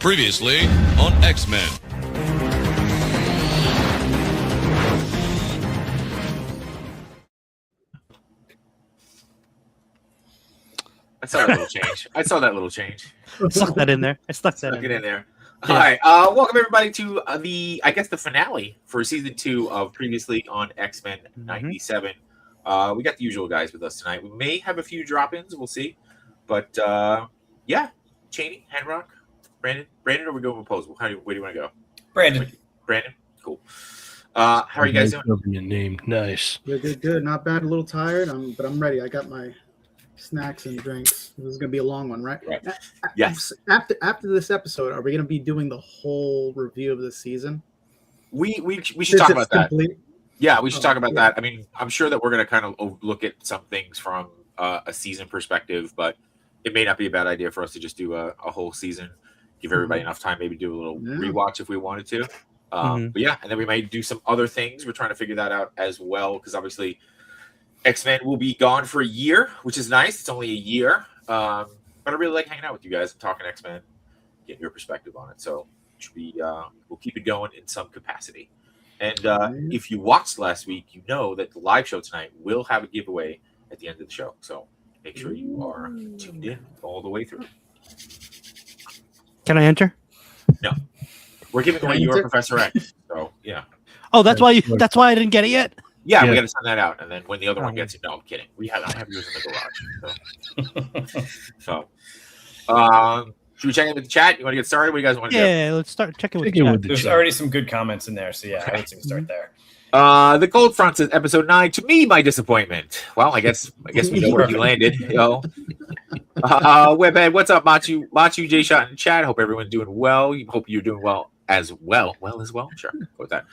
Previously on X-Men. I saw that little change. Stuck that in there. I stuck Stuck it in there. Yeah. All right. Welcome everybody to the finale for season 2 of Previously on X-Men 97. We got the usual guys with us tonight. We may have a few drop-ins. We'll see. But yeah, Cheney, Henrock, Brandon, or we go with Posable? Where do you want to go? Brandon, cool. How are you guys doing? Your name, nice. Good. Not bad. A little tired. But I'm ready. I got my snacks and drinks. This is gonna be a long one, right? Yes. After this episode, are we gonna be doing the whole review of the season? We should talk about that. Complete? Yeah, we should talk about that. I mean, I'm sure that we're going to kind of look at some things from a season perspective, but it may not be a bad idea for us to just do a whole season, give everybody enough time, maybe do a little rewatch if we wanted to. But yeah, and then we might do some other things. We're trying to figure that out as well, because obviously X-Men will be gone for a year, which is nice. It's only a year. But I really like hanging out with you guys and talking X-Men, getting your perspective on it. So we'll keep it going in some capacity. And if you watched last week, you know that the live show tonight will have a giveaway at the end of the show. So make sure you are tuned in all the way through. Can I enter? No. We're giving away your Professor X. So, yeah. Oh, that's why I didn't get it yet? Yeah, we got to send that out. And then when the other one gets it, no, I'm kidding. I have yours in the garage. So, should we check in with the chat? You want to get started? What do you guys want to do? Yeah, let's start checking with the chat. there's already some good comments in there, so yeah, I would say we start there. The Cold Front says episode 9, to me, my disappointment. Well, I guess we know where he landed. Webhead, what's up, Machu, J-Shot, and Chad? Hope everyone's doing well. Hope you're doing well as well. Sure, go with that.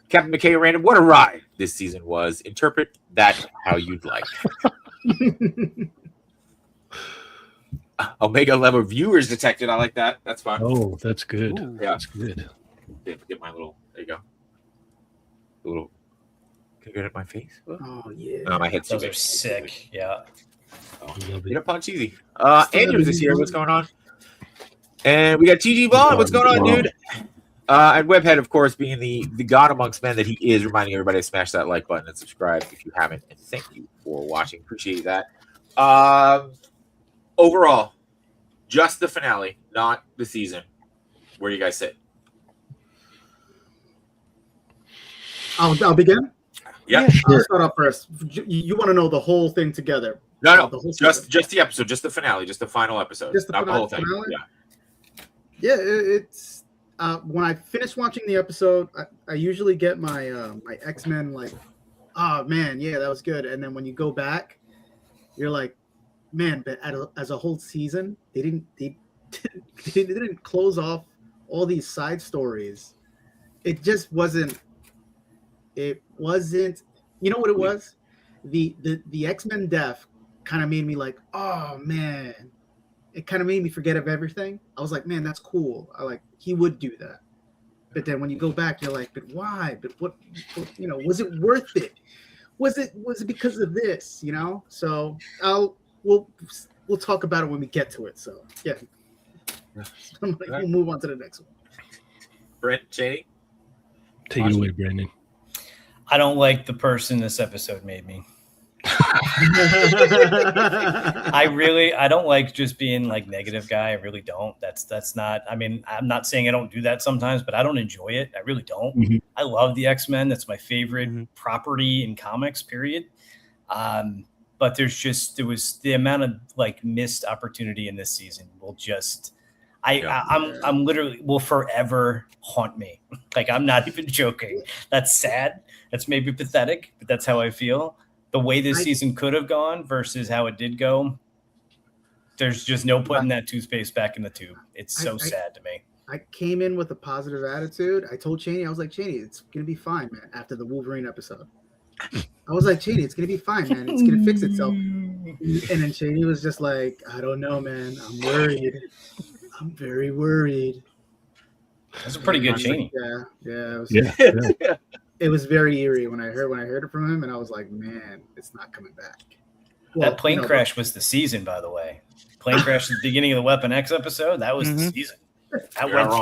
Captain McKay Random, what a ride this season was. Interpret that how you'd like. Omega level viewers detected. I like that. That's fine. Oh, that's good. Ooh, yeah. That's good. Get my little. There you go. A little. Can you get at my face? Oh yeah. Oh, my head's too Those big. are sick. Yeah. Get a punch easy. Andrews is here. What's going on? And we got TG Vaughn. What's going on, dude? And Webhead, of course, being the god amongst men that he is, reminding everybody to smash that like button and subscribe if you haven't. And thank you for watching. Appreciate that. Overall, just the finale, not the season. Where do you guys sit? I'll begin. Yeah, I'll start off first. You want to know the whole thing together? No, just the episode, just the finale, just the final episode, just the not the whole thing. Finale? Yeah, it's when I finish watching the episode, I usually get my my X-Men like, oh man, yeah, that was good. And then when you go back, you're like, man, but as a whole season, they didn't close off all these side stories. It just wasn't. It wasn't. You know what it was? The X-Men death kind of made me like, oh man. It kind of made me forget of everything. I was like, man, that's cool. He would do that. But then when you go back, you're like, but why? But what was it worth it? Was it because of this? So we'll talk about it when we get to it. So yeah. We'll move on to the next one. Brent, Cheney? Take it away, Brandon. I don't like the person this episode made me. I don't like just being like negative guy. I really don't. That's not. I mean, I'm not saying I don't do that sometimes, but I don't enjoy it. I really don't. Mm-hmm. I love the X-Men. That's my favorite property in comics. Period. But there was the amount of like missed opportunity in this season will just. I'm literally will forever haunt me. Like I'm not even joking. That's sad. That's maybe pathetic, but that's how I feel. The way this season could have gone versus how it did go, there's just no putting that toothpaste back in the tube. It's so sad to me. I came in with a positive attitude. I told Cheney, I was like, Cheney, it's going to be fine, man, after the Wolverine episode. I was like, Cheney, it's going to be fine, man. It's going to fix itself. And then Cheney was just like, I don't know, man. I'm worried. I'm very worried. That's a pretty good Cheney. Yeah. It was very eerie when I heard it from him, and I was like, man, it's not coming back. Well, that plane crash was the season, by the way. Plane crash at the beginning of the Weapon X episode, that was the season.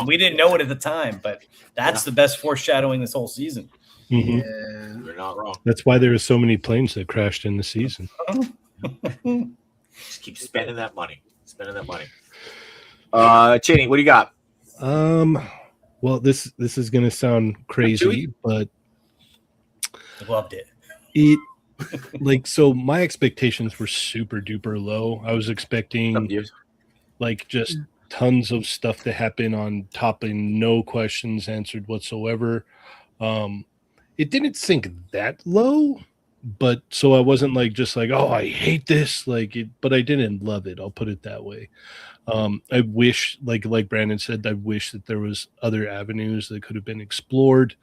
We didn't know it at the time, but that's the best foreshadowing this whole season. Mhm. Yeah. You're not wrong. That's why there were so many planes that crashed in the season. Just keep spending that money. Cheney, what do you got? Well, this is gonna sound crazy, but Loved it. it so my expectations were super duper low. I was expecting like just tons of stuff to happen on top and no questions answered whatsoever. It didn't sink that low, but so I wasn't like just like, oh, I hate this, but I didn't love it. I'll put it that way. I wish, like Brandon said, I wish that there was other avenues that could have been explored.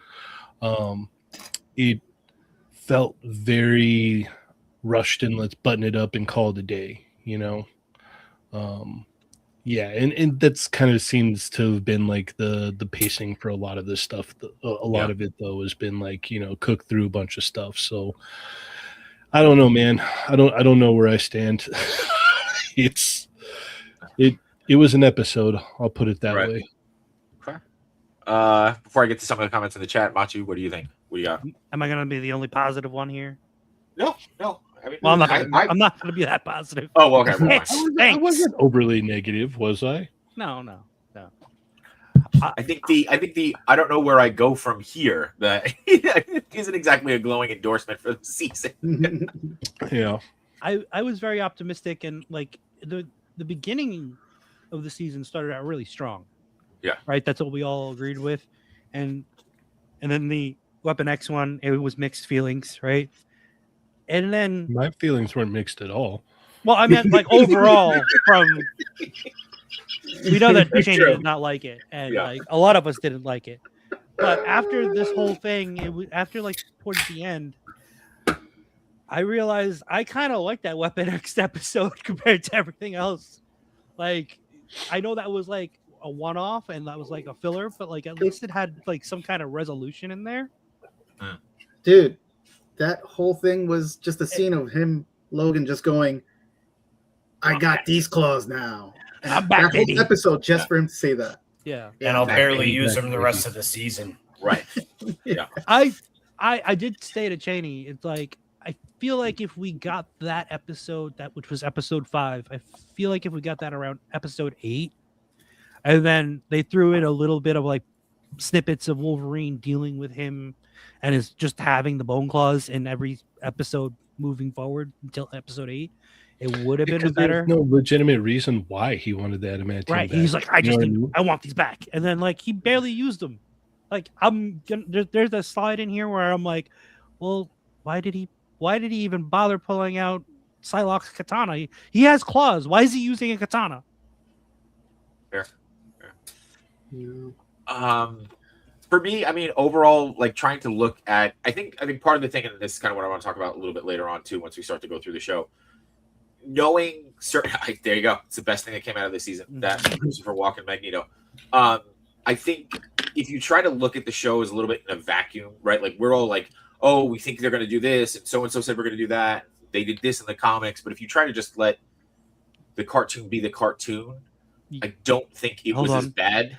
It felt very rushed and let's button it up and call it a day, yeah, and that's kind of seems to have been like the pacing for a lot of this stuff. A lot of it though has been like cooked through a bunch of stuff. So I don't know, man. I don't know where I stand. It was an episode. I'll put it that way. Okay. Before I get to some of the comments in the chat, Machu, what do you think? What do you got? Am I going to be the only positive one here? No. I mean, Well, I'm not going to be that positive. Oh, okay. Thanks. I wasn't overly negative, was I? No. I think the I don't know where I go from here. That isn't exactly a glowing endorsement for the season. Yeah. I was very optimistic, and like the beginning of the season started out really strong. Yeah. Right. That's what we all agreed with, and then the Weapon X one, it was mixed feelings, right? And then My feelings weren't mixed at all. well, I meant like overall from we know that That's Cheney true. did not like it, and like a lot of us didn't like it. But after this whole thing, after like towards the end, I realized I kind of like that Weapon X episode compared to everything else. Like, I know that was like a one-off and that was like a filler, but like at least it had like some kind of resolution in there. Dude, that whole thing was just a scene of him, Logan, just going, "I got these claws now." And I'm back, that whole baby. episode just for him to say that. Yeah. And I'll back barely baby, use back them the baby. rest of the season. Right. I did say to Cheney, it's like I feel like if we got that episode, which was episode 5, I feel like if we got that around episode 8, and then they threw in a little bit of like snippets of Wolverine dealing with him and is just having the bone claws in every episode moving forward until episode 8, it would have been Because better. there's no legitimate reason why he wanted the adamantium Right. back. He's like, You know what I mean? I want these back. And then like he barely used them. Like there's a slide in here where I'm like, well, why did he even bother pulling out Psylocke's katana? He has claws. Why is he using a katana? Fair. Yeah. For me, I mean, overall, like trying to look at, I think part of the thing, and this is kind of what I want to talk about a little bit later on too, once we start to go through the show. Knowing certain, there you go. It's the best thing that came out of this season. That Christopher Walken Magneto. I think if you try to look at the show as a little bit in a vacuum, right? Like we're all like, oh, we think they're going to do this, and so said we're going to do that. They did this in the comics, but if you try to just let the cartoon be the cartoon, I don't think it was as bad.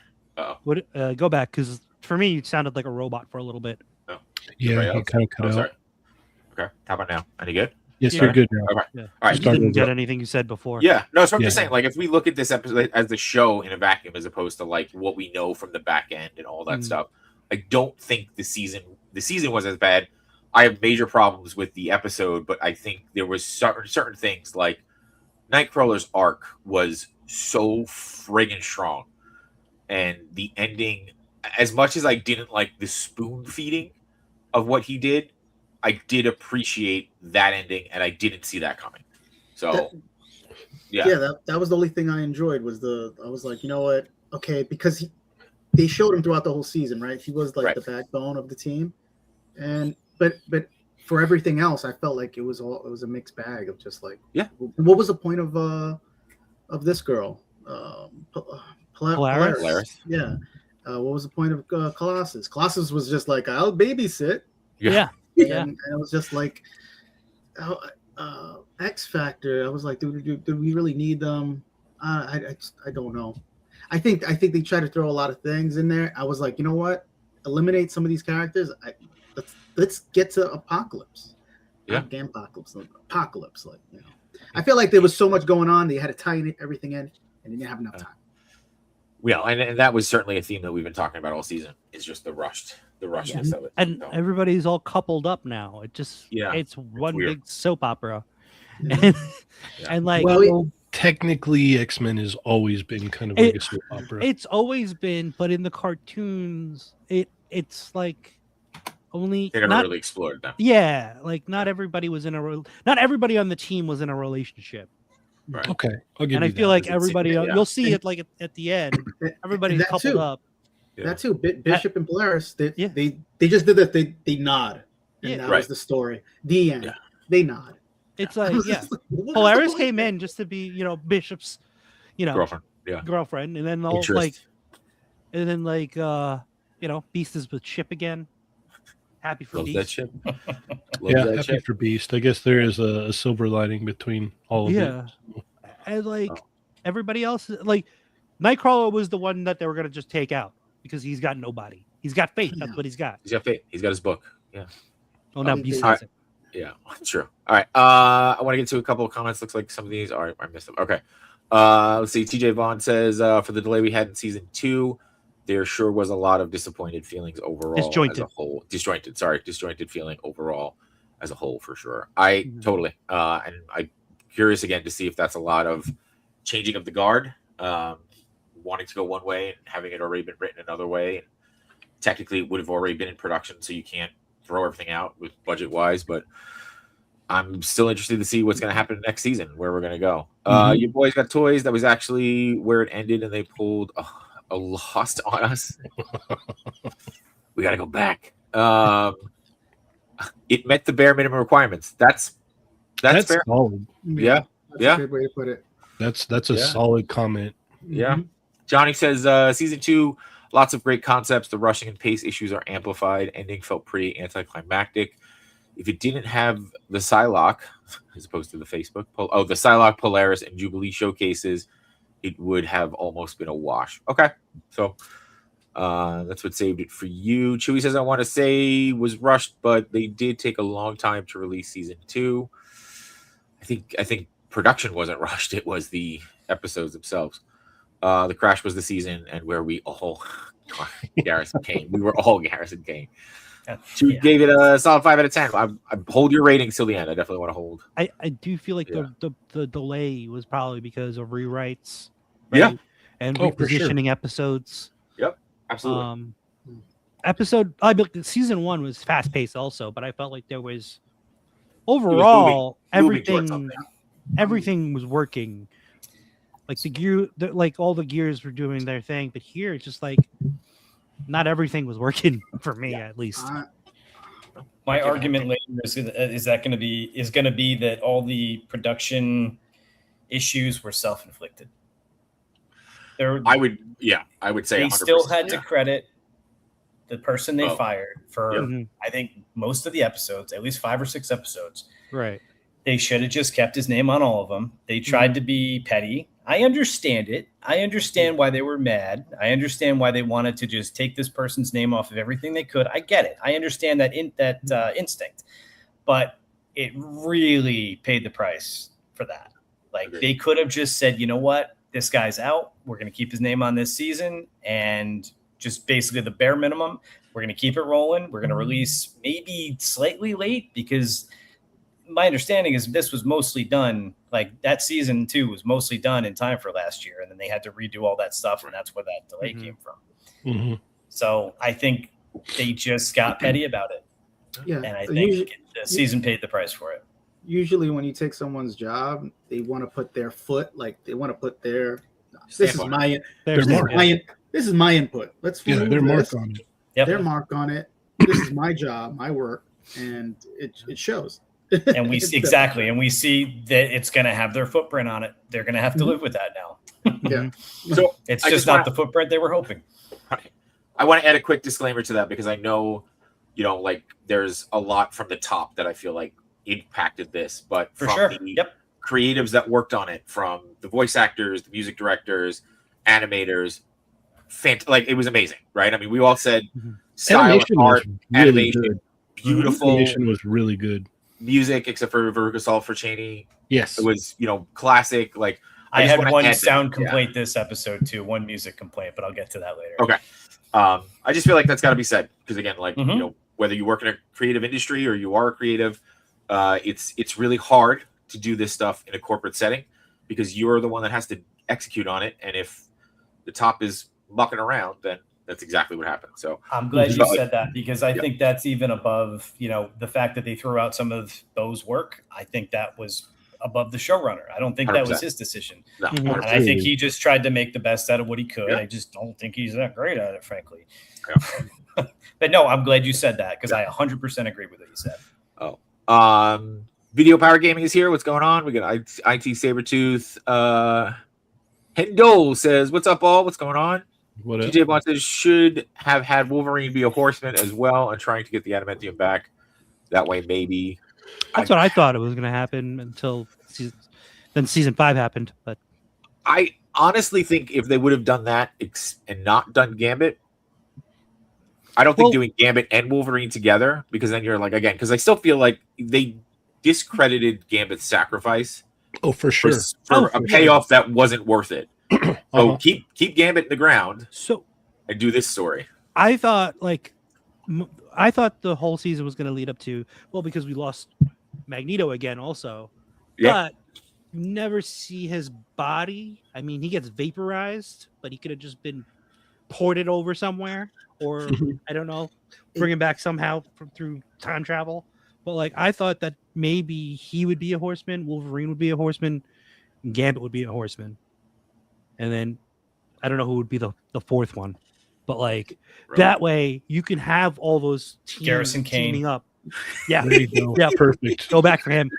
What? Go back, because for me, it sounded like a robot for a little bit. Yeah, he kind of cut out. Sorry. Okay, how about now? Any good? Yes, Yeah. you're good now. Okay. Yeah. All right. You didn't get anything you said before. Yeah, no, so I'm just Yeah. saying, like, if we look at this episode as the show in a vacuum, as opposed to like what we know from the back end and all that stuff, I don't think the season was as bad. I have major problems with the episode, but I think there was certain things like Nightcrawler's arc was so friggin' strong, and the ending, as much as I didn't like the spoon feeding of what he did, I did appreciate that ending, and I didn't see that coming. So, that was the only thing I enjoyed was I was like, you know what? Okay, because they showed him throughout the whole season, right? He was like the backbone of the team, and but for everything else, I felt like it was a mixed bag of just like, what was the point of this girl, Polaris? Yeah. What was the point of Colossus? Colossus was just like, I'll babysit. Yeah. And it was just like, X Factor. I was like, do we really need them? I don't know. I think they try to throw a lot of things in there. I was like, you know what? Eliminate some of these characters. Let's get to Apocalypse. Yeah. Not Apocalypse. Like, you know. I feel like there was so much going on. They had to tie everything in, and they didn't have enough time. Yeah, and that was certainly a theme that we've been talking about all season. Is just the rushness of it. And So, everybody's all coupled up now. It just it's one weird. big soap opera. Yeah. And like technically X-Men has always been kind of like a soap opera. It's always been, but in the cartoons, it's like only they never really explored them. Yeah, like not everybody was not everybody on the team was in a relationship. Right. Okay, I'll give and you I feel that. like everybody, you'll see it like at the end. Everybody's coupled up. Yeah. That too. Bishop and Polaris. They just did that. They nod, and that was the story. The end. Yeah. They nod. It's like Polaris came in just to be Bishop's girlfriend, and then Beast is with Chip again. Happy for Beast. That Chip. Happy for Beast. I guess there is a silver lining between all of it. And everybody else, like Nightcrawler was the one that they were gonna just take out because he's got nobody. He's got faith. That's what he's got. He's got faith. He's got his book. Yeah. Oh, now Beast has it. Yeah, true. All right. I want to get to a couple of comments. Looks like some of these are I missed them. Okay. Let's see. TJ Vaughn says for the delay we had in season 2, there sure was a lot of disappointed feelings overall as a whole. Disjointed feeling overall as a whole for sure. I totally. And I'm curious again to see if that's a lot of changing of the guard, wanting to go one way and having it already been written another way. And technically, it would have already been in production, so you can't throw everything out with budget wise, but I'm still interested to see what's going to happen next season, where we're going to go. Your boys got toys. That was actually where it ended, and they pulled a Lost on us. We got to go back. It met the bare minimum requirements. That's fair. Solid. That's a good way to put it. That's a solid comment. Yeah. Johnny says season 2. Lots of great concepts. The rushing and pace issues are amplified. Ending felt pretty anticlimactic. If it didn't have the Psylocke, as opposed to the Facebook, the Psylocke, Polaris, and Jubilee showcases, it would have almost been a wash. Okay, so that's what saved it for you. Chewy says, I want to say was rushed, but they did take a long time to release season 2. I think production wasn't rushed. It was the episodes themselves. The crash was the season, and where we all Garrison Kane. We were all Garrison Kane. She gave it a solid 5 out of 10. I hold your ratings till the end. I definitely want to hold. I do feel like the delay was probably because of rewrites, right? And repositioning episodes. Yep, absolutely. Season 1 was fast paced also, but I felt like there was overall everything was working. Like all the gears were doing their thing, but here it's just like not everything was working for me, at least. My argument later is going to be that all the production issues were self-inflicted. I would say they still had to credit the person they fired for I think most of the episodes, at least 5 or 6 episodes. Right. They should have just kept his name on all of them. They tried to be petty. I understand it. I understand why they were mad. I understand why they wanted to just take this person's name off of everything they could. I get it. I understand that instinct, but it really paid the price for that. Like they could have just said, you know what, this guy's out. We're going to keep his name on this season, and just basically the bare minimum. We're going to keep it rolling. We're going to release maybe slightly late because my understanding is this was mostly done, like that season 2 was mostly done in time for last year. And then they had to redo all that stuff. And that's where that delay came from. So I think they just got petty about it. Yeah. And I think the season paid the price for it. Usually when you take someone's job, they want to put their foot, like they want to put their, this is my input. Let's their mark on it. Yep. Their mark on it. This is my job, my work. And it shows. And we see that it's going to have their footprint on it. They're going to have to live with that now. Yeah. So it's just not the footprint they were hoping. Right. I want to add a quick disclaimer to that because I know, like there's a lot from the top that I feel like impacted this, but for from sure. the creatives that worked on it, from the voice actors, the music directors, animators, like it was amazing, right? I mean, we all said style, Animation art, was really animation, good. beautiful. Animation was really good. Music, except for Veruca Salt for Cheney. Yes. It was, classic. Like I just had wanna one add sound that. complaint this episode too, one music complaint, but I'll get to that later. Okay. I just feel like that's got to be said because again, like Mhm. whether you work in a creative industry or you are a creative, it's really hard to do this stuff in a corporate setting because you're the one that has to execute on it, and if the top is mucking around, then that's exactly what happens. So I'm glad you But, like, said that because I think that's even above, the fact that they threw out some of those work. I think that was above the showrunner. I don't think that was 100%. his decision. no, Mhm. And I think he just tried to make the best out of what he could. Yeah. I just don't think he's that great at it, frankly. Yeah. But no, I'm glad you said that because I 100% agree with what you said. Video Power Gaming is here. What's going on? We got IT Sabretooth. Hendol says, "What's up, all? What's going on?" What TJ Bond says, "Should have had Wolverine be a horseman as well, and trying to get the adamantium back. That way, maybe." That's what I thought it was going to happen until season 5 happened. But I honestly think if they would have done that and not done Gambit, I don't think doing Gambit and Wolverine together, because then you're like, again, because I still feel like they discredited Gambit's sacrifice Oh, for sure. for a payoff that wasn't worth it. So keep Gambit in the ground so and do this story. I thought the whole season was going to lead up to, because we lost Magneto again also. Yeah. But you never see his body. I mean, he gets vaporized, but he could have just been ported over somewhere, or I don't know, bring him back somehow through time travel. But like, I thought that maybe he would be a horseman, Wolverine would be a horseman, and Gambit would be a horseman, and then I don't know who would be the fourth one. But like that way, you can have all those teams Garrison Kane. teaming up. Yeah, There you go. yeah, Perfect. go back for him.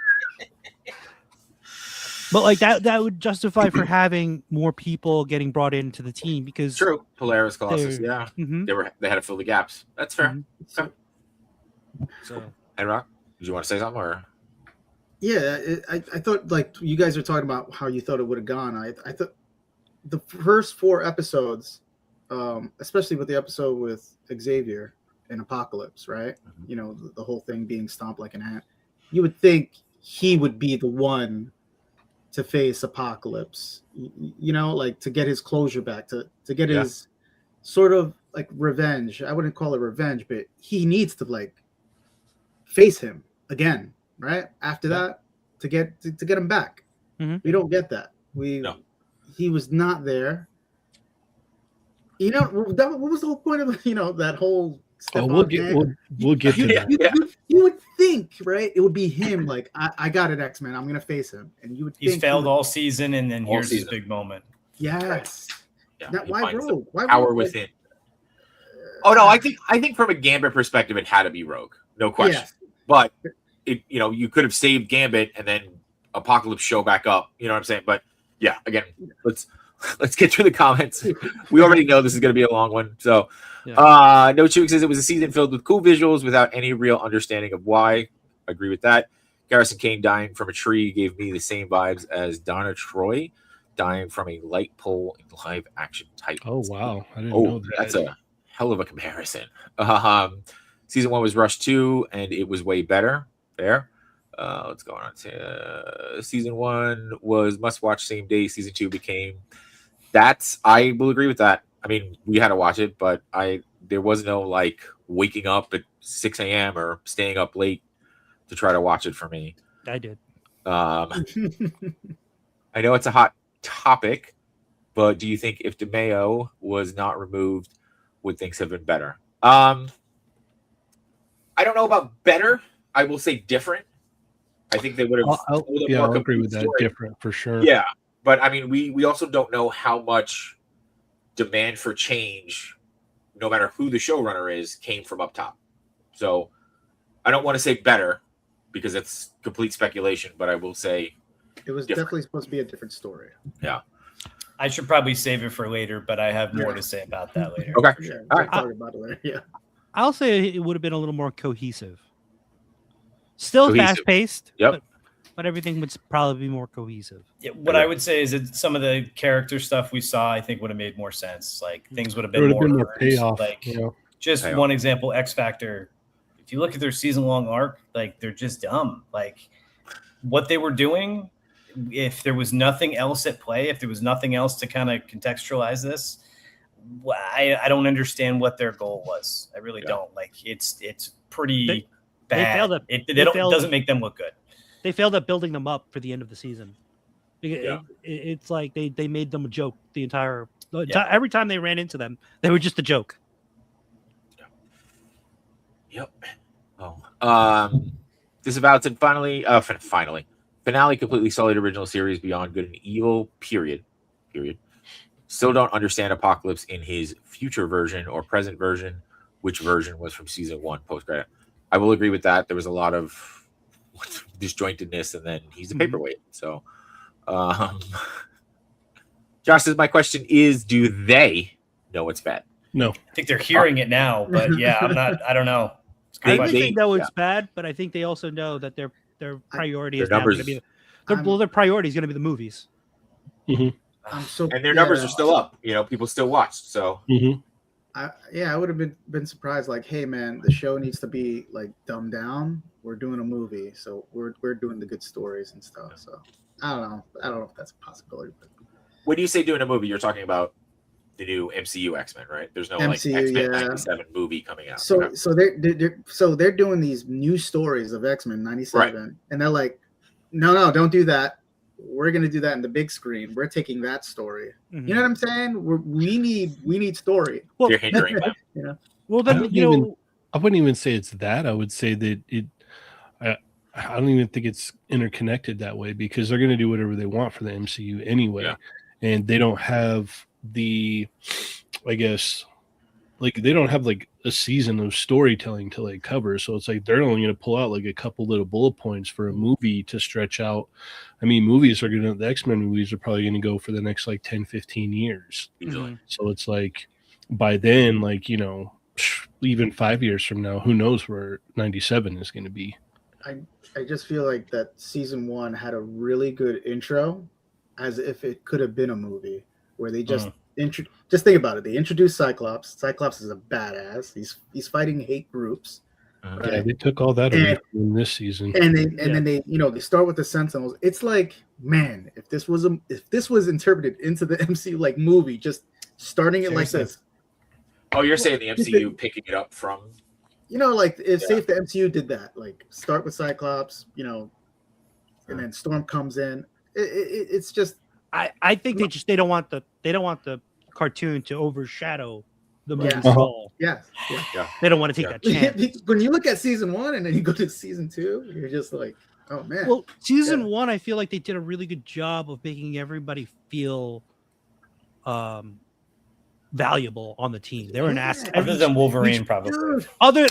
But like that would justify for having more people getting brought into the team because True. Polaris Colossus, they're- yeah. Mhm. They had to fill the gaps. That's fair. Mhm. So Hey, Rock, did you want to say something? Or Yeah, I thought like you guys were talking about how you thought it would have gone. I thought the first 4 episodes, especially with the episode with Xavier and Apocalypse, right? The whole thing being stomped like an ant. You would think he would be the one to face Apocalypse, like to get his closure back, to get his sort of like revenge. I wouldn't call it revenge, but he needs to like face him again, right? After that, to get him back. Mhm. We don't get that. He was not there. What was the whole point of that whole step We'll get to that. You would think, right? It would be him. Like I got it, X-Men. I'm gonna face him, and you would. He's think failed all season, and then All here's his season. big moment. Yes. yeah, Now, he why finds the Rogue? Why power Rogue? within. Oh no, I think from a Gambit perspective, it had to be Rogue, no question. But you could have saved Gambit and then Apocalypse show back up. You know what I'm saying? But yeah, again, let's get through the comments. We already know this is going to be a long one. So, No Chuk says it was a season filled with cool visuals without any real understanding of why. I agree with that. Garrison Kane dying from a tree gave me the same vibes as Donna Troy dying from a light pole in live action Titans. Oh wow, I didn't know that. That's a hell of a comparison. Season 1 was rushed too, and it was way better. Fair. What's going on? Season 1 was must watch same day. Season 2 became. I will agree with that. I mean, we had to watch it, but there was no like waking up at 6 a.m. or staying up late to try to watch it for me. I did. I know it's a hot topic, but do you think if DeMeo was not removed, would things have been better? I don't know about better. I will say different. I think they would have. I'll agree with that. Different for sure. Yeah, but I mean, we also don't know how much demand for change, no matter who the showrunner is, came from up top. So I don't want to say better because it's complete speculation, but I will say it was different. definitely supposed to be a different story. Yeah. I should probably save it for later, but I have more to say about that later. Okay. Yeah, All right. talk about it later. Yeah. I'll say it would have been a little more cohesive. Still Cohesive. fast paced. Yep. but everything would probably be more cohesive. Yeah, what I would say is that some of the character stuff we saw, I think, would have made more sense. Like things would have been more earned. payoff. Like You know? one example, X Factor. If you look at their season-long arc, like they're just dumb. Like what they were doing, if there was nothing else at play, if there was nothing else to kind of contextualize this, I don't understand what their goal was. I really don't. Like it's pretty bad. It doesn't make them look good. They failed at building them up for the end of the season. It's like they made them a joke the entire every time they ran into them, they were just a joke. Yep. Oh. Disavowed said finally finale completely solid original series beyond good and evil. Period. Still don't understand Apocalypse in his future version or present version. Which version was from season 1 post credit? I will agree with that. There was a lot of disjointedness, and then he's a paperweight. So, Josh says, my question is, do they know it's bad? No. I think they're hearing it now, but I don't know. I think know it's bad, but I think they also know that their priority is now going to be their priority is going to be the movies. Mm-hmm. And their numbers are still up. You know, people still watched. So, I would have been surprised. Like, hey, man, the show needs to be like dumbed down. We're doing a movie, so we're doing the good stories and stuff. So, I don't know if that's a possibility. But when you say doing a movie, you're talking about the new MCU X-Men, right? There's no MCU, like X-Men 97 movie coming out. So they're doing these new stories of X-Men 97, and they're like, no, don't do that. We're gonna do that in the big screen. We're taking that story. Mm-hmm. You know what I'm saying? We need story. Well, you're hindering them. You know. Well, then I wouldn't even say it's that. I would say that I don't even think it's interconnected that way, because they're going to do whatever they want for the MCU anyway, and they don't have the, I guess, like they don't have like a season of storytelling to like cover. So it's like they're only going to pull out like a couple little bullet points for a movie to stretch out. I mean, the X-Men movies are probably going to go for the next like 10, 15 years. Easily. So it's like by then, like, you know, even 5 years from now, who knows where 97 is going to be. I just feel like that season 1 had a really good intro, as if it could have been a movie, where they just just think about it. They introduced Cyclops. Cyclops is a badass. He's fighting hate groups. Right? Yeah, they took all that away from this season. And then they they start with the Sentinels. It's like, man, if this was interpreted into the MCU like movie, just starting it like this. Oh, you're saying the MCU picking it up from? Like if the MCU did that, like start with Cyclops, and then Storm comes in. It's just. I think they don't want the cartoon to overshadow the movie. Yeah. They don't want to take that chance. When you look at season 1 and then you go to season 2, you're just like, oh man. Well, season 1, I feel like they did a really good job of making everybody feel valuable on the team. They were an asset. Other than Wolverine, probably.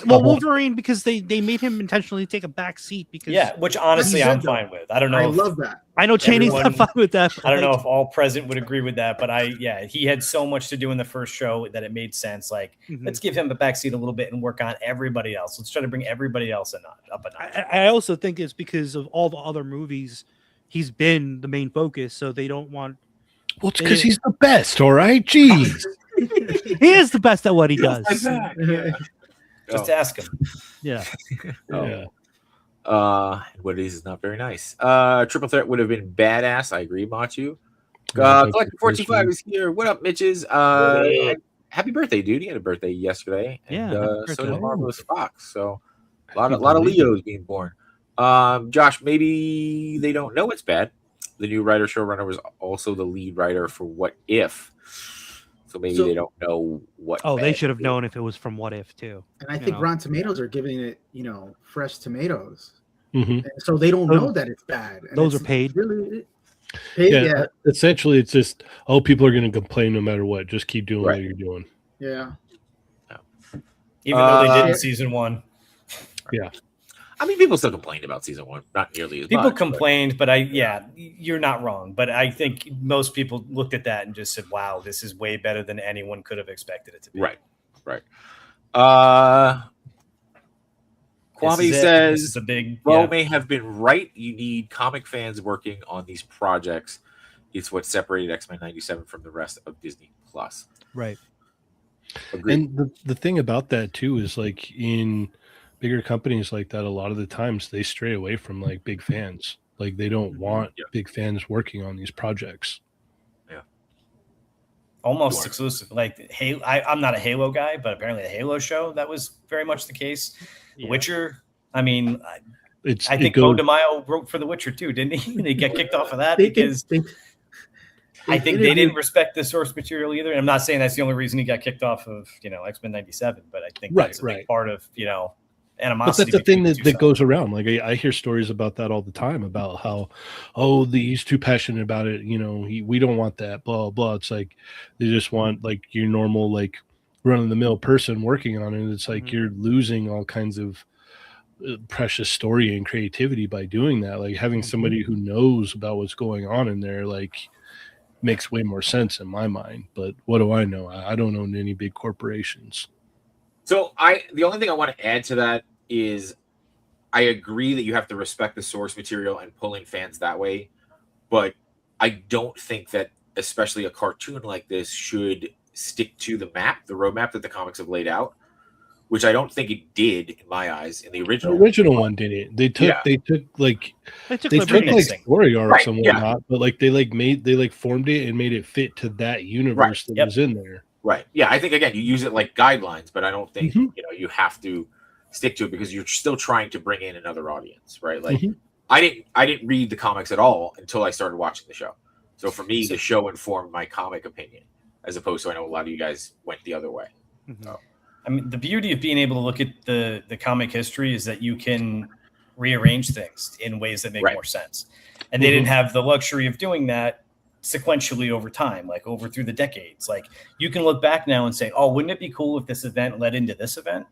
Wolverine, because they made him intentionally take a back seat. Because which honestly I'm fine with. I don't know. I love that. I know Chaney's not fine with that. I don't know if all present would agree with that, but he had so much to do in the first show that it made sense. Like, let's give him a backseat a little bit and work on everybody else. Let's try to bring everybody else up a notch. I also think it's because of all the other movies, he's been the main focus, so they don't want. Well, it's because he's the best. All right, jeez. He is the best at what he does. Just ask him. Yeah. What it is not very nice. Triple Threat would have been badass. I agree, Machu. Collector 425 is here. What up, Mitches? Happy birthday, dude. He had a birthday yesterday. And so did Marvelous Fox. So a lot of Leos being born. Josh, maybe they don't know it's bad. The new writer showrunner was also the lead writer for What If. So maybe they don't know what. Oh, they should have known if it was from What If too. And I think Rotten Tomatoes are giving it, fresh tomatoes. Mm-hmm. And so they don't know that it's bad. And those are paid. Really paid. Essentially, it's just people are going to complain no matter what. Just keep doing what you're doing. Yeah. Even though they did in season 1. Yeah. I mean, people still complained about season 1, not nearly as much. People complained, but you're not wrong. But I think most people looked at that and just said, wow, this is way better than anyone could have expected it to be. Right. Kwame This says, is a big. Bro Yeah. may have been right. You need comic fans working on these projects. It's what separated X-Men 97 from the rest of Disney Plus. Right. Agreed. And the thing about that too is like in bigger companies like that, a lot of the times they stray away from like big fans. Like they don't want big fans working on these projects. Yeah. Almost exclusive. Like Halo, I'm not a Halo guy, but apparently the Halo show, that was very much the case. Yeah. Witcher, I mean, I think it Bo goes, DeMaio wrote for The Witcher too, didn't he? And he got kicked off of that They because I think they interviewed- didn't respect the source material either. And I'm not saying that's the only reason he got kicked off of, X-Men 97, but I think that's a big part of, but animosity. that's the thing between that goes around. Like I hear stories about that all the time about how, he's too passionate about it. We don't want that, blah, blah. It's like, they just want like your normal, like run of the mill person working on it. It's like, you're losing all kinds of precious story and creativity by doing that. Like having somebody who knows about what's going on in there, like makes way more sense in my mind. But what do I know? I don't own any big corporations. So the only thing I want to add to that is I agree that you have to respect the source material and pull in fans that way, but I don't think that especially a cartoon like this should stick to the roadmap that the comics have laid out, which I don't think it did in my eyes in the original. The original one did it. They took like story arcs and whatnot, but like they formed it and made it fit to that universe that was in there. Right. Yeah. I think again, you use it like guidelines, but I don't think you have to stick to it because you're still trying to bring in another audience, right? Like I didn't read the comics at all until I started watching the show. So for me, the show informed my comic opinion, as opposed to I know a lot of you guys went the other way. So. I mean, the beauty of being able to look at the comic history is that you can rearrange things in ways that make more sense. And they didn't have the luxury of doing that sequentially over time, like over through the decades. Like you can look back now and say, oh, wouldn't it be cool if this event led into this event?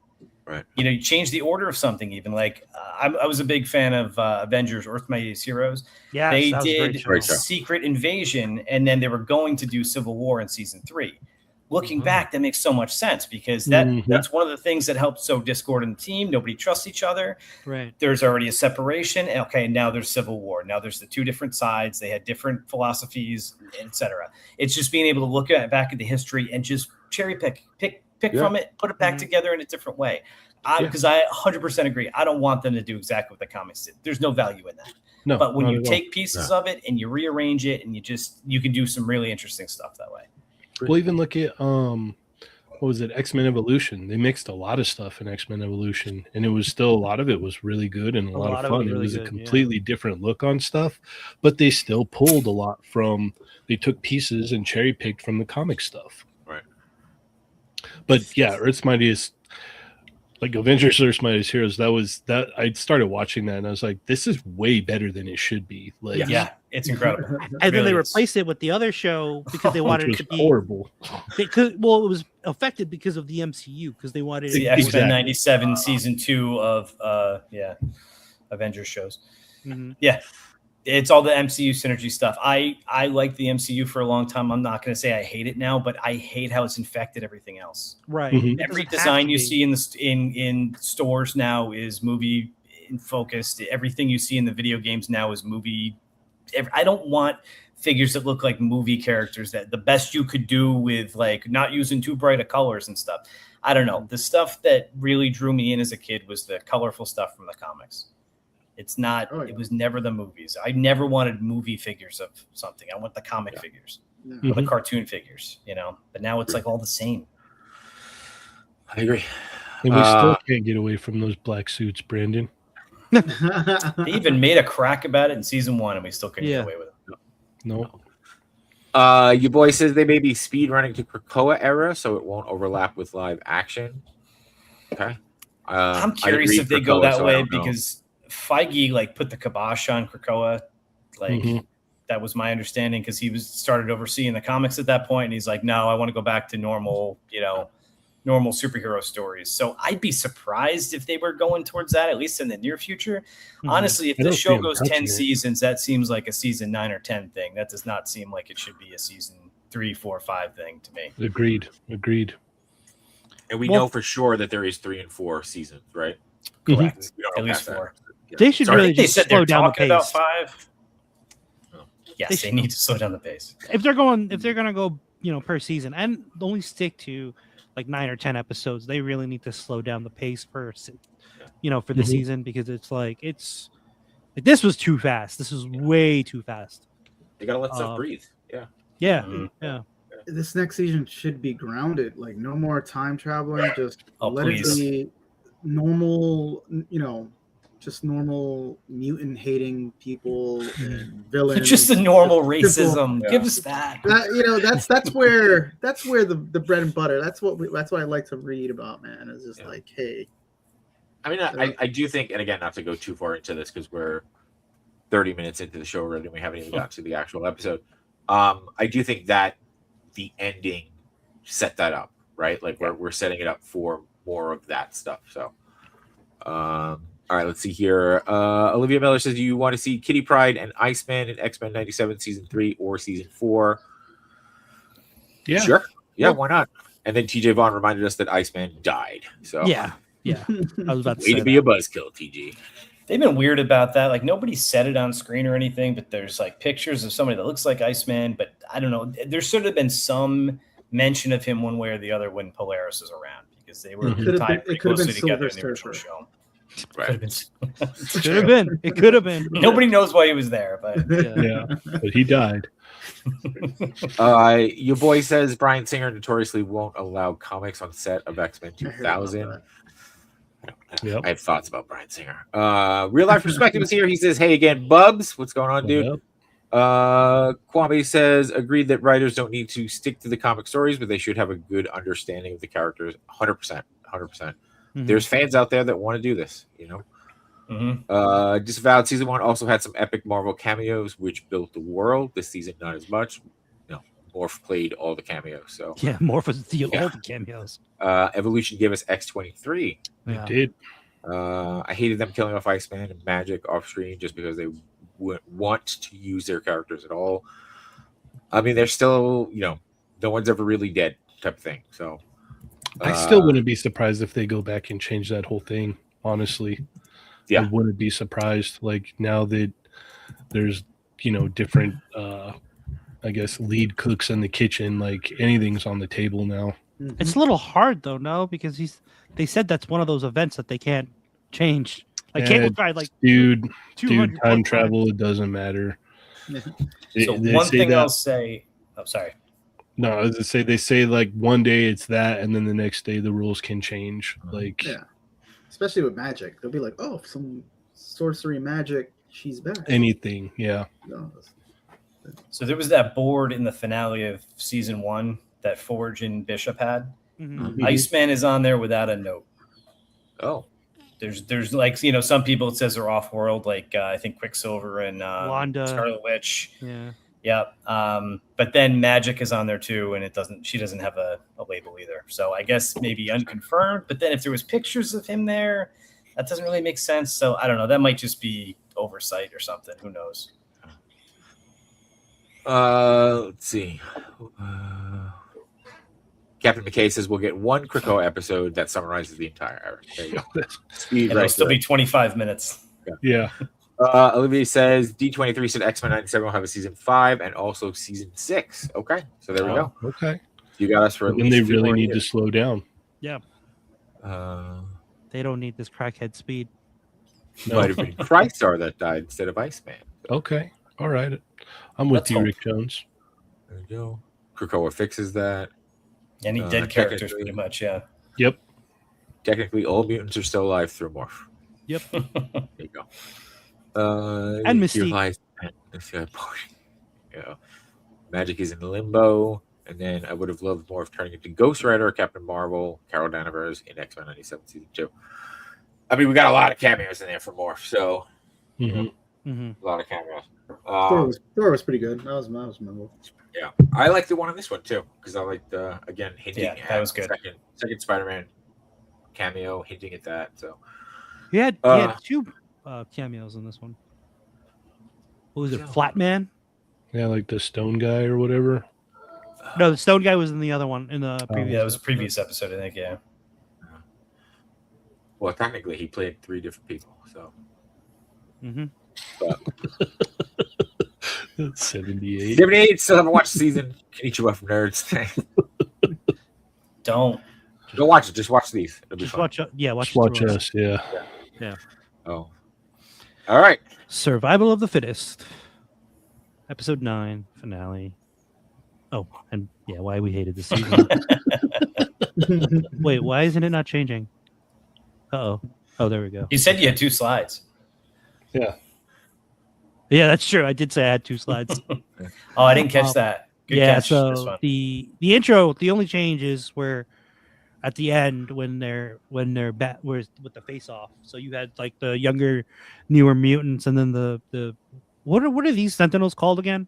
Right. You change the order of something even. Like I was a big fan of Avengers, Earth Mightiest Heroes. Yeah, they did Secret Invasion, and then they were going to do Civil War in season 3. Looking back, that makes so much sense because that's one of the things that helped sow discord in the team. Nobody trusts each other. Right. There's already a separation. Okay, now there's Civil War. Now there's the two different sides. They had different philosophies, etc. It's just being able to look back at the history and just cherry pick from it, put it back together in a different way. Because I 100% agree. I don't want them to do exactly what the comics did. There's no value in that. No, but when you take pieces of it and you rearrange it and you can do some really interesting stuff that way. Well, even look at what was it, X-Men Evolution? They mixed a lot of stuff in X-Men Evolution, and it was still a lot of it was really good and a lot of fun. It was a completely different look on stuff, but they still pulled a lot from. They took pieces and cherry picked from the comic stuff. Right. But yeah, Earth's Mightiest, like Avengers Earth's Mightiest Heroes. That I started watching that and I was like, this is way better than it should be. Like, yeah. It's incredible. And then they replaced it with the other show because they wanted it to be horrible. It was affected because of the MCU because they wanted the X-Men 97 season 2 of Avengers shows. Yeah, it's all the MCU synergy stuff. I liked the MCU for a long time. I'm not going to say I hate it now, but I hate how it's infected everything else. Right. Every design you see in stores now is movie focused. Everything you see in the video games now is movie. I don't want figures that look like movie characters. That the best you could do with like not using too bright of colors and stuff. I don't know. The stuff that really drew me in as a kid was the colorful stuff from the comics. It's not. It was never the movies. I never wanted movie figures of something. I want the comic figures or the cartoon figures. But now it's like all the same. I agree. And we still can't get away from those black suits, Brandon. They even made a crack about it in season 1, and we still couldn't get away with it. No. Your boy says they may be speed running to Krakoa era, so it won't overlap with live action. Okay. I'm curious if they go that way because Feige put the kibosh on Krakoa. That was my understanding because he started overseeing the comics at that point, and he's like, no, I want to go back to normal superhero stories. So I'd be surprised if they were going towards that, at least in the near future. Honestly, if the show goes 10 seasons, that seems like a season 9 or 10 thing. That does not seem like it should be a season 3, 4, 5 thing to me. Agreed. And we know for sure that there is 3 and 4 seasons, right? Correct. We At least 4. They should Sorry, really They just said slow they're down the talking about pace. 5. Oh. Yes, they need to slow down the pace. If they're gonna go, per season and only stick to like 9 or 10 episodes, they really need to slow down the pace for the season, because it's like this was too fast. This was way too fast. You gotta let stuff breathe. Yeah. Yeah, Mhm. yeah. This next season should be grounded. Like no more time traveling. Just let please. it be normal. Just normal mutant hating people and villains. Just the normal racism. Yeah. Give us that. That's where the bread and butter. That's what I like to read about, man. It's just like, hey. I mean, I do think, and again, not to go too far into this because we're 30 minutes into the show already and we haven't even got to the actual episode. I do think that the ending set that up, right? Like we're setting it up for more of that stuff. So, all right, let's see here. Olivia Miller says, do you want to see Kitty Pryde and Iceman in X-Men 97 season 3 or season 4? Yeah. Sure. Yeah, why not? And then TJ Vaughn reminded us that Iceman died. So Yeah. I was about to way say to be a buzzkill, TG. They've been weird about that. Like nobody said it on screen or anything, but there's like pictures of somebody that looks like Iceman. But I don't know. There should have been some mention of him one way or the other when Polaris is around, because they were tied pretty closely together in the original show. Right. It could have been. Nobody knows why he was there, but Yeah, but he died. Your boy says Bryan Singer notoriously won't allow comics on set of X-Men 2000. Yep. I have thoughts about Bryan Singer. Real life perspective is here. He says, "Hey again, Bubs. What's going on, dude?" Yep. Kwame says, "Agreed that writers don't need to stick to the comic stories, but they should have a good understanding of the characters." 100%. There's fans out there that want to do this, Disavowed season 1 also had some epic Marvel cameos, which built the world. This season, not as much. Morph played all the cameos. So Yeah, Morph was all the cameos. Evolution gave us X-23. Yeah. It did. I hated them killing off Iceman and Magic off screen just because they wouldn't want to use their characters at all. I mean, they're still, no one's ever really dead type of thing. So I still wouldn't be surprised if they go back and change that whole thing. Honestly, Yeah. I wouldn't be surprised. Like now that there's different, I guess, lead cooks in the kitchen. Like anything's on the table now. It's a little hard though, no, because they said that's one of those events that they can't change. Like Cable tried, like dude, 200 time plus travel, times. it doesn't matter. so one thing I'll say. Oh, sorry. No, I was gonna say they say like one day it's that, and then the next day the rules can change. Like especially with magic, they'll be like, "Oh, some sorcery magic, she's back." anything, yeah. No, So there was that board in the finale of season 1 that Forge and Bishop had. Mhm. Iceman is on there without a note. Oh, There's like some people it says they're off world, like I think Quicksilver and Wanda. Scarlet Witch. Yeah. Yep. But then Magic is on there too, and she doesn't have a label either. So I guess maybe unconfirmed. But then if there was pictures of him there, that doesn't really make sense. So I don't know. That might just be oversight or something. Who knows? let's see. Captain McKay says we'll get one Kriko episode that summarizes the entire era. There you go. Speed It'll right still there. be 25 minutes. Yeah. Olivier says D23 said X-Men 97 will have a season 5 and also season 6. Okay, so there we go. Okay. You got us for at Then least they 2 really more need to years. slow down. Yeah. Uh, They don't need this crackhead speed. Might have been Crystar that died instead of Iceman. Okay. All right. I'm with Let's you, hope. Rick Jones. There you go. Krakoa fixes that. Any dead characters, technically- pretty much. Yeah. Yep. Technically, all mutants are still alive through Morph. Yep. There you go. And Here Mystique. lies this guy party. Yeah. Magic is in limbo. And then I would have loved Morph turning into Ghost Rider or Captain Marvel, Carol Danvers in X-Men 97 season 2. I mean, we got a lot of cameos in there for Morph, so Mhm. Mm-hmm. a lot of cameos. Thor was pretty good. That was memorable. Yeah, I like the one on this one too because I liked again hinting Yeah, that at was good. second Spider-Man cameo, hinting at that. So He had 2 cameos in this one. What was it? Yeah. Flatman? Yeah, like the stone guy or whatever. No, the Stone guy was in the other one in the previous. Yeah, it was a previous episode, I think. Yeah. Well, technically, he played 3 different people. So, Mm-hmm. but 78. 78. Still haven't watched the season. Konnichiwa from nerds. Don't. Go watch it. Just watch these. It'll be Just fun. watch. Just watch us. Yeah. Oh, all right. Survival of the Fittest, episode 9 finale. Oh, and yeah, why we hated this season. Wait, why isn't it not changing? Oh, there we go. You said you had 2 slides. Yeah. Yeah, that's true. I did say I had 2 slides. Oh, I didn't catch that. Good catch. This So one. the intro, the only change is where at the end when they're with the face off. So you had like the younger, newer mutants, and then the what are these Sentinels called again?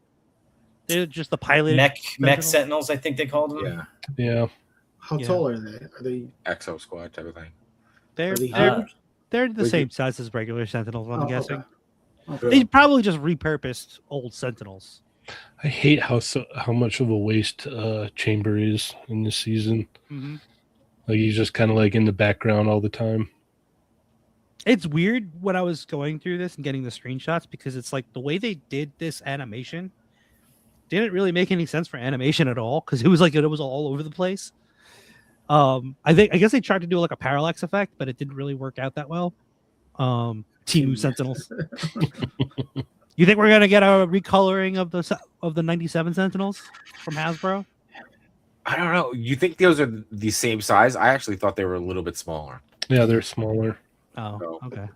They're just the pilot Mech Sentinels, I think they called them. Yeah. Yeah. How tall are they? Are they? Exo Squad type of thing. They're Are they they're, huge? they're the Wait, same size as regular Sentinels. I'm Oh, guessing okay. they probably just repurposed old Sentinels. I hate how much of a waste Chamber is in this season. Mm-hmm. Like he's just kind of like in the background all the time. It's weird when I was going through this and getting the screenshots because it's like the way they did this animation didn't really make any sense for animation at all because it was all over the place. I guess they tried to do like a parallax effect, but it didn't really work out that well. Timu Sentinels. You think we're gonna get a recoloring of the 97 Sentinels from Hasbro? I don't know. You think those are the same size? I actually thought they were a little bit smaller. Yeah, they're smaller. Oh, No. okay.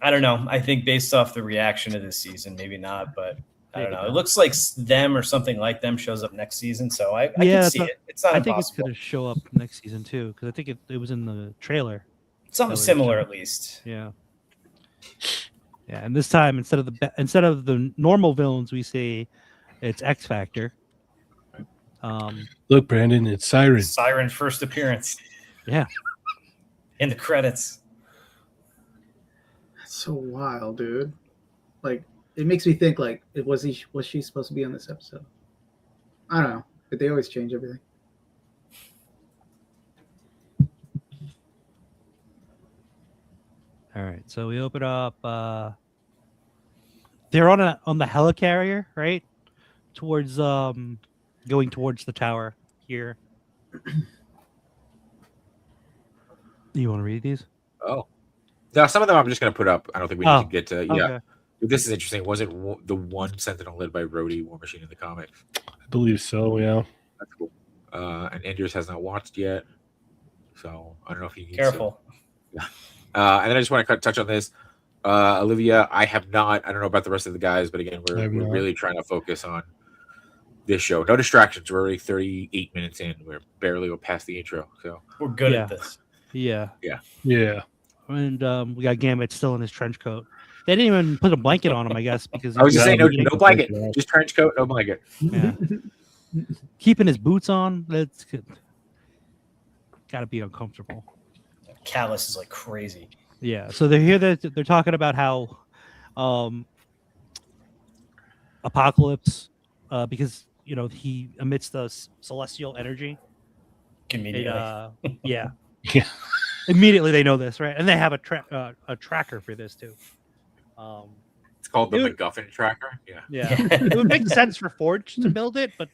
I don't know. I think based off the reaction of this season, maybe not, but I don't Maybe know. not. It looks like them or something like them shows up next season, so I Yeah, can see it. It's not I think it's impossible. gonna show up next season too because I think it was in the trailer. Something that was- similar, at least. Yeah. Yeah, and this time instead of the normal villains we see, it's X Factor. Look, Brandon, it's Siren. Siren first appearance. Yeah. In the credits. That's so wild, dude. Like it makes me think like was she supposed to be on this episode? I don't know, but they always change everything. All right, so we open up. They're on the helicarrier, right? Towards going towards the tower here. You want to read these? Oh, now some of them I'm just going to put up. I don't think we need to get to. Yeah, Okay. this is interesting. Wasn't the one Sentinel led by Rhodey War Machine in the comics? I believe so, yeah. That's cool. And Andrews has not watched yet, so I don't know if he needs Careful. To. And then I just want to touch on this. Olivia, I have not. I don't know about the rest of the guys, but again, we're really trying to focus on this show. No distractions. We're already 38 minutes in. We're barely past the intro, so We're good Yeah. at this. Yeah. Yeah. And we got Gambit still in his trench coat. They didn't even put a blanket on him, I guess, because I was just saying no blanket, Yeah. just trench coat, no blanket. Yeah. Keeping his boots on. That's good. Got to be uncomfortable. Callus is like crazy. Yeah. So they're here. They're talking about how Apocalypse, because he emits the celestial energy. Immediately. Yeah. Yeah. Immediately they know this, right? And they have a tracker for this too. It's called the Dude. MacGuffin tracker. Yeah. Yeah. It would make sense for Forge to build it, but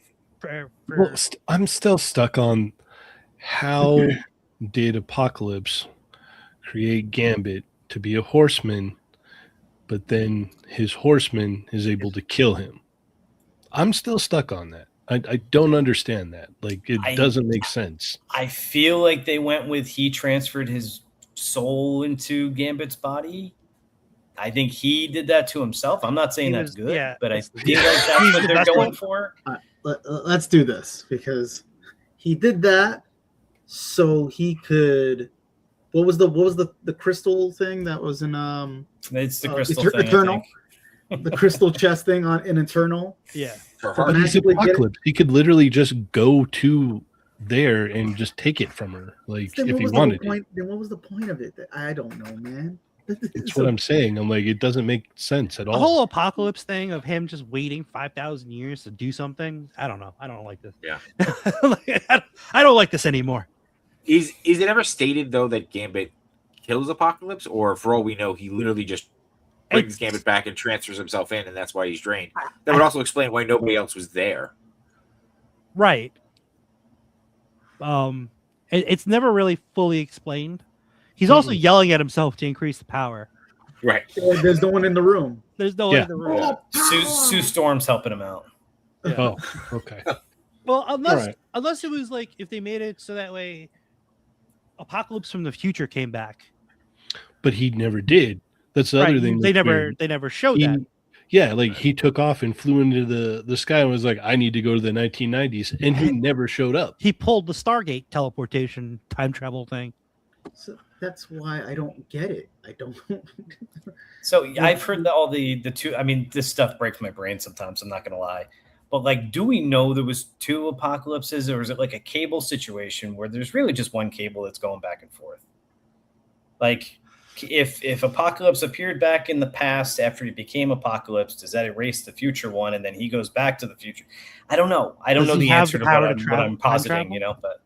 Well, I'm still stuck on how did Apocalypse create Gambit to be a horseman, but then his horseman is able to kill him. I'm still stuck on that. I don't understand that. Like, it doesn't make sense. I feel like they went with he transferred his soul into Gambit's body. I think he did that to himself. I'm not saying that's good, but I feel like that's what they're going for. Let's do this because he did that so he could. What was the crystal thing that was in It's the crystal thing. Eternal, the crystal chest thing in Eternal. Yeah. But he's Apocalypse. He could literally just go to there and just take it from her, like if he wanted it. Then what was the point of it? I don't know, man. That's what I'm saying. I'm like, it doesn't make sense at all. The whole Apocalypse thing of him just waiting 5,000 years to do something. I don't know. I don't like this. Yeah. I don't like this anymore. Is it ever stated though that Gambit kills Apocalypse, or for all we know, he literally just brings Gambit back and transfers himself in, and that's why he's drained? That would also explain why nobody else was there. Right. It's never really fully explained. He's also yelling at himself to increase the power. Right. There's no one in the room. There's no one in the room. Sue Storm's helping him out. Yeah. Oh, okay. Well, unless it was like if they made it so that way Apocalypse from the future came back. But he never did. That's the other thing. They never showed that. Yeah, like he took off and flew into the sky and was like, I need to go to the 1990s. And he never showed up. He pulled the Stargate teleportation time travel thing. So that's why I don't get it. I don't. So I've heard all the two. I mean, this stuff breaks my brain sometimes. I'm not going to lie. But like, do we know there was two apocalypses, or is it like a cable situation where there's really just one cable that's going back and forth? Like, if Apocalypse appeared back in the past after he became Apocalypse, does that erase the future one, and then he goes back to the future? I don't know. I don't know the answer to what I'm positing, you know. But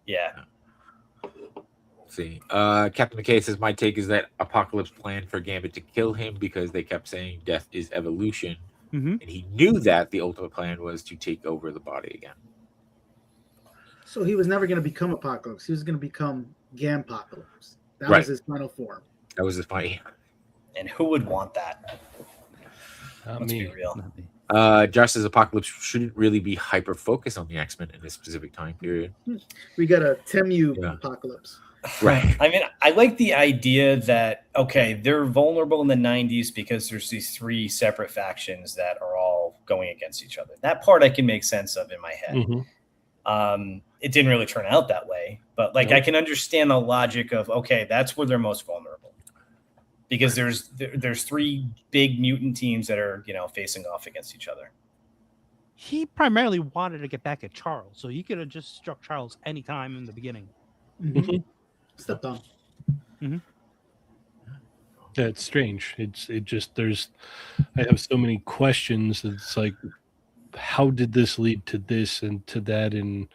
yeah. Let's see, Captain McKay says my take is that Apocalypse planned for Gambit to kill him because they kept saying death is evolution. And he knew that the ultimate plan was to take over the body again. So he was never going to become Apocalypse. He was going to become Gampocalypse. That Right. was his final form. That was his point. And who would want that? Not Let's me. be real. Josh says Apocalypse shouldn't really be hyper focused on the X-Men in this specific time period. We got a Temu Apocalypse. Right. I mean, I like the idea that, okay, they're vulnerable in the 90s because there's these three separate factions that are all going against each other. That part I can make sense of in my head. It didn't really turn out that way, but like I can understand the logic of, okay, that's where they're most vulnerable because there's three big mutant teams that are, you know, facing off against each other. He primarily wanted to get back at Charles, so you could have just struck Charles anytime in the beginning. Stepped on. Yeah, it's strange. It just I have so many questions. It's like, how did this lead to this and to that? And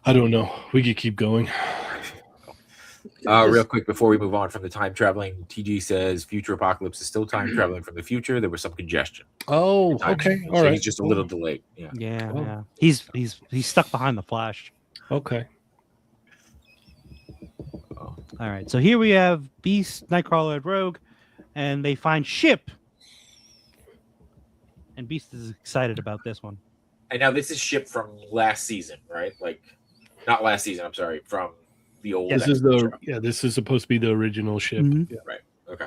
I don't know. We could keep going. Real quick before we move on from the time traveling, TG says future Apocalypse is still time traveling from the future. There was some congestion. Oh, okay. All right. He's just a little delayed. Yeah. Yeah. He's stuck behind the Flash. Okay. All right, so here we have Beast, Nightcrawler, and Rogue, and they find ship. And Beast is excited about this one. And now this is shipped from last season, right? Like, not last season. I'm sorry, from the old. This is this is supposed to be the original ship. Yeah. Right. Okay.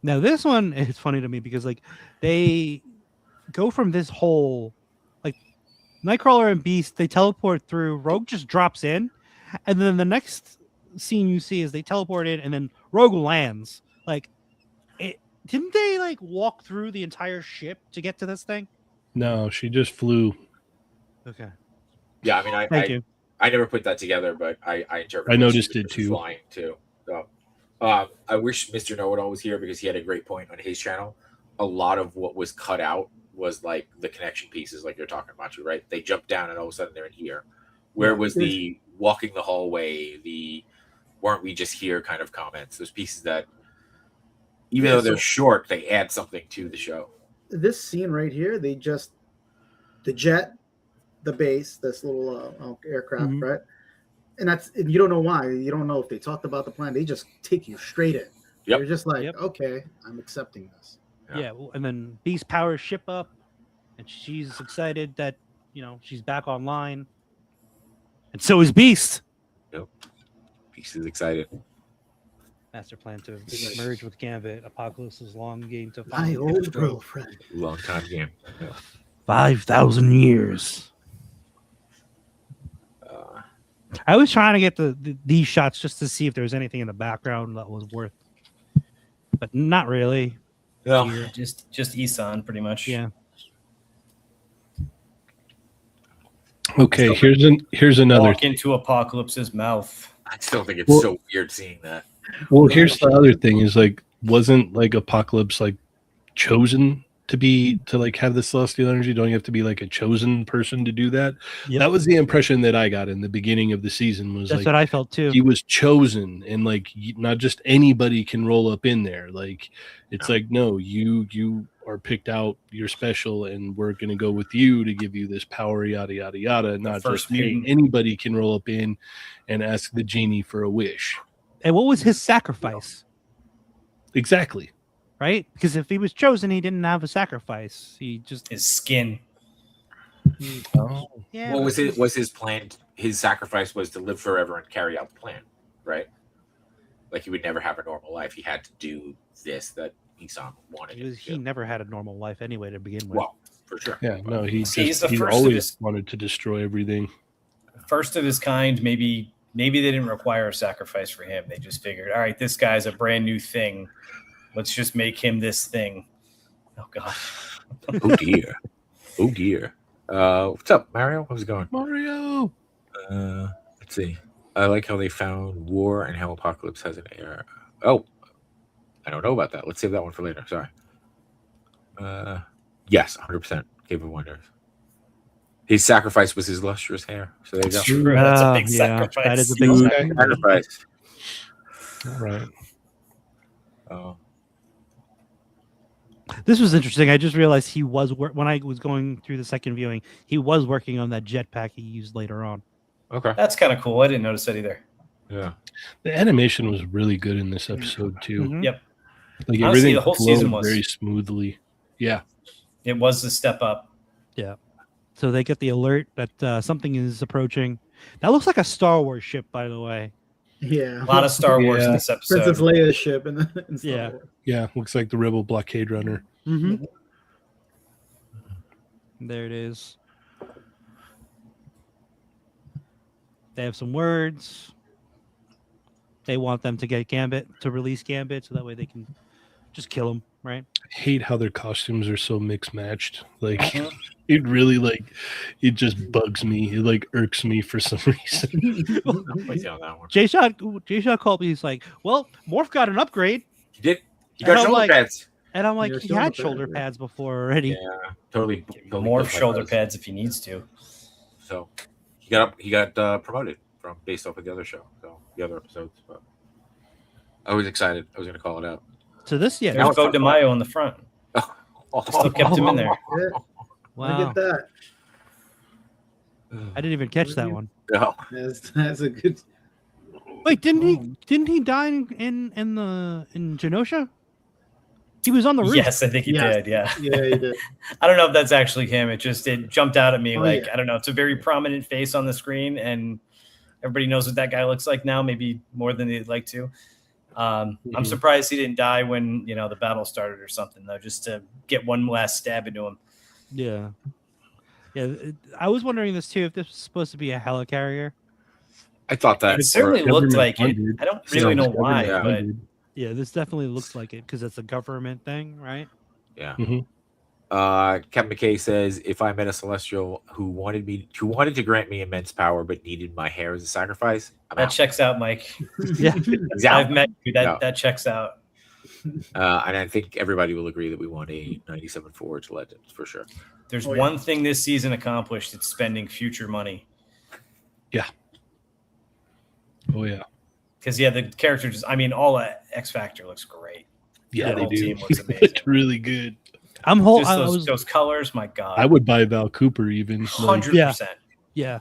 Now this one is funny to me because like they go from this whole like Nightcrawler and Beast, they teleport through. Rogue just drops in. And then the next scene you see is they teleport in, and then Rogue lands. Like, didn't they like walk through the entire ship to get to this thing? No, she just flew. Okay. Yeah, I mean, I never put that together, but I interpreted. I noticed it too. Flying too. So, I wish Mr. Know-It-All was here because he had a great point on his channel. A lot of what was cut out was like the connection pieces, like you're talking about, right? They jumped down, and all of a sudden they're in here. Where was the walking the hallway, the weren't we just here kind of comments, those pieces that even though they're short, they add something to the show. This scene right here, the jet, the base, this little aircraft, right? And you don't know why. You don't know if they talked about the plan. They just take you straight in. You're just like, okay, I'm accepting this. Yeah, and then Beast powers ship up, and she's excited that, you know, she's back online. And so is Beast. Yep. Beast is excited. Master plan to merge with Gambit. Apocalypse's long game to my old girlfriend. Long time game. Yeah. 5,000 years. I was trying to get these shots just to see if there was anything in the background that was worth, but not really. No, just Isan, pretty much. Yeah. Okay, here's another. Walk into Apocalypse's mouth. I still think it's so weird seeing that. Well, here's the other thing: is like, wasn't like Apocalypse like chosen to like have the celestial energy? Don't you have to be like a chosen person to do that? Yep. That was the impression that I got in the beginning of the season. Was That's like what I felt too. he was chosen, and like not just anybody can roll up in there. Like it's like no, you are picked out. You're special, and we're gonna go with you to give you this power. Yada yada yada. Not just hey, anybody can roll up in and ask the genie for a wish. And what was his sacrifice? Exactly. Right? Because if he was chosen, he didn't have a sacrifice. He just his skin. Oh. Yeah. What was it? Was his plan? His sacrifice was to live forever and carry out the plan, right? Like he would never have a normal life. He had to do this that Esau wanted. He never had a normal life anyway to begin with. Well, for sure. Yeah, no, he first always wanted to destroy everything. First of his kind. Maybe they didn't require a sacrifice for him. They just figured, all right, this guy's a brand new thing. Let's just make him this thing. Oh God. Oh dear. Oh dear. What's up, Mario? How's it going? Mario. Let's see. I like how they found war and how Apocalypse has an air. Oh, I don't know about that. Let's save that one for later. Sorry. Yes, 100%. Cave of Wonders. His sacrifice was his lustrous hair. So there you go. True. That's a big sacrifice. That is a big Sacrifice. All right. Oh. This was interesting. I just realized he was when I was going through the second viewing, he was working on that jetpack he used later on. Okay. That's kind of cool. I didn't notice that either. Yeah. The animation was really good in this episode too. Mhm. Yep. Like Honestly, everything the whole flowed season was very smoothly. Yeah. It was the step up. Yeah. So they get the alert that something is approaching. That looks like a Star Wars ship, by the way. Yeah. A lot of Star Wars in this episode. Princess Leia's ship in Star Yeah. Wars. Yeah. Looks like the Rebel blockade runner. Mm-hmm. There it is. They have some words. They want them to get Gambit, to release Gambit, so that way they can just kill him, right? I hate how their costumes are so mix matched. Like it really it just bugs me. It like irks me for some reason. I'm with you on that one. Jay-Shot called me. He's like, well, Morph got an upgrade. He did. He got And I'm shoulder like- pads. And I'm like, Your he had shoulder shoulder pad, pads before already. Yeah. Totally. More built like shoulder those. pads if he needs to. So he got promoted from based off of the other show. So the other episodes. But I was excited. I was going to call it out. So this, yeah. There's Bo DeMaio on the front. Oh, Still kept him in there. Yeah, I Wow. get that. I didn't even catch that one. No. That's a good. Wait, didn't he die in Genosha? He was on the roof. Yes, I think he Yes. did. Yeah. Yeah, he did. I don't know if that's actually him. It jumped out at me. Oh, like, yeah. I don't know. It's a very prominent face on the screen, and everybody knows what that guy looks like now, maybe more than they'd like to. I'm surprised he didn't die when, the battle started or something, though, just to get one last stab into him. Yeah. Yeah. I was wondering this too, if this was supposed to be a helicarrier. I thought that. It certainly looked like it. funded. I don't really know why, Yeah. but Yeah, this definitely looks like it because it's a government thing, right? Yeah. Mhm. Kevin McKay says, if I met a celestial who wanted to grant me immense power but needed my hair as a sacrifice, I'm that out. checks out, Mike. Yeah. He's out. I've met you. That No. that checks out. And I think everybody will agree that we want a 97 Forge Legends for sure. There's Oh, yeah. one thing this season accomplished. It's spending future money. Oh yeah. Because, the character all X Factor looks great. Yeah, The they whole do. team looks amazing. It's really good. Just those colors, my God. I would buy Val Cooper even. Like, 100%. Yeah.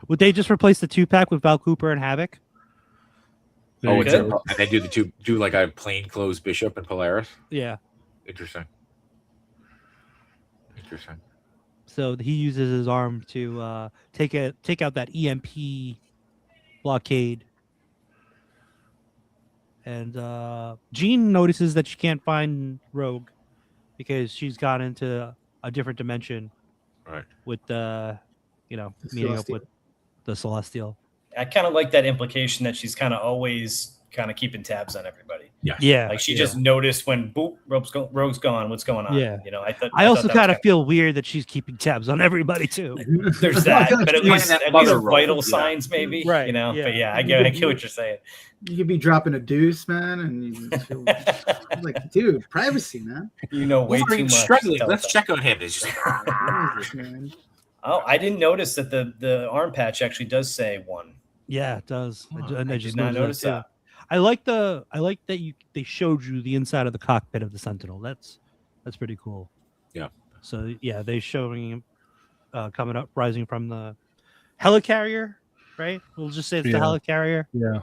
Would they just replace the 2-pack with Val Cooper and Havoc? there Oh, you it's go. and they do like a plain clothes Bishop and Polaris. Yeah. Interesting. Interesting. So he uses his arm to take out that EMP blockade. And Jean notices that she can't find Rogue because she's gone into a different dimension. Right. With meeting up Celestial. with the Celestial. I kind of like that implication that she's kind of always kind of keeping tabs on everybody. Yes. Yeah. Like she just noticed when boop, Rogue's gone. What's going on? Yeah. You know, I also thought kind of feel weird that she's keeping tabs on everybody too. there's that, feel like but at she's least playing that mother role. vital Yeah. signs, maybe. Right, You know, yeah. but yeah, I get what you're saying. You could be dropping a deuce, man, and you feel like, dude, privacy, man. You know, way too Wolverine's much. struggling. to Let's tell check on him. It's just Jesus, man. Oh, I didn't notice that the arm patch actually does say 1. Yeah, it does. I did not notice too. that. I like that they showed you the inside of the cockpit of the Sentinel. That's pretty cool. Yeah. So yeah, they showing him coming up, rising from the helicarrier, right? We'll just say it's the helicarrier. Yeah.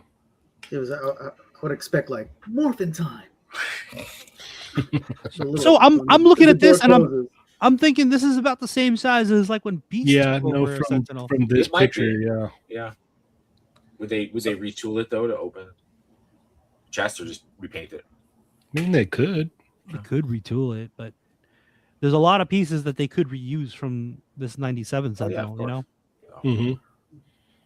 It was. I would expect like morphin time. So I'm looking at this and I'm thinking this is about the same size as like when Beast took over a Sentinel. From this It might picture, be. yeah. yeah. Would they retool it though to open chest or just repaint it? I mean, they could. They could retool it, but there's a lot of pieces that they could reuse from this 97 Sentinel, you know? Mm-hmm.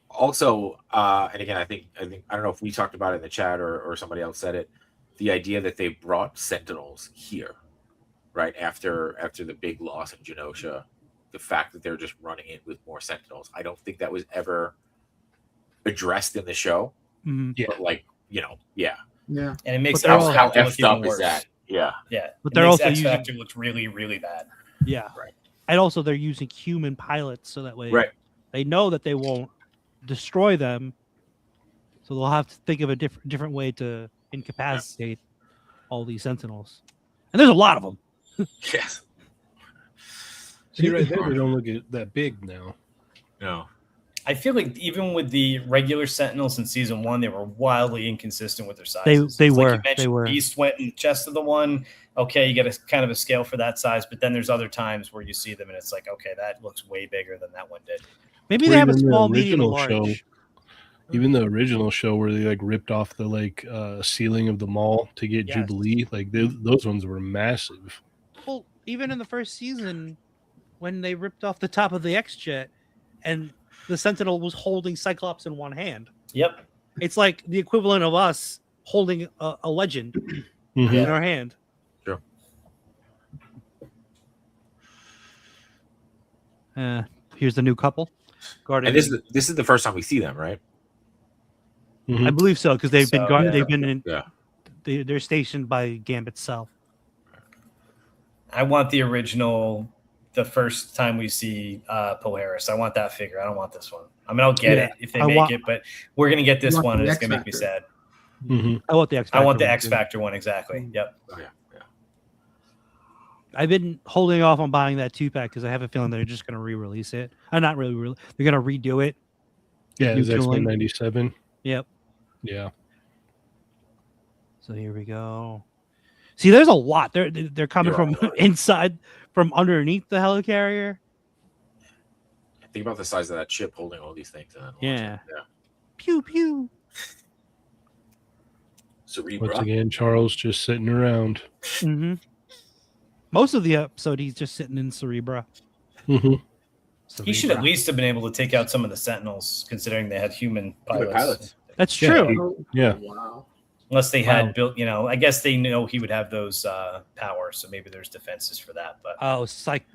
Also, and again, I think I don't know if we talked about it in the chat or somebody else said it. The idea that they brought Sentinels here, right after the big loss in Genosha, the fact that they're just running it with more Sentinels, I don't think that was ever addressed in the show. Mm-hmm. Yeah. But like, yeah, Yeah. And it makes But they're all- how X-Factor look effed even up is worse. that? Yeah, Yeah. But It they're makes also X-Factor looks really, really bad. Yeah. Right. And also they're using human pilots so that way right. they know that they won't destroy them. So they'll have to think of a different way to incapacitate all these Sentinels. And there's a lot of them. Yes. See right there, they don't look that big now. No. I feel like even with the regular Sentinels in season 1, they were wildly inconsistent with their sizes. They It's were. Like you mentioned, They were. Beast went in the chest of the one. Okay, you get a kind of a scale for that size, but then there's other times where you see them and it's like, okay, that looks way bigger than that one did. Maybe Or they have a even the small, medium, original large. show. Even the original show where they like ripped off the like ceiling of the mall to get Yes. Jubilee, like those ones were massive. Well, even in the first season, when they ripped off the top of the X-Jet and the Sentinel was holding Cyclops in one hand. Yep. It's like the equivalent of us holding a legend Mhm. in our hand. Sure. Here's the new couple. And this is the first time we see them, right? Mhm. I believe so because they've been So, yeah. they've been in Yeah. they're stationed by Gambit Cell. I want the original, the first time we see Polaris. I want that figure. I don't want this one. I mean, I'll get Yeah, it if they I make want- it, but we're going to get this You want one and the it's going to make me X-Factor. sad. Mhm. I want the X. I want the one, X too. Factor one, exactly. Yep. Oh yeah. Yeah. I've been holding off on buying that 2-pack because I have a feeling they're just going to re-release it. Not really. They're going to redo it. Yeah, New is X-Men tooling. 97? Yep. Yeah. So here we go. See, there's a lot. They're coming There are from a lot. inside, from underneath the helicarrier. Think about the size of that ship holding all these things. And then Yeah. Yeah. Pew pew. Cerebra. Once again, Charles just sitting around. Mm-hmm. Most of the episode, he's just sitting in Cerebra. Mhm. He should at least have been able to take out some of the Sentinels, considering they had human Other pilots. pilots. That's Yeah. true. Oh, Yeah. Wow. Unless they had Wow. built, I guess they know he would have those powers, so maybe there's defenses for that. But Oh, psychic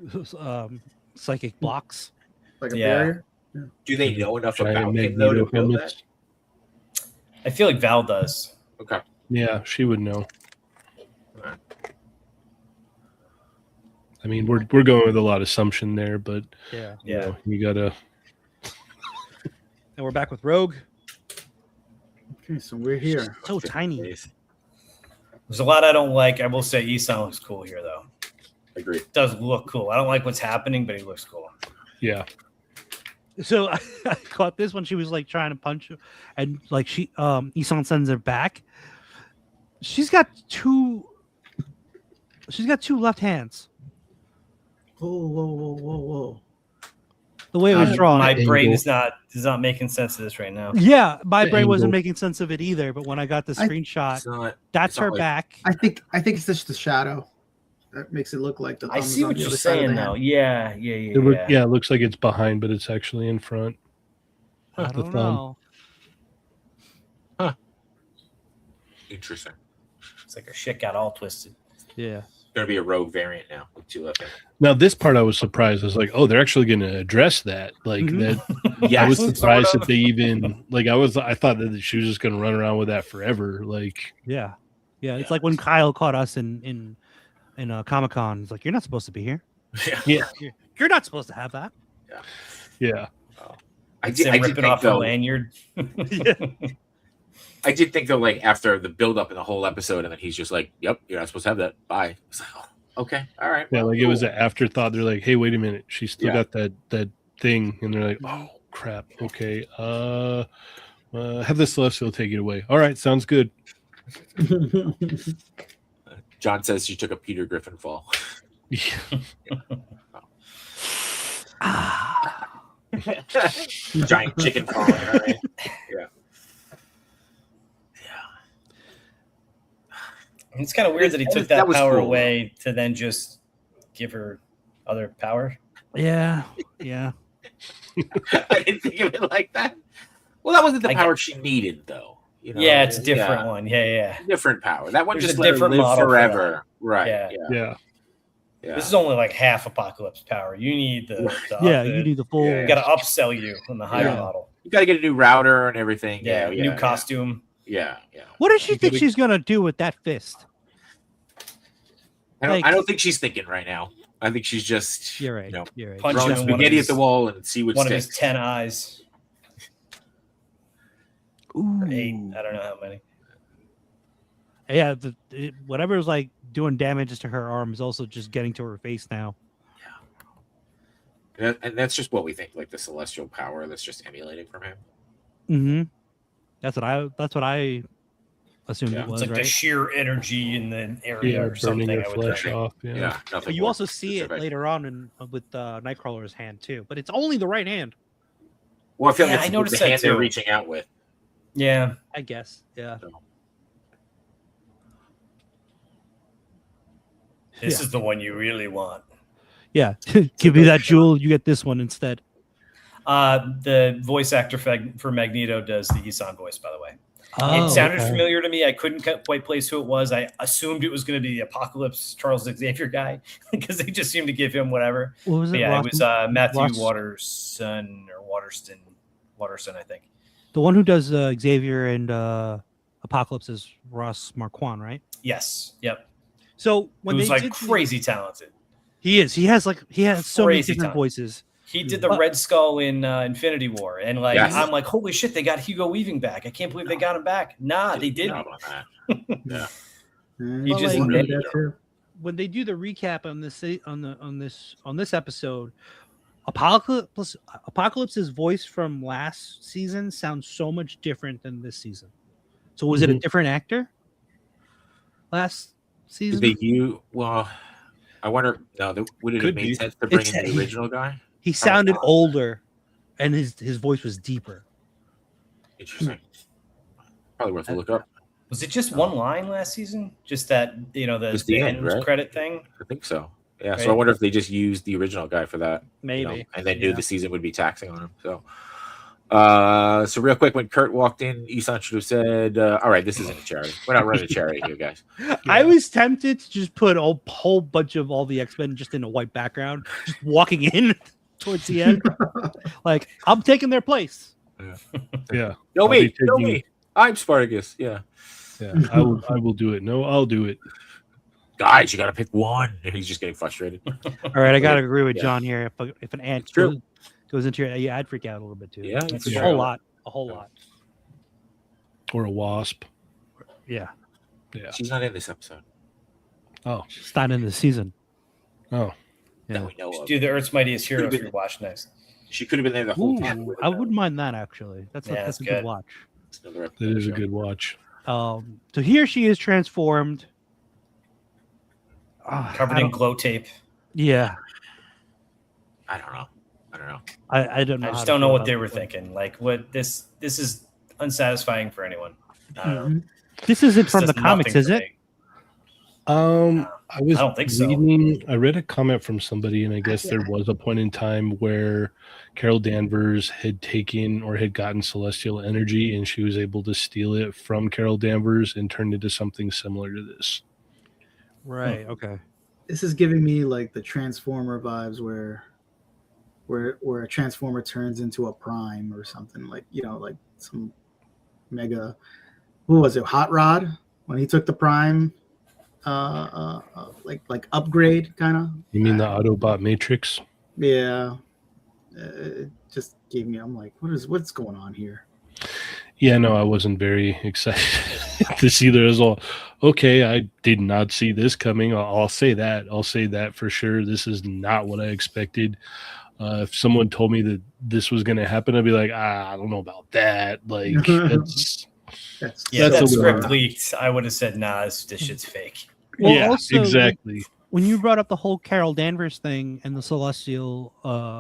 blocks. Like a Yeah. barrier. Do they know enough Giant about him though to Magneto build that? helmets. I feel like Val does. Okay. Yeah, she would know. Alright. I mean, we're going with a lot of assumption there, but Yeah. Yeah. you gotta. And we're back with Rogue. Okay, so we're here. So tiny. There's a lot I don't like. I will say Isan looks cool here, though. Agreed. Does look cool. I don't like what's happening, but he looks cool. Yeah. So I caught this when she was like trying to punch, and like Isan sends her back. She's got two left hands. Whoa. The way it was drawn. My brain Angle. is not making sense of this right now. Yeah, my The brain wasn't angle. making sense of it either. But when I got the I- screenshot, It's not. that's it's not her like- back. I think it's just the shadow. That makes it look like the. I thumb is see on what the you're other side of saying, the though. hand. Yeah. It looks like it's behind, but it's actually in front. I the don't thumb. know. Interesting. like her shit got all twisted. Yeah. Going to be a rogue variant now with 2 left. Now, this part I was surprised. I was like, oh, they're actually going to address that. Like that. Yes, I was surprised sort that they even like. I thought that she was just going to run around with that forever. Like, Yeah. It's like when Kyle caught us in Comic-Con. He's like, "You're not supposed to be here. yeah, You're not supposed to have that." yeah. I did ripping think, off the though, lanyard. I did think though, like after the build up in the whole episode, and then he's just like, "Yep, you're not supposed to have that. Bye." It's like, oh, okay, all right. Yeah, well, like it was an afterthought. They're like, "Hey, wait a minute, she's still got that thing," and they're like, "Oh crap, okay, have the Celestial take it away." All right, sounds good. John says she took a Peter Griffin fall. Giant chicken falling. Right? Yeah. It's kind of weird that he took that power away to then just give her other power. Yeah. I didn't think of it like that. Well, that wasn't the power she needed, though. You know? Yeah, it's a different one. Yeah. Different power. That one There's just a let her different live model for forever. Right. Yeah. Yeah. This is only like half Apocalypse power. You need the You need the full. You got to upsell you on the higher model. You got to get a new router and everything. New costume. Yeah. What does she think she's gonna do with that fist? I don't think she's thinking right now. I think she's just You're right. You're right. Punch throwing him spaghetti at the wall and see what one sticks. of his 10 eyes. Ooh. Or 8. I don't know how many. Yeah, whatever's like doing damages to her arm is also just getting to her face now. Yeah. And that's just what we think, like the celestial power that's just emulating from him. Mm-hmm. That's what I assumed it was. It's like right? the sheer energy in the area or burning something. her I would flesh think. off. Yeah. Nothing You more also see specific. it later on with Nightcrawler's hand too, but it's only the right hand. Well, I feel like I it's noticed the that hand they're too. reaching out with. Yeah. I guess. Yeah. This is the one you really want. Yeah. Give me that jewel. You get this one instead. The voice actor for Magneto does the Isan voice, by the way. It sounded familiar to me. I couldn't quite place who it was. I assumed it was going to be the Apocalypse Charles Xavier guy because they just seemed to give him whatever. What was it? Yeah, it was Matthew Waterston, I think. The one who does Xavier and Apocalypse is Ross Marquand, right? Yes. Yep. So when he was they like did crazy talented. He is. He has so many different talented voices. He did the Red Skull in Infinity War, and Yes. I'm like, holy shit, they got Hugo Weaving back. I can't believe they got him back. Nah, they didn't. Yeah. He But, just like, nailed that it. too. When they do the recap on this episode, Apocalypse's voice from last season sounds so much different than this season. So was it a different actor last season? I wonder. No, would it have made sense to bring in the original guy? He sounded older, and his voice was deeper. Interesting. Probably worth a look up. Was it just one line last season? Just that, Just the end, end right? credit thing? I think so. Yeah. Right. So I wonder if they just used the original guy for that. Maybe. And then knew the season would be taxing on him. So. So real quick, when Kurt walked in, Isan should have said, "All right, this isn't a charity. We're not running a charity here, guys." I was tempted to just put a whole bunch of all the X-Men just in a white background, just walking in towards the end. Like, I'm taking their place. Yeah. No, me. I'm Spartacus. Yeah. Yeah. I will do it. No, I'll do it. Guys, you got to pick one. And he's just getting frustrated. All right, I gotta agree with John here. If an ant True. goes into your, I'd freak out a little bit too. Yeah, it's for a sure. whole lot. Or a wasp. Yeah, Yeah. She's not in this episode. Oh. it's not in the season. Oh. That we know of. Do the Earth's Mightiest Heroes rewatch next. She could have been there the whole Ooh, time. I wouldn't mind that actually. That's a good watch. That That is a good watch. So here she is transformed, Covered in glow tape. Yeah, I don't know. I don't know. I just don't know what they were thinking. Like, what this is unsatisfying for anyone. I don't know. This isn't from This the does comics, nothing is for it? me. I don't think so. I read a comment from somebody, and I guess there was a point in time where Carol Danvers had taken or had gotten celestial energy, and she was able to steal it from Carol Danvers and turn it into something similar to this. Right. Okay. This is giving me like the Transformer vibes, where a Transformer turns into a Prime or something, like, you know, like some mega. Who was it? Hot Rod, when he took the Prime. Like upgrade kind of. You mean the Autobot Matrix? Yeah, it just gave me. I'm like, what's going on here? Yeah, no, I wasn't very excited to see there as well. Okay, I did not see this coming. I'll say that. I'll say that for sure. This is not what I expected. If someone told me that this was going to happen, I'd be like, I don't know about that. Like, That's that script leaked. I would have said, nah, this shit's fake. Well, yeah, also, exactly. When you brought up the whole Carol Danvers thing and the celestial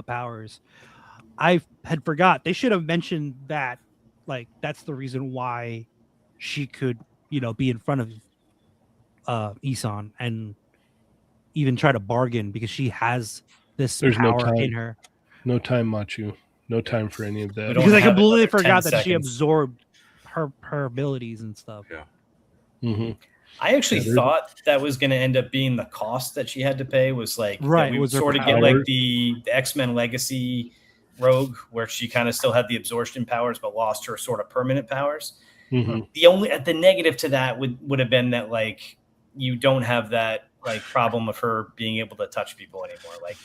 powers, I had forgot. They should have mentioned that. Like, that's the reason why she could, you know, be in front of Isan and even try to bargain, because she has this power in her. No time, Machu. No time for any of that. Because I completely forgot that she absorbed her abilities and stuff. Yeah. Mm-hmm. I actually thought that was going to end up being the cost that she had to pay, was like, right, we would sort of get like the X-Men Legacy Rogue, where she kind of still had the absorption powers but lost her sort of permanent powers. Mm-hmm. The negative to that would have been that, like, you don't have that like problem of her being able to touch people anymore. Like,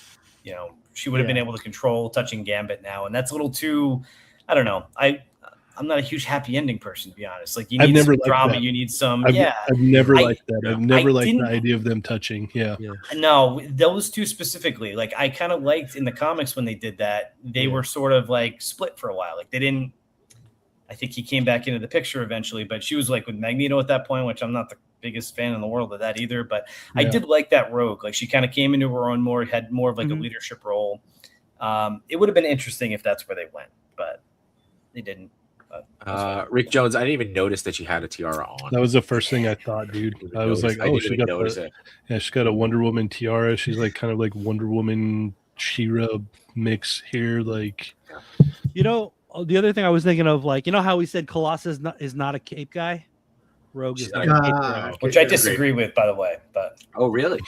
you know, she would have been able to control touching Gambit now, and that's a little too, I don't know. I'm not a huge happy ending person, to be honest. Like, you need some drama. You need some, I've never liked that. I've never liked the idea of them touching. Yeah. No, those two specifically. Like, I kind of liked in the comics when they did that, they were sort of like split for a while. Like, they didn't, I think he came back into the picture eventually, but she was like with Magneto at that point, which I'm not the biggest fan in the world of that either. But I did like that Rogue. Like, she kind of came into her own more, had more of like a leadership role. It would have been interesting if that's where they went, but they didn't. Rick Jones, I didn't even notice that she had a tiara on. That was the first thing I thought, dude. I was like, oh, she got she's got a Wonder Woman tiara. She's like kind of like Wonder Woman She-Ra mix here. Like, you know, the other thing I was thinking of, like, you know how we said Colossus is not a cape guy? Rogue is not a cape guy. Which I disagree with, by the way. But oh, really?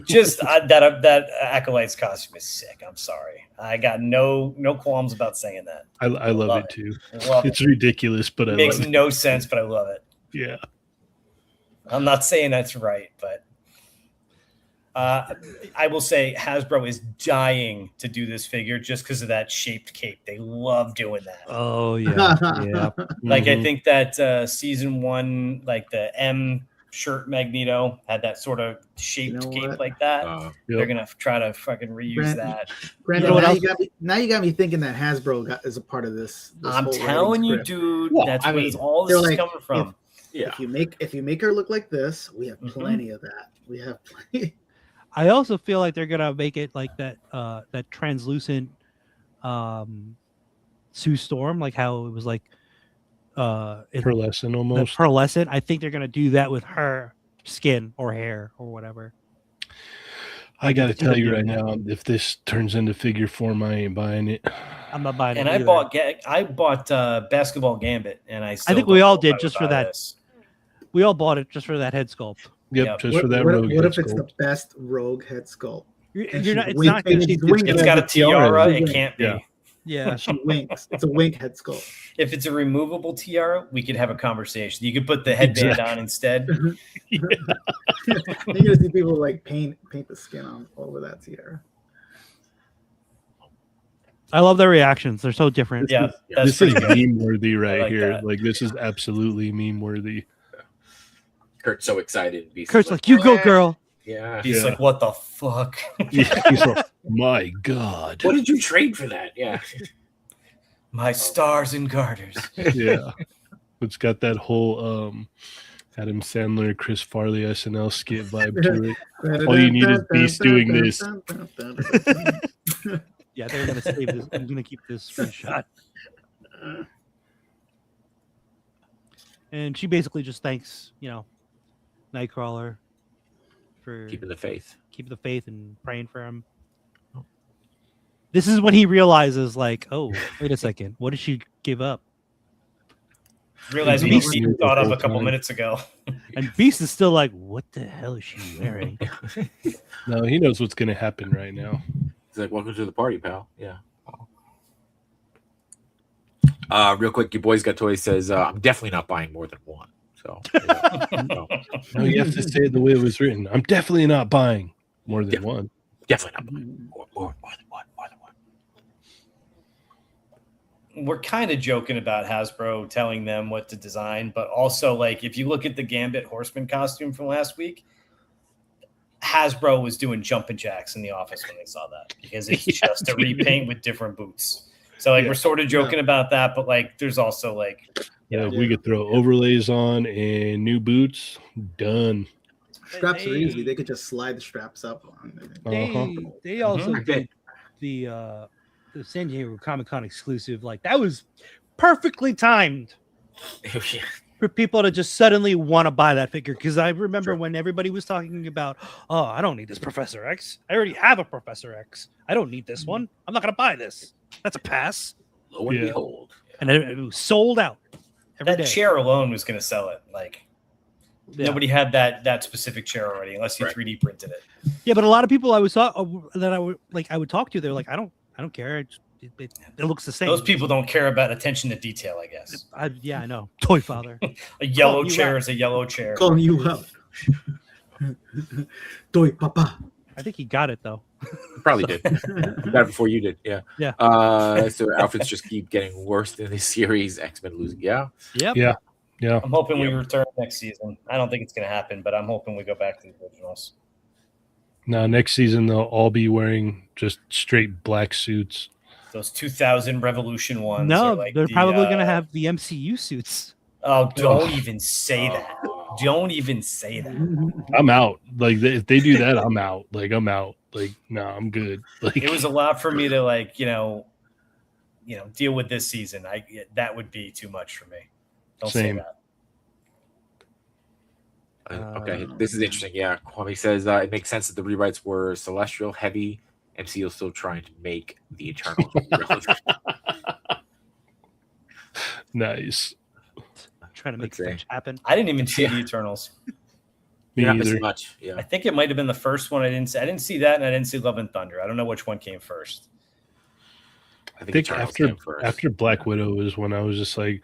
Just that Acolyte's costume is sick. I'm sorry. I got no qualms about saying that. I love it too. It's ridiculous, but it makes no sense, but I love it. Yeah. I'm not saying that's right, but I will say Hasbro is dying to do this figure just because of that shaped cape. They love doing that. Oh, yeah. Yeah. Like, I think that season 1, like the M shirt Magneto had that sort of shaped cape like that. They're going to try to fucking reuse that. Brandon, now you got me thinking that Hasbro is a part of this I'm telling you, dude, that's where all this is coming from. If you make her look like this, we have plenty of that. We have plenty. I also feel like they're gonna make it like that that translucent Sue Storm, like how it was like pearlescent almost. Pearlescent. I think they're gonna do that with her skin or hair or whatever. I gotta tell you right now, if this turns into figure form, I ain't buying it. I'm not buying it. And I bought Basketball Gambit, and I think we all did just for that. We all bought it just for that head sculpt. Yep, just for that Rogue. What if it's the best Rogue head sculpt? It's got a tiara. It can't be. Yeah, she winks. It's a wink head sculpt. If it's a removable tiara, we could have a conversation. You could put the headband on instead. You're gonna see people like paint the skin on over that tiara. I love their reactions. They're so different. Yeah, this is meme worthy right here. That. Like, this is absolutely meme worthy. Kurt's so excited. Kurt's like, you go, girl. Yeah. He's like, what the fuck? He's like, my God. What did you trade for that? Yeah. My stars and garters. Yeah. It's got that whole Adam Sandler, Chris Farley SNL skit vibe to it. All you need is Beast doing this. Yeah, they're gonna save this. I'm gonna keep this screenshot. And she basically just thanks, Nightcrawler for Keeping the faith. keeping the faith and praying for him. This is when he realizes, like, oh, wait a second, what did she give up? Realizing what we thought of a couple minutes ago. And Beast is still like, what the hell is she wearing? No, he knows what's going to happen right now. He's like, welcome to the party, pal. Yeah. Real quick, your boys got toys says, I'm definitely not buying more than one. So, No, you have to say it the way it was written. I'm definitely not buying more than one. Definitely not buying more than one. We're kind of joking about Hasbro telling them what to design, but also, like, if you look at the Gambit Horseman costume from last week, Hasbro was doing jumping jacks in the office when they saw that because it's just a repaint with different boots. So, like, we're sort of joking about that, but, like, there's also, like, we could throw overlays on and new boots. Done. Straps are easy. They could just slide the straps up. They also did the San Diego Comic-Con exclusive. Like, that was perfectly timed for people to just suddenly want to buy that figure. Because I remember when everybody was talking about, oh, I don't need this Professor X. I already have a Professor X. I don't need this one. I'm not going to buy this. That's a pass. Lo and behold. And it was sold out. That chair alone was going to sell it. Like, nobody had that specific chair already, unless you 3D printed it. Yeah, but a lot of people I would talk to, they're like, I don't care. It looks the same. Those people don't care about attention to detail, I guess. I know. Toy father. A yellow chair is a yellow chair. Calling you out. Toy papa. I think he got it though. Probably did. Got it before you did. Yeah. Yeah. So outfits just keep getting worse in this series. X-Men losing. Yeah. Yep. Yeah. I'm hoping we return next season. I don't think it's going to happen, but I'm hoping we go back to the originals. No, next season they'll all be wearing just straight black suits. Those 2000 Revolution ones. No, like they're probably going to have the MCU suits. Oh, don't even say that. Don't even say that. I'm out. Like, if they do that, I'm out. Like, I'm out. Like, no, I'm good. Like, it was a lot for me to, like, deal with this season. That would be too much for me. Don't say that. Okay, this is interesting. Yeah, Kwame says it makes sense that the rewrites were celestial heavy. MCU still trying to make the Eternals relevant. Nice. I'm trying to make things happen. I didn't even see the Eternals. Me not either. Much. Yeah. I think it might have been the first one I didn't see. I didn't see that, and I didn't see Love and Thunder. I don't know which one came first. I think after Black Widow is when I was just like,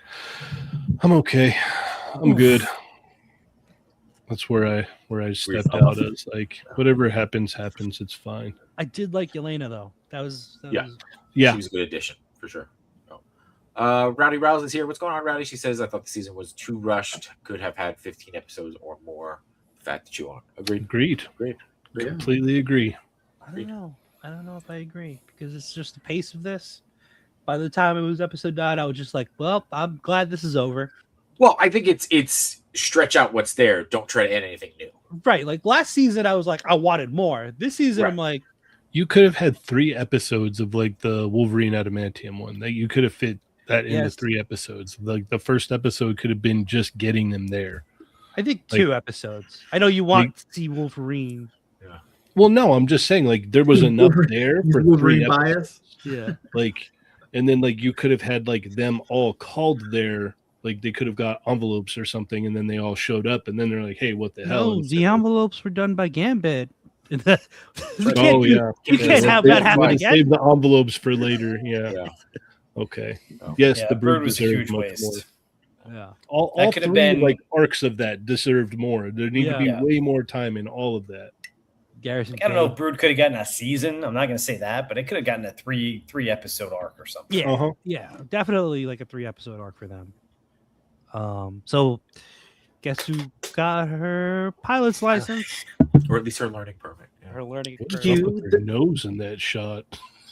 I'm okay. I'm good. That's where I stepped out as like, whatever happens. It's fine. I did like Yelena though. Yeah. She was a good addition for sure. Rowdy Rouse is here. What's going on, Rowdy? She says, I thought the season was too rushed. Could have had 15 episodes or more. Fat to chew on. Agreed. Completely agree. I don't know if I agree because it's just the pace of this. By the time it was episode 9, I was just like, well, I'm glad this is over. Well, I think it's stretch out what's there. Don't try to add anything new. Right. Like last season, I was like, I wanted more. This season, I'm like, you could have had 3 episodes of like the Wolverine Adamantium one. That you could have fit that into 3 episodes. Like the first episode could have been just getting them there. I think 2 episodes. I know you want to see Wolverine. Yeah. Well, no, I'm just saying like there was enough there for 3 episodes. Yeah. Like, and then like you could have had like them all called there. Like they could have got envelopes or something, and then they all showed up, and then they're like, "Hey, what the hell?" No, the envelopes were done by Gambit. You can't have that happen again. Save the envelopes for later. Yeah. Okay. Yes, the Brood was a huge waste. More. Yeah. All could 3 have been like arcs of that deserved more. There need to be way more time in all of that. Garrison, I don't know if Brood could have gotten a season. I'm not going to say that, but it could have gotten a three episode arc or something. Yeah, yeah, definitely like a 3 episode arc for them. So guess who got her pilot's license, or at least her learning permit? Yeah. Her learning permit. Her nose in that shot.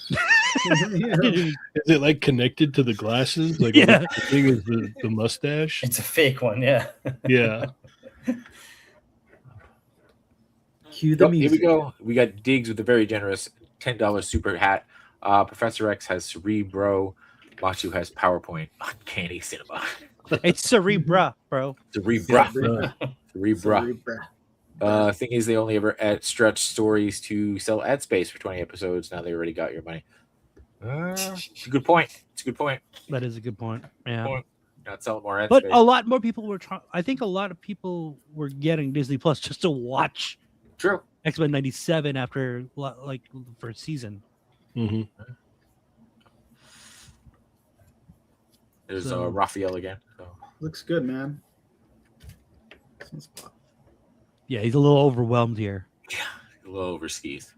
Is it like connected to the glasses? Like the thing is the mustache. It's a fake one. Yeah. Yeah. Cue the music. Here we go. We got Diggs with a very generous $10 super hat. Professor X has Cerebro. Machu has PowerPoint. Uncanny Cinema. It's Cerebra, bro. Cerebra. Thing is, they only ever stretch stories to sell ad space for 20 episodes. Now they already got your money. It's a good point. It's a good point. That is a good point. Yeah. Not selling more ad But space. a lot more people were trying. I think a lot of people were getting Disney Plus just to watch True. X-Men 97 after like the first season. Mm-hmm. There's So- Raphael again. So. Looks good, man. Yeah, he's a little overwhelmed here. A little over skis.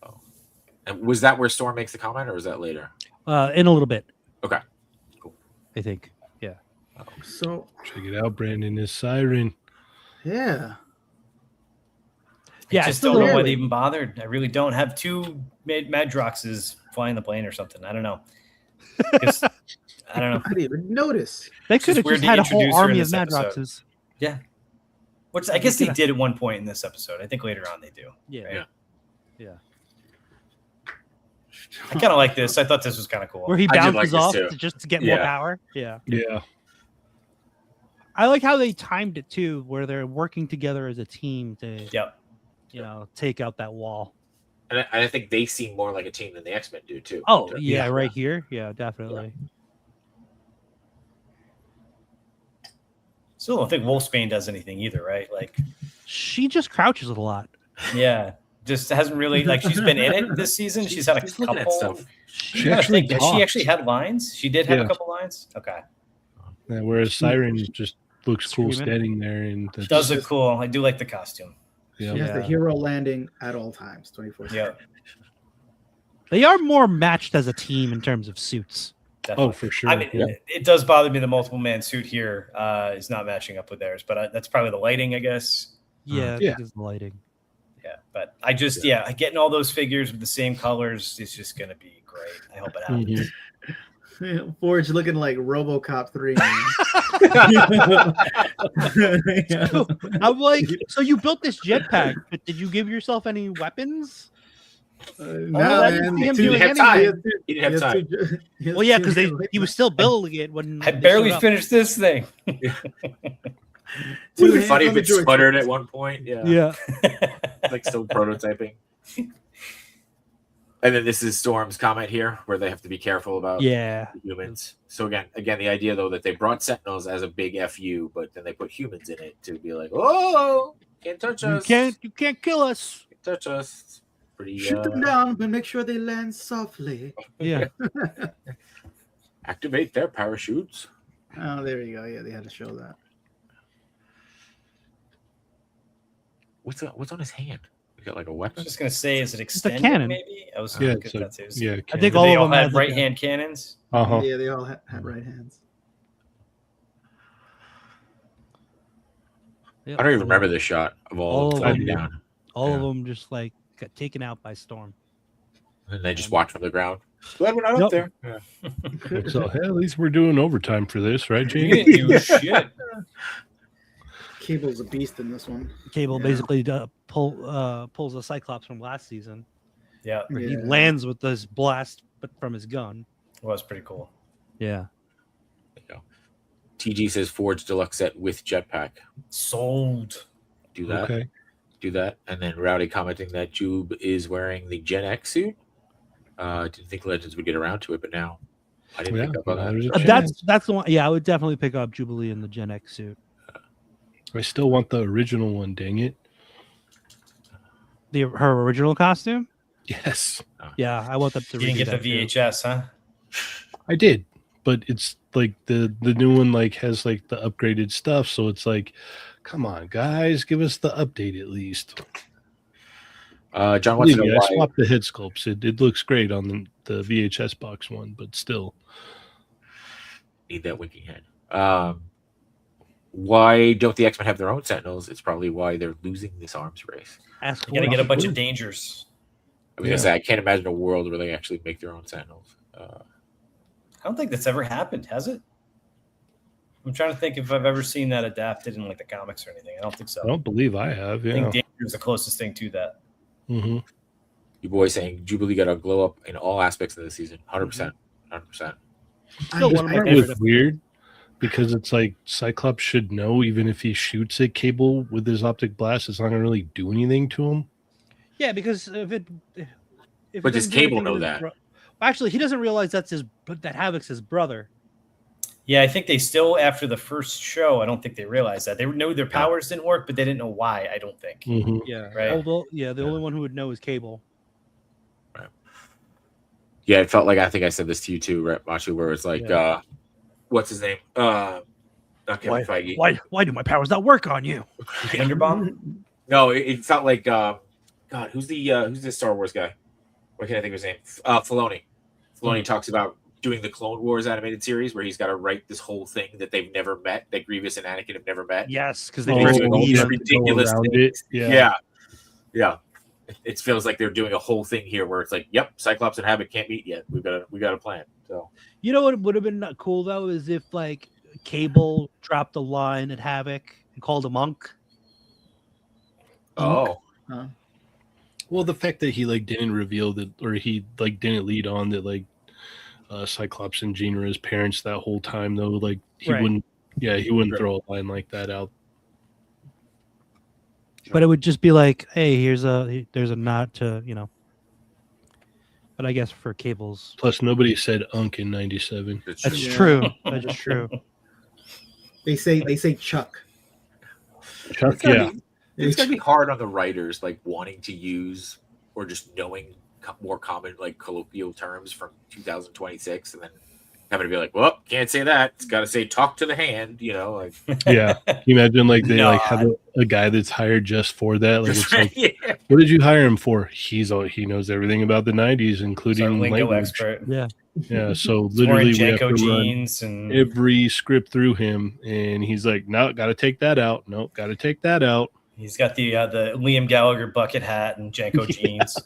Oh. And was that where Storm makes the comment, or was that later? In a little bit, Okay. Cool. I think. Yeah. So Check it out, Brandon is Siren. yeah, Yeah, I just still don't know why weird. they even bothered. I really don't have two Madroxes flying the plane or something. I don't know. I don't know. I didn't even notice. They It's could have just just weird had to a whole introduce her in army of this episode. Madroxes. Yeah. Which I guess they did at one point in this episode. I think later on they do. Yeah. Yeah. I kind of like this. I thought this was kind of cool. Where he I did like bounces this off too. just to get more Yeah. power. Yeah. Yeah. I like how they timed it too, where they're working together as a team to, Yep. take out that wall. And I think they seem more like a team than the X-Men do too. Oh, yeah, right here. Yeah, definitely. Still don't think Wolfsbane does anything either, right? Like, She just crouches a lot. yeah, just hasn't really like she's been in it this season. She's had a She's looking couple. at stuff. She I actually think, has talks. she actually had lines? She did have Yeah. a couple lines. Okay, Yeah, whereas Siren just looks cool Screaming. standing there and that's, does look cool. I do like the costume. yeah. She has the Yeah. hero landing at all times, 24. Yeah, They are more matched as a team in terms of suits. definitely. Oh, for sure. I mean, it does bother me the multiple man suit here is not matching up with theirs, but that's probably the lighting, I guess. Yeah, Yeah. because of the lighting. Yeah, but I just getting all those figures with the same colors is just gonna be great. I hope it happens. Mhm. Forge looking like RoboCop 3. I'm like, so you built this jetpack, but did you give yourself any weapons? Nah, I didn't man. see him He didn't doing have time. anything. He didn't have time. Well, yeah, because he was still building it when I they barely showed up. finished this thing. Would have Two been funny if hands on it the joystick. sputtered at one point. Yeah. Yeah. Like still prototyping. And then this is Storm's comment here, where they have to be careful about Yeah. humans. So again, the idea though that they brought Sentinels as a big FU, but then they put humans in it to be like, oh, can't touch us. You can't kill us. Can't touch us. It's pretty. Shoot them down, but make sure they land softly. Yeah. Activate their parachutes. Oh, there you go. Yeah, they had to show that. What's on his hand? We got like a I weapon. was just gonna say, is it a extended? cannon. Maybe I was Yeah, looking it's at a, that too. yeah. I think They all all of them had had right hand cannons. Uh-huh. Yeah, they all had right hands. Yeah. I don't even remember this shot of all All of of them them. down, All of Yeah. them just like got taken out by Storm. and they just watch from the ground. Glad we're not Yep. up there. Yeah. So hey, at least we're doing overtime for this, right, You Jamie? didn't do shit. Cable's a beast in this one. Cable Yeah. basically pulls a Cyclops from last season. Yeah, Where He Yeah. lands with this blast, but from his gun. it was pretty cool. Yeah. There you go. TG says Forge Deluxe set with jetpack. Sold. Do that. Okay. Do that. And then Rowdy commenting that Jube is wearing the Gen X suit. Didn't think Legends would get around to it, but now I didn't Yeah, pick up on there's that. a chance. That's the one. Yeah, I would definitely pick up Jubilee in the Gen X suit. I still want the original one, dang it. Her original costume. Yes. Yeah, I want them to. You didn't redo get the that too. VHS, huh? I did, but it's like the new one like has like the upgraded stuff, so it's like, come on, guys, give us the update at least. John wants to Believe me, know I why. swapped the head sculpts. It looks great on the VHS box one, but still. Need that winking head. Why don't the X-Men have their own Sentinels? It's probably why they're losing this arms race. Ask You're gonna for get a it. bunch of dangers. I was gonna say I can't imagine a world where they actually make their own Sentinels. I don't think that's ever happened, has it? I'm trying to think if I've ever seen that adapted in like the comics or anything. I don't think so. I don't believe I have. I Yeah. think Danger is the closest thing to that. Mm-hmm. You boys saying Jubilee got to glow up in all aspects of the season. 100%. 100%. Still one of my It favorite. was weird because it's like Cyclops should know, even if he shoots at Cable with his optic blast, it's not going to really do anything to him. Yeah, because if it But does doesn't do Cable anything know with his that? Actually, he doesn't realize that Havoc's his brother. Yeah, I think they still, after the first show, I don't think they realized that. They knew their powers didn't work, but they didn't know why, I don't think. Mm-hmm. Yeah. Right. Although, the only one who would know is Cable. Right. Yeah, it felt like, I think I said this to you too, right, Machu, where it's like, what's his name? Not Kevin Feige. Why do my powers not work on you? Wonderbomb? No, it felt like, God, who's the Star Wars guy? What can I think of his name? Filoni. Filoni talks about doing the Clone Wars animated series where he's got to write this whole thing that they've never met, that Grievous and Anakin have never met. Yes, because They're they doing all these ridiculous things. Yeah. It feels like they're doing a whole thing here where it's like, yep, Cyclops and Havoc can't meet yet. We got a plan. So you know what would have been cool though is if like Cable dropped a line at Havoc and called him Monk. Oh. Well, the fact that he like didn't reveal that, or he like didn't lead on that, like Cyclops and Jean were his parents that whole time, though. Like he wouldn't throw a line like that out. But it would just be like, hey, there's a nod to, But I guess for Cable's, Plus, nobody said Unk in '97. that's true. That's true. They say Chuck. Chuck, It's gonna be hard on the writers, like wanting to use or just knowing more common like colloquial terms from 2026, and then having to be like, well, can't say that. It's got to say talk to the hand, like. Yeah. Can you imagine like they like have a guy that's hired just for that? Like, it's like, Yeah. What did you hire him for? He knows everything about the '90s, including lingo language. expert. Yeah. Yeah. So literally, we have to jeans run and every script through him, and he's like, no, got to take that out. No, got to take that out. he's got the Liam Gallagher bucket hat and Janko jeans.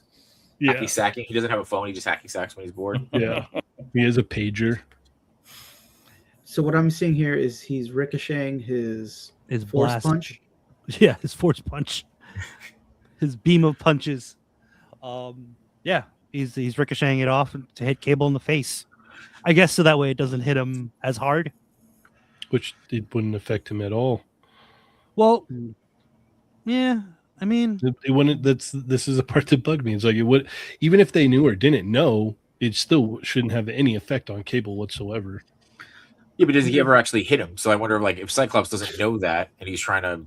Yeah. Hacky sacking. He doesn't have a phone. He just hacky sacks when he's bored. Yeah. He has a pager. So what I'm seeing here is he's ricocheting his force blast punch. Yeah, his force punch. His beam of punches. Yeah, he's ricocheting it off to hit Cable in the face. I guess so that way it doesn't hit him as hard. Which it wouldn't affect him at all. Well, yeah, I mean, it wouldn't. This is the part that bugged me. It's like it would, even if they knew or didn't know, it still shouldn't have any effect on Cable whatsoever. Yeah, but does he ever actually hit him? So I wonder, like, if Cyclops doesn't know that and he's trying to,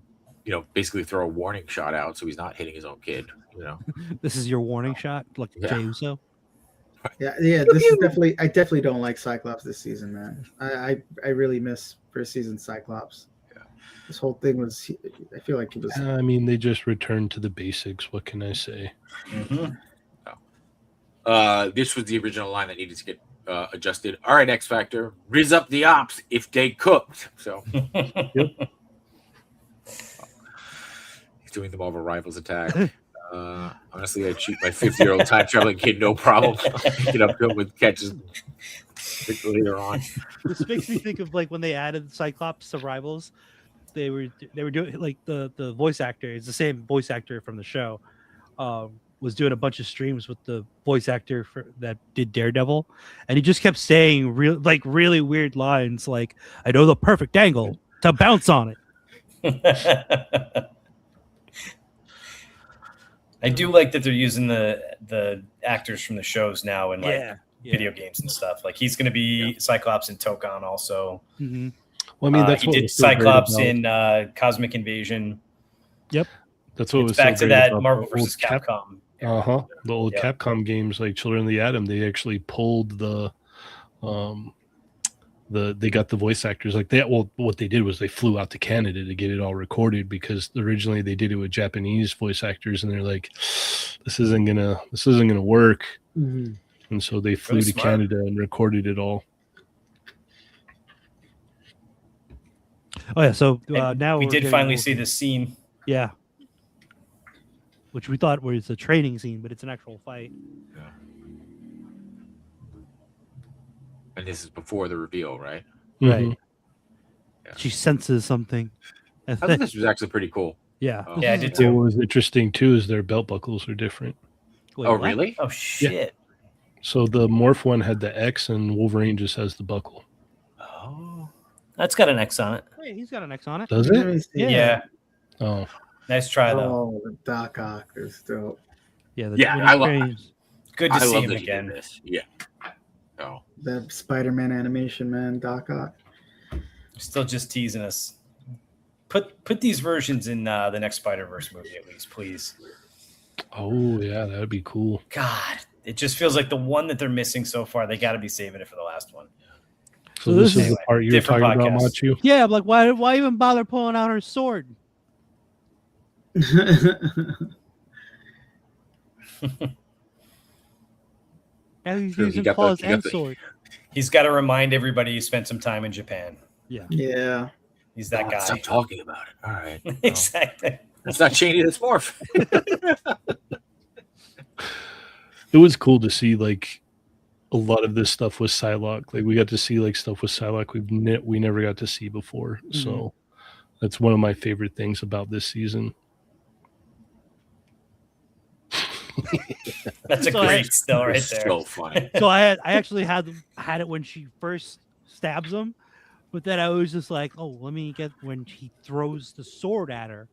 basically throw a warning shot out, so he's not hitting his own kid. This is your warning shot, like Jey Uso. Yeah. This is definitely. I definitely don't like Cyclops this season, man. I really miss first season Cyclops. Yeah. This whole thing was. I feel like it was. I mean, they just returned to the basics. What can I say? Mm-hmm. This was the original line that needed to get adjusted. All right, X Factor, riz up the ops if they cooked. So Yep. He's doing the Marvel Rivals attack. Honestly, I'd shoot my 50-year-old time traveling kid, no problem. Get up to him with catches later on. This makes me think of like when they added Cyclops to Rivals. They were doing like the voice actor is the same voice actor from the show. Was doing a bunch of streams with the voice actor that did Daredevil, and he just kept saying really weird lines like, "I know the perfect angle to bounce on it." I do like that they're using the actors from the shows now in video games and stuff. Like he's going to be Cyclops in Tokon also. Mm-hmm. Well, I mean, that's he what did was so great Cyclops about- in Cosmic Invasion. Yep. That's what It's was back so to great that about Marvel the versus old Capcom. The old Capcom games like Children of the Atom. They actually pulled they got the voice actors like that. Well, what they did was they flew out to Canada to get it all recorded because originally they did it with Japanese voice actors, and they're like, this isn't gonna work. Mm-hmm. And so they flew to Canada and recorded it all. Oh yeah, so now we we're did getting finally more- see this scene. Yeah. Which we thought was a training scene, but it's an actual fight. Yeah. And this is before the reveal, right? Right. Mhm. Yeah. She senses something. I think this was actually pretty cool. Yeah. Yeah, I did What too. was interesting too is their belt buckles are different. Wait, Oh, what? really? Oh shit! So the Morph one had the X, and Wolverine just has the buckle. Oh. That's got an X on it. Wait, he's got an X on it. Does Let it? me see. Yeah. Oh, Nice try though. Oh, the Doc Ock is dope. Yeah, Yeah, when I he love- trains. Good to I see love him that he did again. this. Yeah. Oh, That Spider-Man animation, man, Doc Ock. Still just teasing us. Put these versions in the next Spider-Verse movie at least, please. oh yeah, that'd be cool. God, it just feels like the one that they're missing so far. They got to be saving it for the last one. So So this this is is- the part you were different talking about, podcast. Machu. Yeah, I'm like, why even bother pulling out her sword? Now he's True, he using got the- claws he got and the- sword. He's got to remind everybody he spent some time in Japan. Yeah. He's that guy. Stop talking about it. All right. Well, Exactly. that's not Cheney. That's Morph. It was cool to see like a lot of this stuff with Psylocke. Like we got to see like stuff with Psylocke we never got to see before. So that's one of my favorite things about this season. That's a So great still right It's there. so funny. So I actually had it when she first stabs him, but then I was just like, oh, let me get when he throws the sword at her.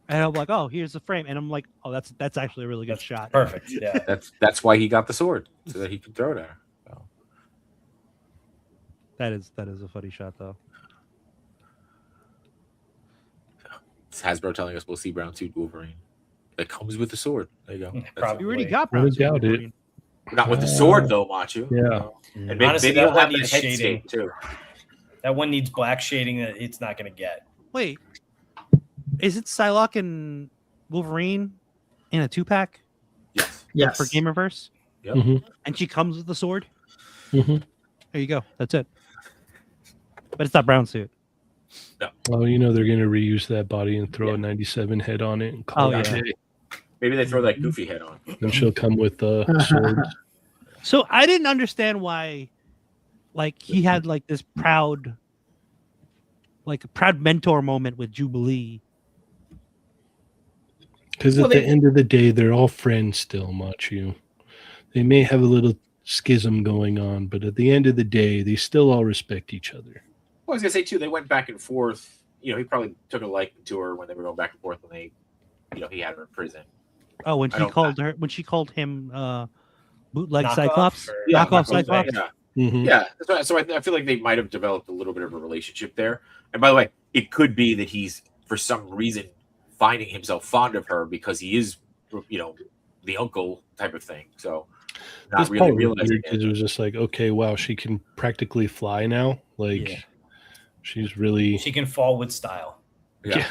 And I'm like, oh, here's the frame. And I'm like, oh, that's actually a really good That's shot. Perfect. Yeah. That's why he got the sword so that he could throw it at her. So. That is a funny shot though. It's Hasbro telling us we'll see Brown Suit Wolverine. That comes with the sword. There you go. That's Probably. You already Wait, got I Brown Suit doubt it. Wolverine. Not with the sword though, Machu. Yeah. And maybe, Honestly, maybe that he'll one have that needs head shading. scape too. That one needs black shading that it's not going to get. Wait, is it Psylocke and Wolverine in a 2-pack Yes. Yes. for Gamerverse? Yep. Mhm. And she comes with the sword. Mhm. There you go. That's it. But it's not Brown Suit. Well, you know they're gonna reuse that body and throw Yeah. a 97 head on it and call Oh, it a yeah. day. Maybe they throw that goofy head on. Then she'll come with swords. So I didn't understand why, like he had like this proud mentor moment with Jubilee. Because Well, at the end of the day, they're all friends still, Machu. They may have a little schism going on, but at the end of the day, they still all respect each other. Well, I was gonna say too, they went back and forth. You know, he probably took a liking to her when they were going back and forth when they, you know, he had her in prison. Oh, when I she don't- called her, when she called him bootleg Knockoff Cyclops, or- Yeah, knockoff Cyclops. Yeah, Mhm. yeah. That's why, so I feel like they might have developed a little bit of a relationship there. And by the way, it could be that he's for some reason finding himself fond of her because he is, you know, the uncle type of thing. So not This really part was realizing weird because it was just like, okay, wow, she can practically fly now. Like, Yeah. she's really. She can fall with style. Yeah.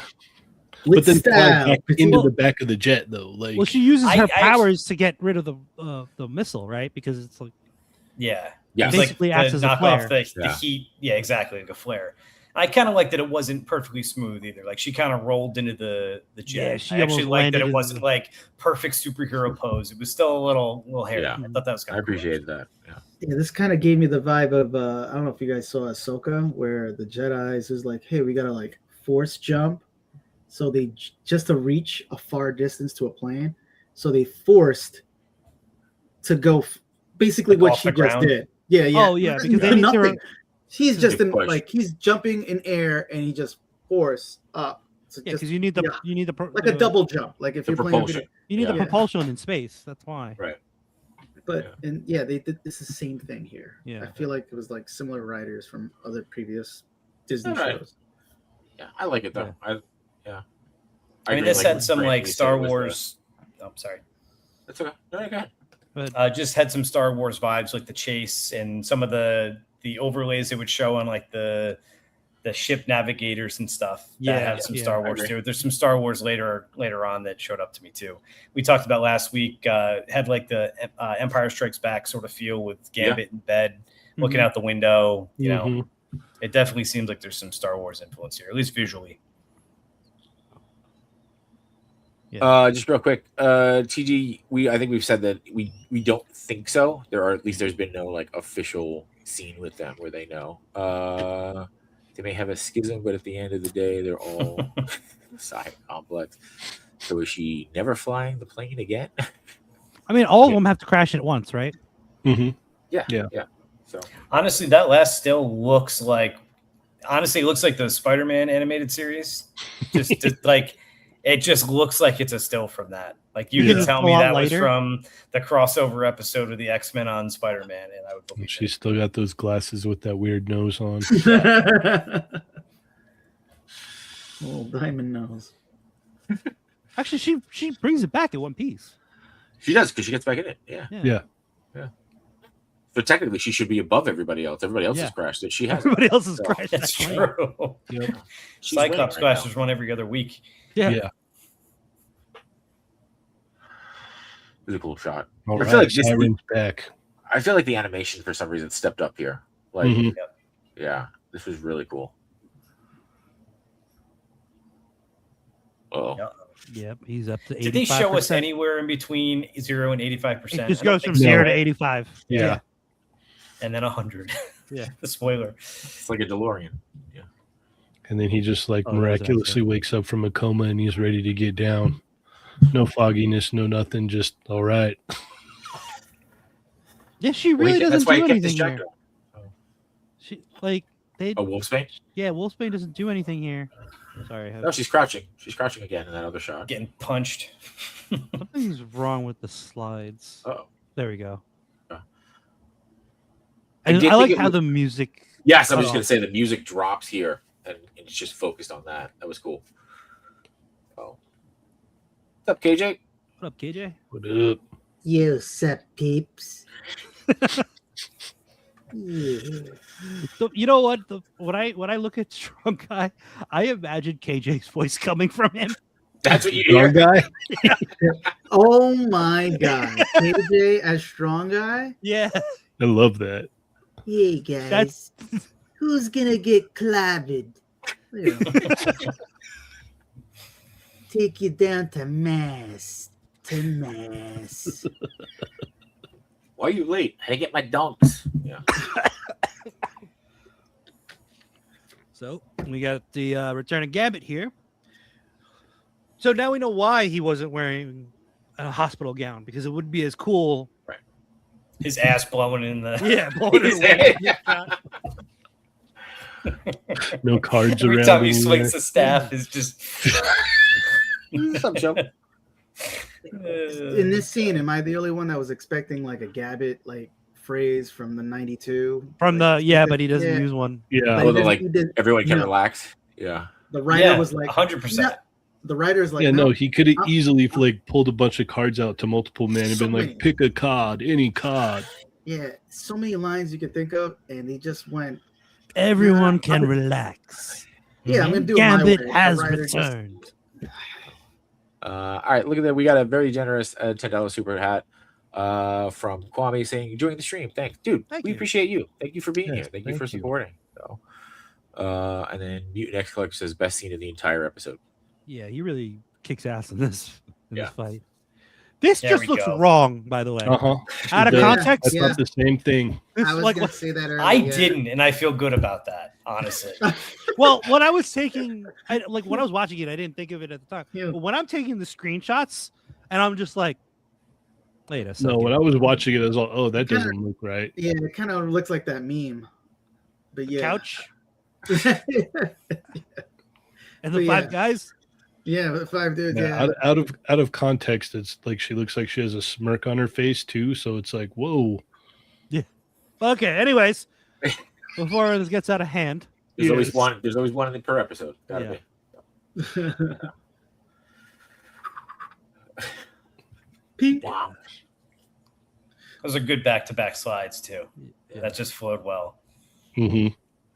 But then fly style. back into the back of the jet, though. Like, Well, she uses I- her I- powers to get rid of the missile, right? Because it's like Yeah. Yeah. It's Basically like acts to as a knock off flare. the Yeah. heat. Yeah, exactly, like a flare. I kind of like that it wasn't perfectly smooth either. Like she kind of rolled into the jet. Yeah, she I actually almost liked that landed it in wasn't the- like perfect superhero pose. It was still a little hairy. Yeah. I thought that was kind I of cool. appreciated that. Yeah. Yeah, this kind of gave me the vibe of I don't know if you guys saw Ahsoka, where the Jedi's is like, hey, we gotta like force jump, so they just to reach a far distance to a plane, so they forced to go basically Like what off she the just ground? did. Yeah, yeah. Oh, yeah, because they need to nothing. He's just Good in push. like he's jumping in air and he just force up. So yeah, just because you need the yeah. like a double jump. Like if The you're playing, propulsion. you need the Yeah. propulsion in space. That's why. Right. but and yeah, they did this is the same thing here. Yeah. I feel like it was like similar writers from other previous Disney Alright. shows. Yeah. I like it though. I I mean, agree, this like, had what some Brandon like said Star was the- Wars. Oh, sorry. That's okay. No, go ahead. But Just had some Star Wars vibes, like the chase and some of the overlays it would show on like the ship navigators and stuff. Yeah, That have some yeah, Star I Wars agree. too. There's some Star Wars later on that showed up to me too. We talked about last week. Had like the Empire Strikes Back sort of feel with Gambit in bed, looking out the window. You know, Mhm. it definitely seems like there's some Star Wars influence here, at least visually. Just real quick, TG, I think we've said that we don't think so. There's been no like official scene with them where they know. They may have a schism, but at the end of the day, they're all side complex. So is she never flying the plane again? I mean, all of them have to crash at once, right? Mhm. Yeah. Yeah. So honestly, that last still looks like the Spider-Man animated series. Just like it just looks like it's a still from that. Like you could tell me that was from the crossover episode of the X-Men on Spider-Man, and I would believe she's still got those glasses with that weird nose on. Little diamond nose. Actually, she brings it back in one piece. She does because she gets back in it. Yeah. So technically, she should be above everybody else. Everybody else has crashed it. She has. Everybody else has crashed. That's true. Yep. Cyclops crashes one every other week. Yeah. It was a cool shot. All I feel like Siren's back. I feel like the animation for some reason stepped up here. Like, yeah, this was really cool. Oh. Yep, he's up to 85%. Did they show us anywhere in between 0 and 85%? It just goes from 0 to 85. Yeah. And then 100. Yeah. The spoiler. It's like a DeLorean. Yeah. And then he just miraculously wakes up from a coma and he's ready to get down. No fogginess, no nothing, just all right. Yeah, she really doesn't do anything here. She Wolfsbane? Yeah, Wolfsbane doesn't do anything here. Sorry. No, she's crouching. She's crouching again in that other shot. Getting punched. Something's wrong with the slides. Oh. There we go. I like how the music. Yes, I was just going to say the music drops here and it's just focused on that. That was cool. Oh. What's up, KJ? What up, KJ? What up? You sup, peeps? So, you know what? When I look at Strong Guy, I imagine KJ's voice coming from him. That's what you hear, guy. Oh my god, KJ as Strong Guy? Yeah, I love that. Hey guys, who's gonna get clobbered? Take you down to mass. Why are you late? I get my dunks. Yeah. So we got the return of Gambit here. So now we know why he wasn't wearing a hospital gown, because it wouldn't be as cool. Right. His ass blowing in the blowing it no cards every around. Every time he swings the staff is just. Some show. In this scene, am I the only one that was expecting like a Gambit phrase from the '92? From but he doesn't use one. Yeah, everyone can relax. Yeah, the writer was like 100%. The writer's like, he could have easily pulled a bunch of cards out to multiple men and been like, pick a card, any card. Yeah, so many lines you could think of, and he just went. Everyone can relax. Yeah, I'm gonna do Gambit it my way. has returned. All right, look at that. We got a very generous $10 super hat from Kwame saying, enjoying the stream. Thanks. Dude, we appreciate you. Thank you for being here. Thank you for supporting. So, and then Mutant X Collector says, best scene of the entire episode. Yeah, he really kicks ass in this fight. This just looks wrong, by the way. Out of context. I thought the same thing. I was going to say that earlier. I didn't, and I feel good about that, honestly. Well, when I was when I was watching it, I didn't think of it at the time. Yeah. But when I'm taking the screenshots, and I'm just like, wait a second. No, when I was watching it, I was like, oh, that doesn't look right. Yeah, it kind of looks like that meme. But yeah. Couch. And the five guys. Yeah, the five dudes. Yeah. Out of context, it's like she looks like she has a smirk on her face too. So it's like, whoa. Yeah. Okay. Anyways, before this gets out of hand, there's always one. There's always one per episode. Gotta be. Wow. Those are good back-to-back slides too. Yeah. That just flowed well. Mm-hmm.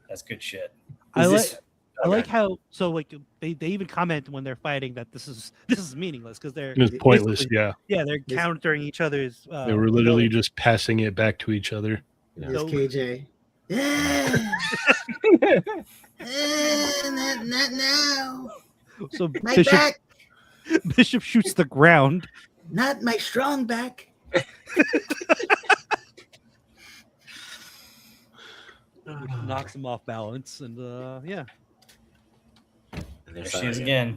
That's good shit. I like how they even comment when they're fighting that this is meaningless because it's pointless. Yeah, they're countering each other's. They were literally just passing it back to each other. Yeah. So, KJ. Not now. So Bishop shoots the ground. Not my strong back. Knocks him off balance, and there she is again.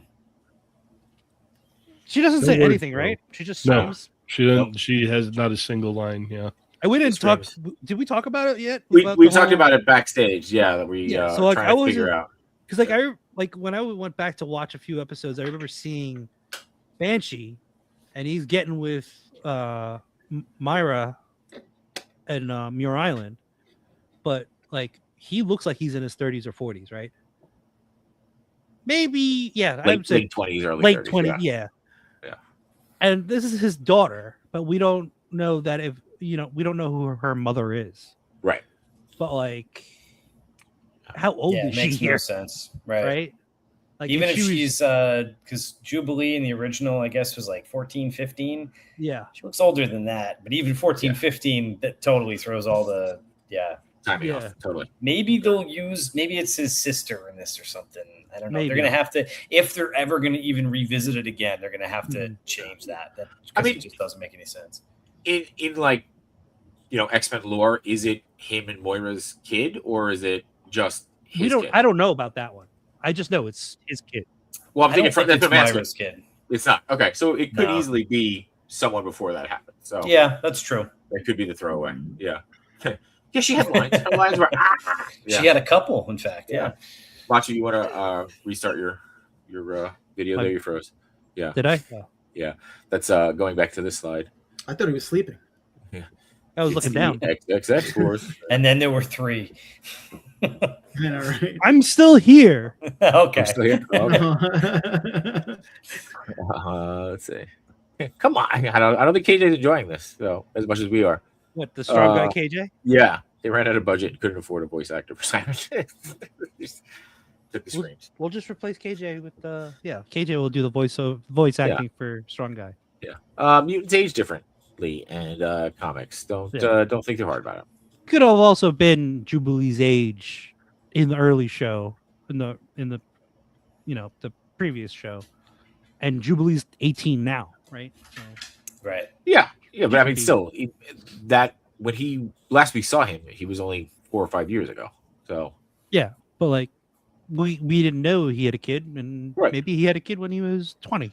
She doesn't say anything, right? She just swims. She doesn't. She has not a single line. Yeah. we didn't talk. Screams. Did we talk about it yet? We About we the talked whole- about it backstage. Yeah, that we Yeah, so, like, trying to figure out. Because when I went back to watch a few episodes, I remember seeing Banshee, and he's getting with Myra and Muir Island, but like he looks like he's in his 30s or 40s, right? Maybe, yeah. I would say Late 20s, early late 30s, 20s, yeah. yeah. And this is his daughter, but we don't know that we don't know who her mother is, Right. but like, how old Yeah, is it she makes no here? sense. Right. Right? Like, Even if she was- she's because Jubilee in the original, I guess, was like 14, 15. yeah. She looks older than that, but even 14, 15, that totally throws all the Timing Yeah. off, totally. Maybe it's his sister in this or something. I don't know. Maybe. They're gonna have to, if they're ever gonna even revisit it again, they're gonna have to change that. I mean, it just doesn't make any sense. In like, X-Men lore, is it him and Moira's kid, or is it just his kid? I don't know about that one. I just know it's his kid. Well, I'm I thinking don't think that's it's what I'm asking. Myra's kid. It's not. Okay, so it could No. easily be someone before that happened. So Yeah, that's true. that could be the throwaway. Yeah. Yeah, she had lines. Her lines were yeah. She had a couple, in fact. Yeah. Machi, you want to restart your video there? You froze. Yeah. Did I? Oh. That's going back to this slide. I thought he was sleeping. I was It's looking the down. XXX scores. And then there were 3. I know, right? I'm still here. Okay. I'm still here. Oh, okay. Let's see. Come on. I don't think KJ's enjoying this though as much as we are. What, the strong guy KJ? Yeah, they ran out of budget and couldn't afford a voice actor for Simon. Just took the screams. We'll just replace KJ with KJ will do the voice acting for strong guy. Yeah. Mutants age differently, and comics don't think too hard about it. Could have also been Jubilee's age in the early show, in the the previous show, and Jubilee's 18 now, right? So, Right. Yeah, but I mean, be. still, that when he last we saw him, he was only 4 or 5 years ago. So yeah, but like we didn't know he had a kid, and Right. maybe he had a kid when he was 20.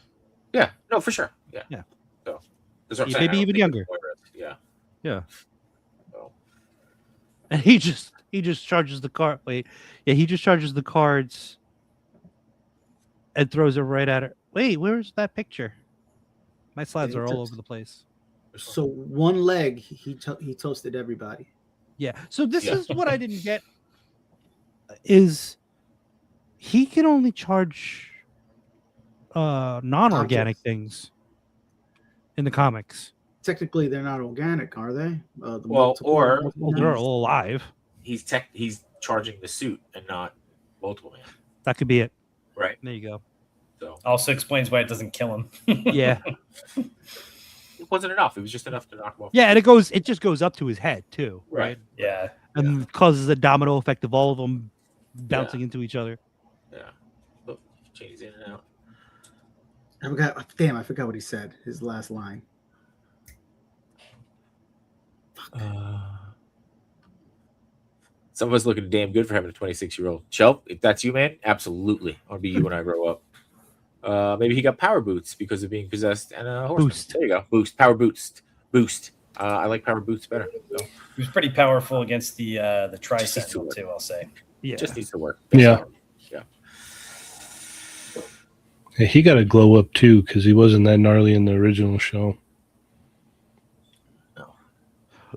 yeah, no, for sure. Yeah. Yeah. So that's what I'm Yeah, saying. I maybe don't even think younger. it's Moira. Yeah. Yeah. So And he just charges the card. Wait, yeah, he just charges the cards and throws it right at her. Wait, where's that picture? My slides Yeah, are he all took- over the place. So one leg, he toasted everybody. Yeah. So this Yeah. is what I didn't get. Is he can only charge non-organic Objects. things in the comics. Technically, they're not organic, are they? Well, multiple- or- multiple Well, they're hands? all alive. he's charging the suit and not multiple man. That could be it. Right. There you go. So Also explains why it doesn't kill him. Yeah. it wasn't enough. It was just enough to knock him off. Yeah, and it just goes up to his head too, right? Right. Yeah. And causes a domino effect of all of them bouncing into each other. Yeah. Look, changes in and out. I forgot what he said. His last line. Some of us looking damn good for having a 26-year-old. Shelp, if that's you, man, absolutely. I'll be you when I grow up. Maybe he got power boots because of being possessed and a horseman. Boost. There you go. Boost. Power boost. Boost. I like power boots better. So He was pretty powerful against the Just Tri-Sentinel, needs to too, I'll say. Yeah. it just needs to work. Yeah. Yeah. Yeah, he got a glow up too because he wasn't that gnarly in the original show.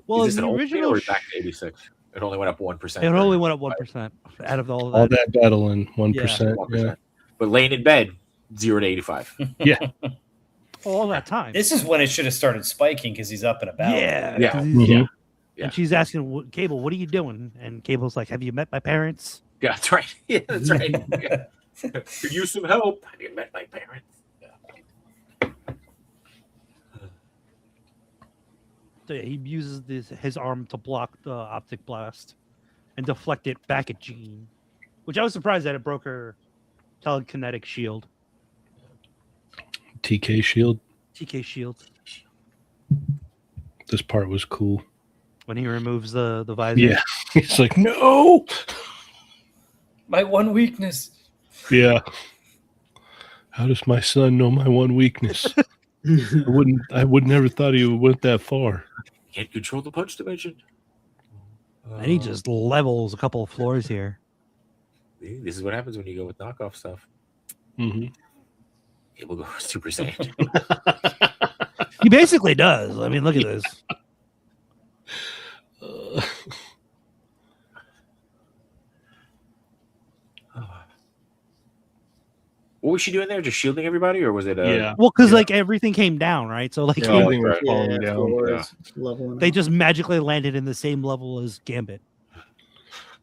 Well, Is this in an the old thing or original, is it back to 86? It only went up 1%. it only went up 1% out of all of All that. that battle in 1%. 1%. Yeah. But laying in bed, 0 to 85. All that time. This is when it should have started spiking because he's up and about. Yeah. Yeah. 'cause Mhm. he's- Yeah. And she's asking Cable, "What are you doing?" And Cable's like, "Have you met my parents?" Yeah, that's right. Yeah, that's right. Yeah. Could use some help. I didn't met my parents. So yeah, he uses his arm to block the optic blast and deflect it back at Jean, which I was surprised that it broke her telekinetic shield, TK shield. TK shield, This part was cool. when he removes the visor. Yeah. He's like, no. My one weakness. Yeah. How does my son know my one weakness? I would never thought he went that far. can't control the punch dimension. And he just levels a couple of floors here. This is what happens when you go with knockoff stuff. Mm-hmm. It will go Super Saiyan. He basically does. I mean, look at this. What was she doing there? Just shielding everybody, or was it? Yeah. Well, because Yeah. like everything came down, right? So like Yeah. Everything was right. falling down. floors, leveling they up. just magically landed in the same level as Gambit.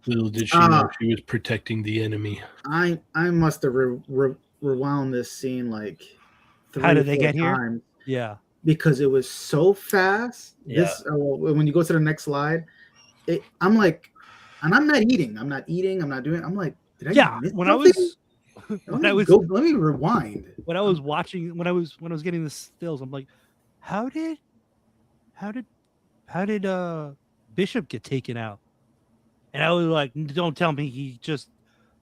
Little did she know she was protecting the enemy. I must have rewound this scene like 3 How did they 4 get here? times Yeah. because it was so fast. Yeah. This when you go to the next slide, I'm like, and I'm not eating. I'm doing. I'm like, did I? Yeah. miss When something? Let me rewind. When I was watching, when I was getting the stills, I'm like, how did Bishop get taken out? And I was like, don't tell me he just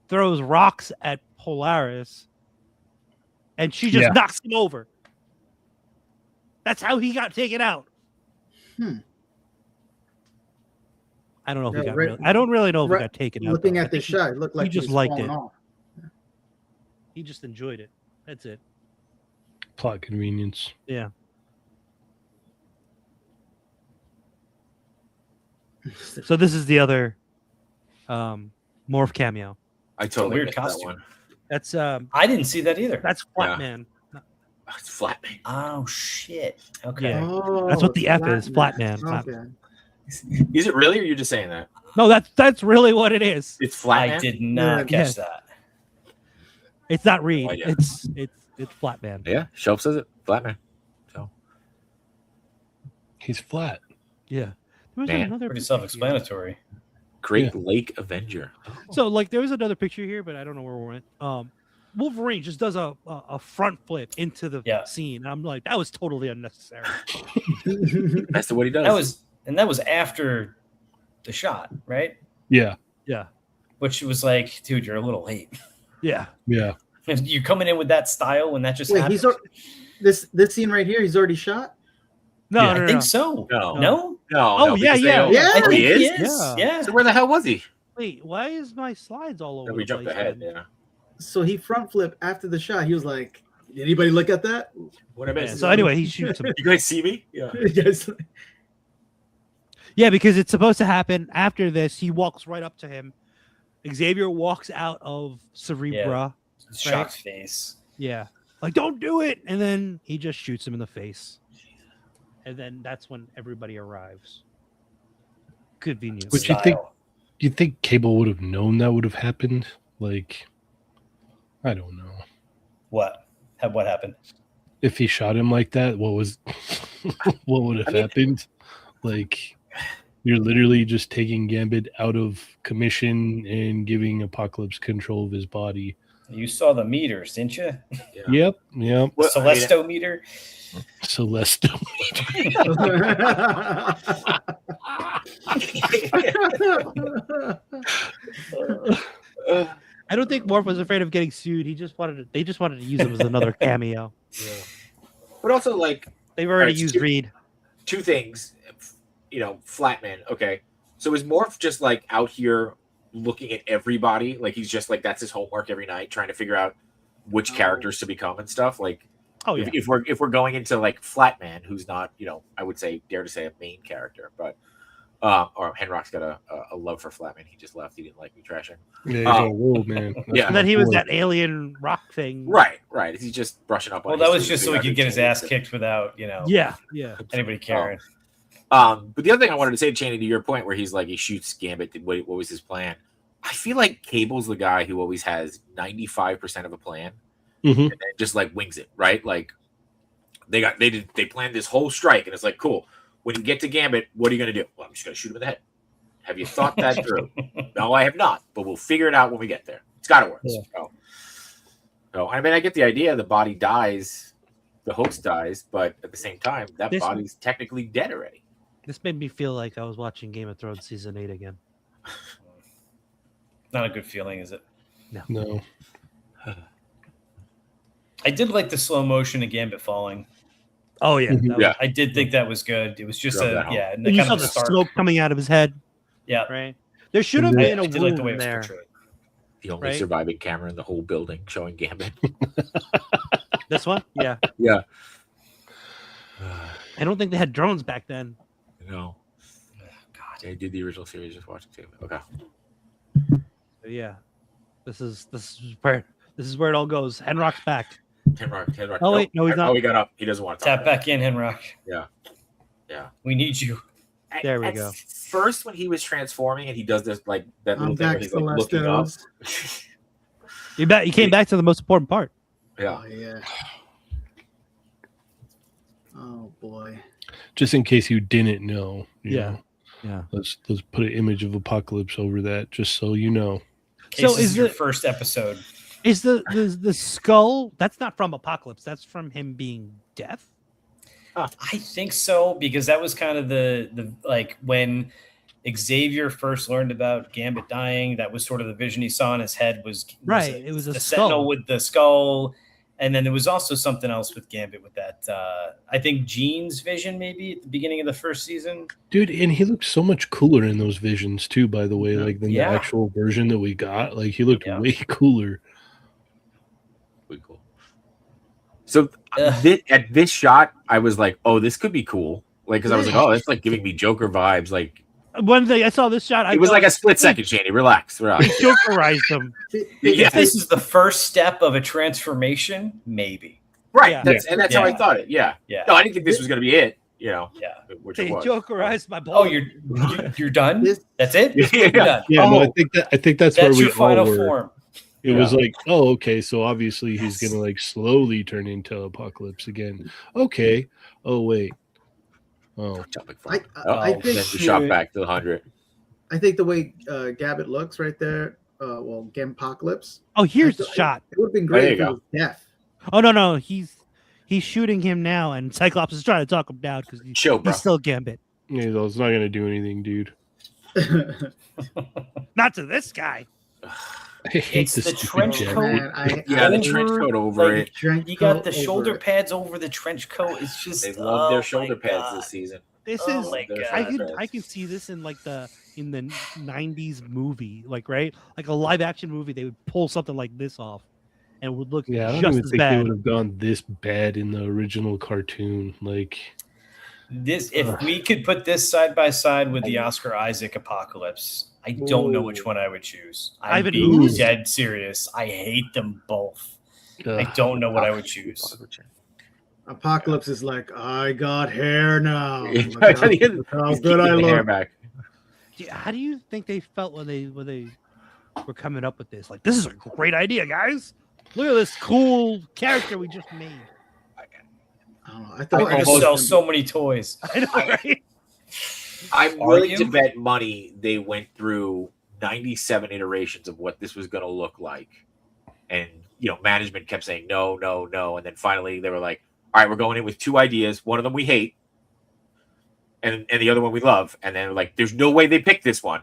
throws rocks at Polaris and she just knocks him over. That's how he got taken out. I don't know if he got I don't really know if he got taken out. Looking at this shot, it looked like he just was liked falling it. off. He just enjoyed it. That's it. Plot convenience. Yeah. So this is the other Morph cameo. I totally weird missed costume. that one. That's I didn't see that either. that's Flatman. Oh, it's Flatman. Oh shit. Okay. Yeah. Oh, That's what the F is, Flatman. Flatman. Okay. Is it really, or you're just saying that? No, that's really what it is. It's Flatman. I did not Yeah. catch that. It's not Reed. Oh, yeah. It's Flatman. Yeah, Shelf says it. Flatman. So He's flat. Yeah. There was Man, another Pretty picture self-explanatory. Great Lake Avenger. here. So like there was another picture here, but I don't know where we went. Wolverine just does a front flip into the scene. And I'm like, that was totally unnecessary. That's what he does. That was after the shot, right? Yeah. Yeah. Which was like, dude, you're a little late. Yeah. Yeah. You coming in with that style when that just Wait, happened? this scene right here. He's already shot. No, Yeah, no, I no, think no. so. No. No? No. Oh, no, yeah, because they yeah. don't- Yeah. I Oh, think he is? Yeah. Yeah. So where the hell was he? Wait, why is my slides all over? We the jumped place, ahead. man? Yeah. So he front flipped after the shot. He was like, "Did anybody look at that?" What I Yeah, missed. so anyway, he shoots him. You guys see me? Yeah. Yes. Yeah, because it's supposed to happen after this. He walks right up to him. Xavier walks out of Cerebra. Shocked face. Yeah. Like, don't do it. And then he just shoots him in the face. And then that's when everybody arrives. Convenient. Would you think? Do you think Cable would have known that would have happened? Like, I don't know. What? What happened? If he shot him like that, what would have happened? Like, you're literally just taking Gambit out of commission and giving Apocalypse control of his body. You saw the meters, didn't you? Yeah. Yep. Well, Celesto meter. Celeste. I don't think Morph was afraid of getting sued. They just wanted to use him as another cameo. Yeah. But also, like, They've already Alright, used Reed. two things. Flatman. Okay. So is Morph just like out here looking at everybody? Like he's just like that's his homework every night, trying to figure out which characters to become and stuff. Like, Oh yeah. if we're going into like Flatman, who's not, I would say dare to say a main character, but or Henrock's got a love for Flatman. He just left. He didn't like me trashing. Yeah, whoa, man. That's Yeah. And then he was cool. that alien rock thing. Right. He's just brushing up on. Well, that was just so he could get his ass kicked without, Yeah. anybody caring. But the other thing I wanted to say, Cheney, to your point, where he's like he shoots Gambit. What was his plan? I feel like Cable's the guy who always has 95% of a plan, Mhm. and then just like wings it. Right? Like they planned this whole strike, and it's like cool. When you get to Gambit, what are you going to do? Well, I'm just going to shoot him in the head. Have you thought that through? No, I have not, but we'll figure it out when we get there. It's got to work. Yeah. So, I mean, I get the idea. The body dies, the host dies, but at the same time, that body's technically dead already. This made me feel like I was watching Game of Thrones season 8 again. Not a good feeling, is it? No. I did like the slow motion of Gambit falling. Oh yeah, Mhm. that was- Yeah. I did think that was good. It was just Drove that home. and And you kind saw of the a stark. smoke coming out of his head, Yeah, right? There should have And been a I did like the way wound it was there. portrayed. The only Right. surviving camera in the whole building showing Gambit. This one, yeah. Yeah. I don't think they had drones back then. No. God. I did the original series, just watching too. Okay. But yeah, this is where it all goes. Henrock's back. Henrock. Oh, wait, no, he's not. Oh, he got up. He doesn't want to talk Tap about it. back in, Henrock. Yeah. We need you. There we At go. First, when he was transforming and he does this like that little I'm thing where back, he's like looking up. Celestos. He came back to the most important part. Yeah. Oh yeah. Oh boy. Just in case you didn't know. you Yeah. know, Yeah. let's put an image of Apocalypse over that, just so you know. So So is your the- first episode. Is the skull? That's not from Apocalypse. That's from him being Death. I think so, because that was kind of the like when Xavier first learned about Gambit dying. That was sort of the vision he saw in his head. Was Right, it was a the skull. Sentinel with the skull, and then there was also something else with Gambit with that. I think Jean's vision maybe at the beginning of the first season. Dude, and he looked so much cooler in those visions too, by the way, Yeah. like than Yeah. the actual version that we got. Like he looked Yeah. way cooler. Pretty cool. So at this shot, I was like, "Oh, this could be cool." Like, because I was like, "Oh, it's like giving me Joker vibes." Like, One thing I saw this shot, it was like a split second, Shandy. Relax. he Jokerized him. Yeah. If this is the first step of a transformation, maybe. Right. Yeah. That's how I Yeah. thought it. Yeah. Yeah. No, I didn't think this was going to be it. You know, Yeah. which He it was. Jokerized my ball. Oh, you're done. This- That's it. Yeah. You're done. Yeah, no, Oh. I think that's That's where we your final all were. form. It was Yeah. like, oh, okay, so obviously he's Yes. gonna like slowly turn into Apocalypse again. Okay. Oh wait. Oh, Jumping I then think the shot back to the 100. I think the way Gambit looks right there, Gampocalypse. Oh, here's the It shot. would have been There great you if it go. was death. Oh no, he's shooting him now, and Cyclops is trying to talk him down because Chill, bro. he's still Gambit. yeah, it's not gonna do anything, dude. Not to this guy. I hate It's this the stupid trench jacket. coat. Yeah, the Over, trench coat over like, it. You got the shoulder pads over the trench coat. It's just They love their oh shoulder my pads God. this season. This Oh is my Their I God. shoulder could pads. I can see this in like the 90s movie, like right, like a live action movie. They would pull something like this off, and it would look Yeah, I don't just even as think they bad. would have gone this bad in the original cartoon. Like, This if we could put this side by side with the Oscar Isaac Apocalypse, I don't know which one I would choose. I'm Ivan being Ooze? dead serious. I hate them both. I ugh. don't know what I would choose. Apocalypse is like, I got hair now. He's Look how keeping good I the hair look. back. How do you think they felt when they were coming up with this? Like, this is a great idea, guys. Look at this cool character we just made. I don't know. I We're thought gonna almost- sell so many toys. I know, right? I'm Are willing you? to bet money they went through 97 iterations of what this was going to look like. And, management kept saying, no, no, no. And then finally they were like, all right, we're going in with two ideas. One of them we hate and the other one we love. And then like, there's no way they picked this one.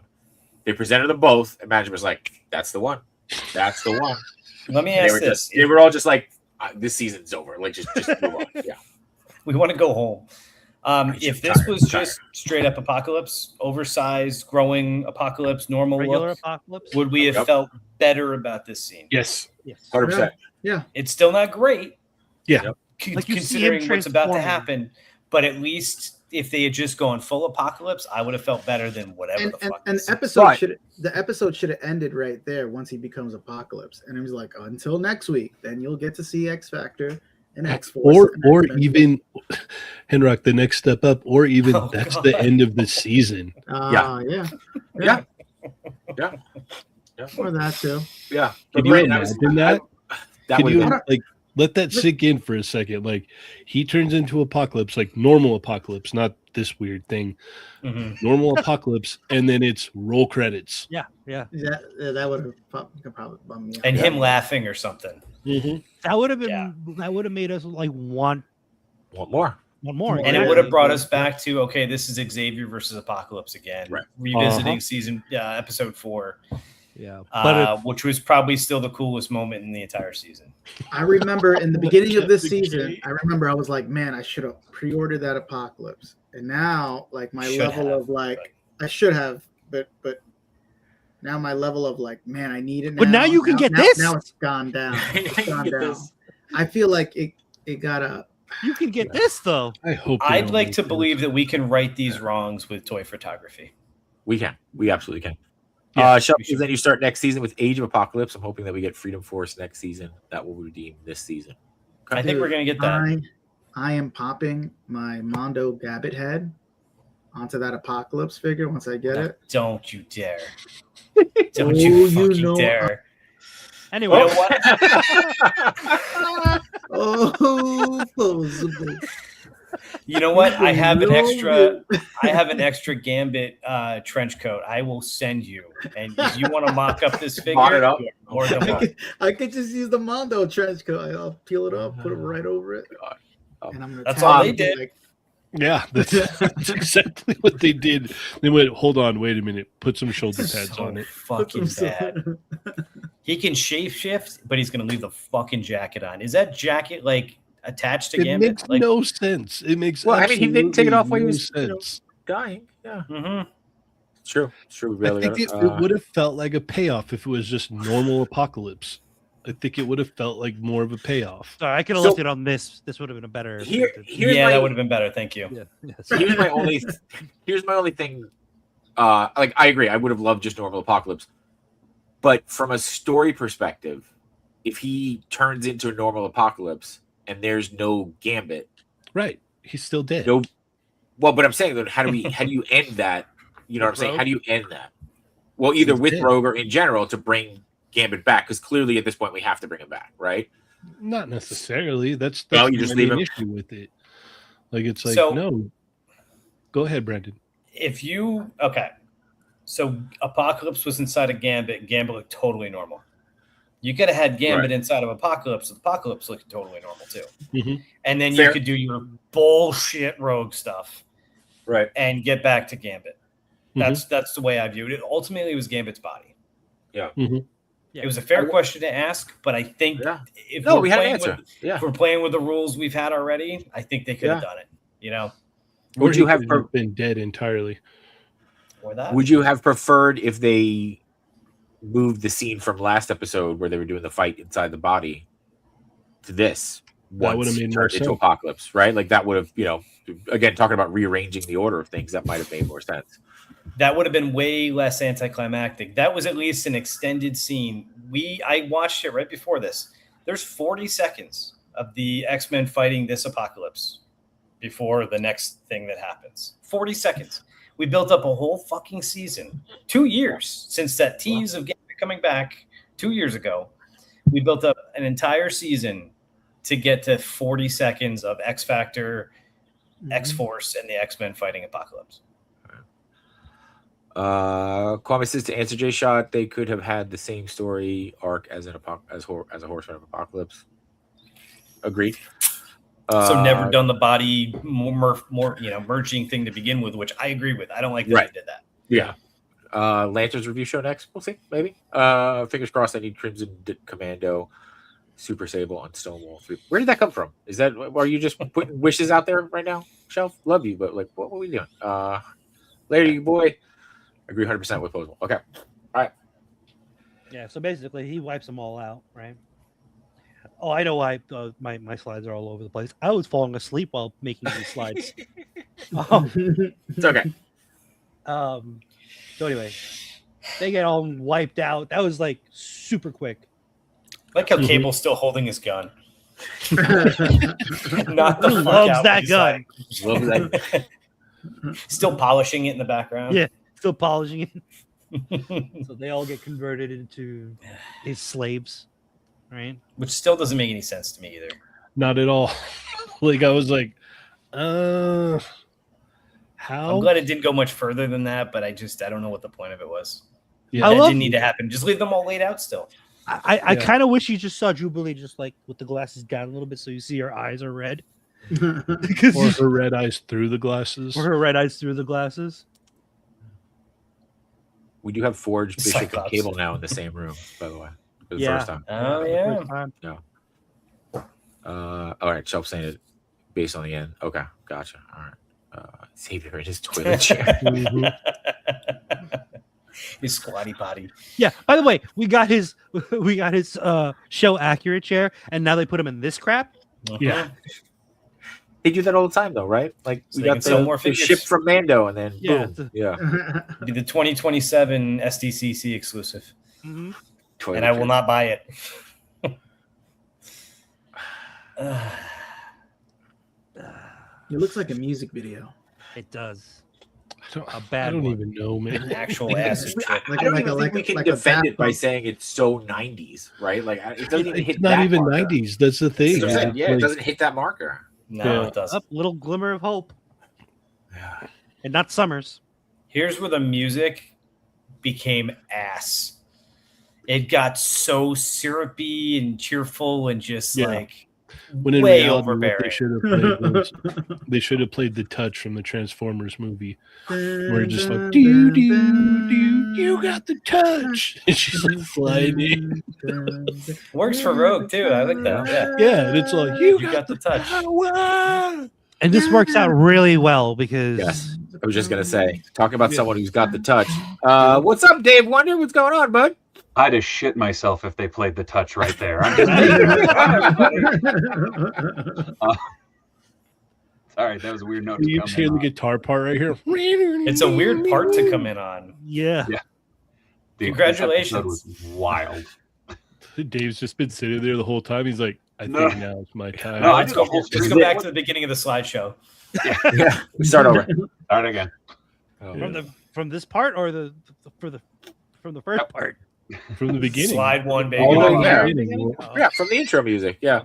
They presented them both. And management was like, that's the one. That's the one. Let me They ask were, this: they were all just like, this season's over. Like, just move on. Yeah. we want to go home. If this tired, was tired. just straight up Apocalypse, oversized, growing Apocalypse, normal Regular look, Apocalypse. would we have Yep. felt better about this scene? Yes. Yes. 100%. It's still not great. Yeah. Yep. Like you see him Considering what's about to transforming. happen, but at least if they had just gone full Apocalypse, I would have felt better than whatever And, the and, fuck. and this is. the episode should have ended right there once he becomes Apocalypse, and it was like until next week, then you'll get to see X Factor and X Force, Or even Henrock, the next step up, or even Oh, that's God. the end of the season. yeah, Yeah. or that too. Yeah. Can But you Brandon, imagine that? that Can would you have been- like let that sink in for a second? Like he turns into Apocalypse, like normal Apocalypse, not this weird thing. Mhm. Normal Apocalypse, and then it's roll credits. Yeah. That would have probably bummed me out. And him laughing or something. That would have been. Yeah. That would have made us like want more. more. And it would have brought us back to okay, this is Xavier versus Apocalypse again, Right. revisiting season episode 4. Yeah, which was probably still the coolest moment in the entire season. I remember in the beginning of this season, I was like, man, I should have pre-ordered that Apocalypse. And now, like, my level of like, I should have, but now my level of like, man, I need it now. But now you can get this. Now it's gone down. It's gone down. I feel like it got up. You can get this though. I hope. I'd like to believe that we can right these wrongs with toy photography. We can. We absolutely can. Yeah, Then you start next season with Age of Apocalypse. I'm hoping that we get Freedom Force next season. That will redeem this season. Okay. I think we're going to get that. I am popping my Mondo Gabbit head onto that Apocalypse figure once I get it. Don't you dare. Don't you fucking dare. Anyway. You know what? You know what? I have an extra Gambit trench coat. I will send you. And if you want to mock up this figure, I could just use the Mondo trench coat. I'll peel it up, put it right over it. And that's all they did. Yeah, that's exactly what they did. They went, hold on, wait a minute, put some shoulder pads on it. Fucking bad. He can shape shift, but he's going to leave the fucking jacket on. Is that jacket like attached to Gambit? It makes no sense. It makes he didn't take it off while he was dying. Yeah. Mm-hmm. It's true. It's true. I think it would have felt like a payoff if it was just normal Apocalypse. I think it would have felt like more of a payoff. Sorry, I could have left it on this. This would have been a better. That would have been better. Thank you. Yeah. Here's my only thing. Like I agree. I would have loved just normal Apocalypse, but from a story perspective, if he turns into a normal Apocalypse and there's no Gambit, right? He's still dead. No. Well, but I'm saying that how do you end that? You know what I'm saying? How do you end that? Well, either with Rogue or in general to bring Gambit back, because clearly at this point we have to bring him back, right? Not necessarily. That's you just leave him. Issue with it. Like it's like no. Go ahead, Brandon. So Apocalypse was inside of Gambit. Gambit looked totally normal. You could have had Gambit inside of Apocalypse. Apocalypse looked totally normal too. Mm-hmm. And then you could do your bullshit Rogue stuff, right? And get back to Gambit. That's the way I viewed it. Ultimately, it was Gambit's body. Yeah. Mm-hmm. It was a fair question to ask, but I think if we had an answer. If we're playing with the rules we've had already, I think they could have done it. You know, would you have been dead entirely? Or that? Would you have preferred if they moved the scene from last episode where they were doing the fight inside the body to this? That would have made more sense. Into Apocalypse, right? Like that would have, again, talking about rearranging the order of things, that might have made more sense. That would have been way less anticlimactic. That was at least an extended scene. I watched it right before this. There's 40 seconds of the X-Men fighting this Apocalypse before the next thing that happens. 40 seconds. We built up a whole fucking season. 2 years since that tease of Gambit coming back 2 years ago. We built up an entire season to get to 40 seconds of X Factor, X-Force, and the X-Men fighting Apocalypse. Kwame says to answer Jay Shot, they could have had the same story arc as a Horseman of Apocalypse. Agreed. So never done the body more merging thing to begin with, which I agree with. I don't like that they did that. Yeah. Lantern's review show next. We'll see. Maybe. Fingers crossed. I need Crimson Commando, Super Sable, and Stonewall 3. Where did that come from? Are you just putting wishes out there right now, Shelf? Love you, but like, what are we doing? Later, you boy. Agree 100% with Posable. Okay. All right. Yeah, so basically he wipes them all out, right? Oh, I know why my slides are all over the place. I was falling asleep while making these slides. It's okay. So anyway, they get all wiped out. That was like super quick. I like how Cable's still holding his gun. Not the loves that gun. Loves that. Still polishing it in the background. Yeah. Still polishing it. So they all get converted into his slaves, right? Which still doesn't make any sense to me either. Not at all. Like I was like, how? I'm glad it didn't go much further than that, but I don't know what the point of it was. Yeah, that didn't need to happen. Just leave them all laid out still. I kind of wish you just saw Jubilee just like with the glasses down a little bit so you see her eyes are red. Or her red eyes through the glasses. Or her red eyes through the glasses. We do have Forge, Bishop, and Cyclops. Cable now in the same room, by the way, for the Yeah. first time. Oh yeah. All right, Shelf saying it based on the end. Okay, gotcha. All right. Xavier in his toilet chair. His squatty potty. Yeah. By the way, we got his show accurate chair, and now they put him in this crap. Yeah. They do that all the time, though, right? Like So we they got can sell the, more the figures. ship from Mando, and then Yeah, boom, yeah. Be the 2027 SDCC exclusive, Mhm. Toilet and I will chair. not buy it. It looks like a music video. It does. I A bad don't one. even know, man. Actual acid trip. Like I don't like even a- think like we a- can like a defend it by bathtub. saying it's so 90s, right? Like it doesn't even hit It's not that even marker. 90s. That's the thing. That's what I'm saying. Yeah, it Like, doesn't hit that marker. No, Yeah. it doesn't. Up, little glimmer of hope, Yeah. and not Summers. Here's where the music became ass. It got so syrupy and cheerful and just Yeah. like when in way reality, what they overbearing. should have played was they should have played the touch from the Transformers movie, where it's just like do do do, you got the touch, and she's like sliding. Works for Rogue too. I like that. Yeah. Yeah, and it's like you got the touch. power. And this works out really well because Yes. I was just gonna say, talking about Yeah. someone who's got the touch. What's up, Dave Wonder? What's going on, bud? I'd have shit myself if they played the touch right there. I'm just sorry, that was a weird note to You come hear in the on. guitar part right here. It's a weird part to come in on. yeah. This Congratulations. episode was wild. Dave's just been sitting there the whole time. He's like, I No. think now is my time. No, I Let's did a go, whole let's go back to the beginning of the slideshow. Yeah. Start over. Start again. From this part or from the first part. From the beginning. Slide one, baby. Oh, From the yeah. beginning. Yeah, from the intro music. Yeah.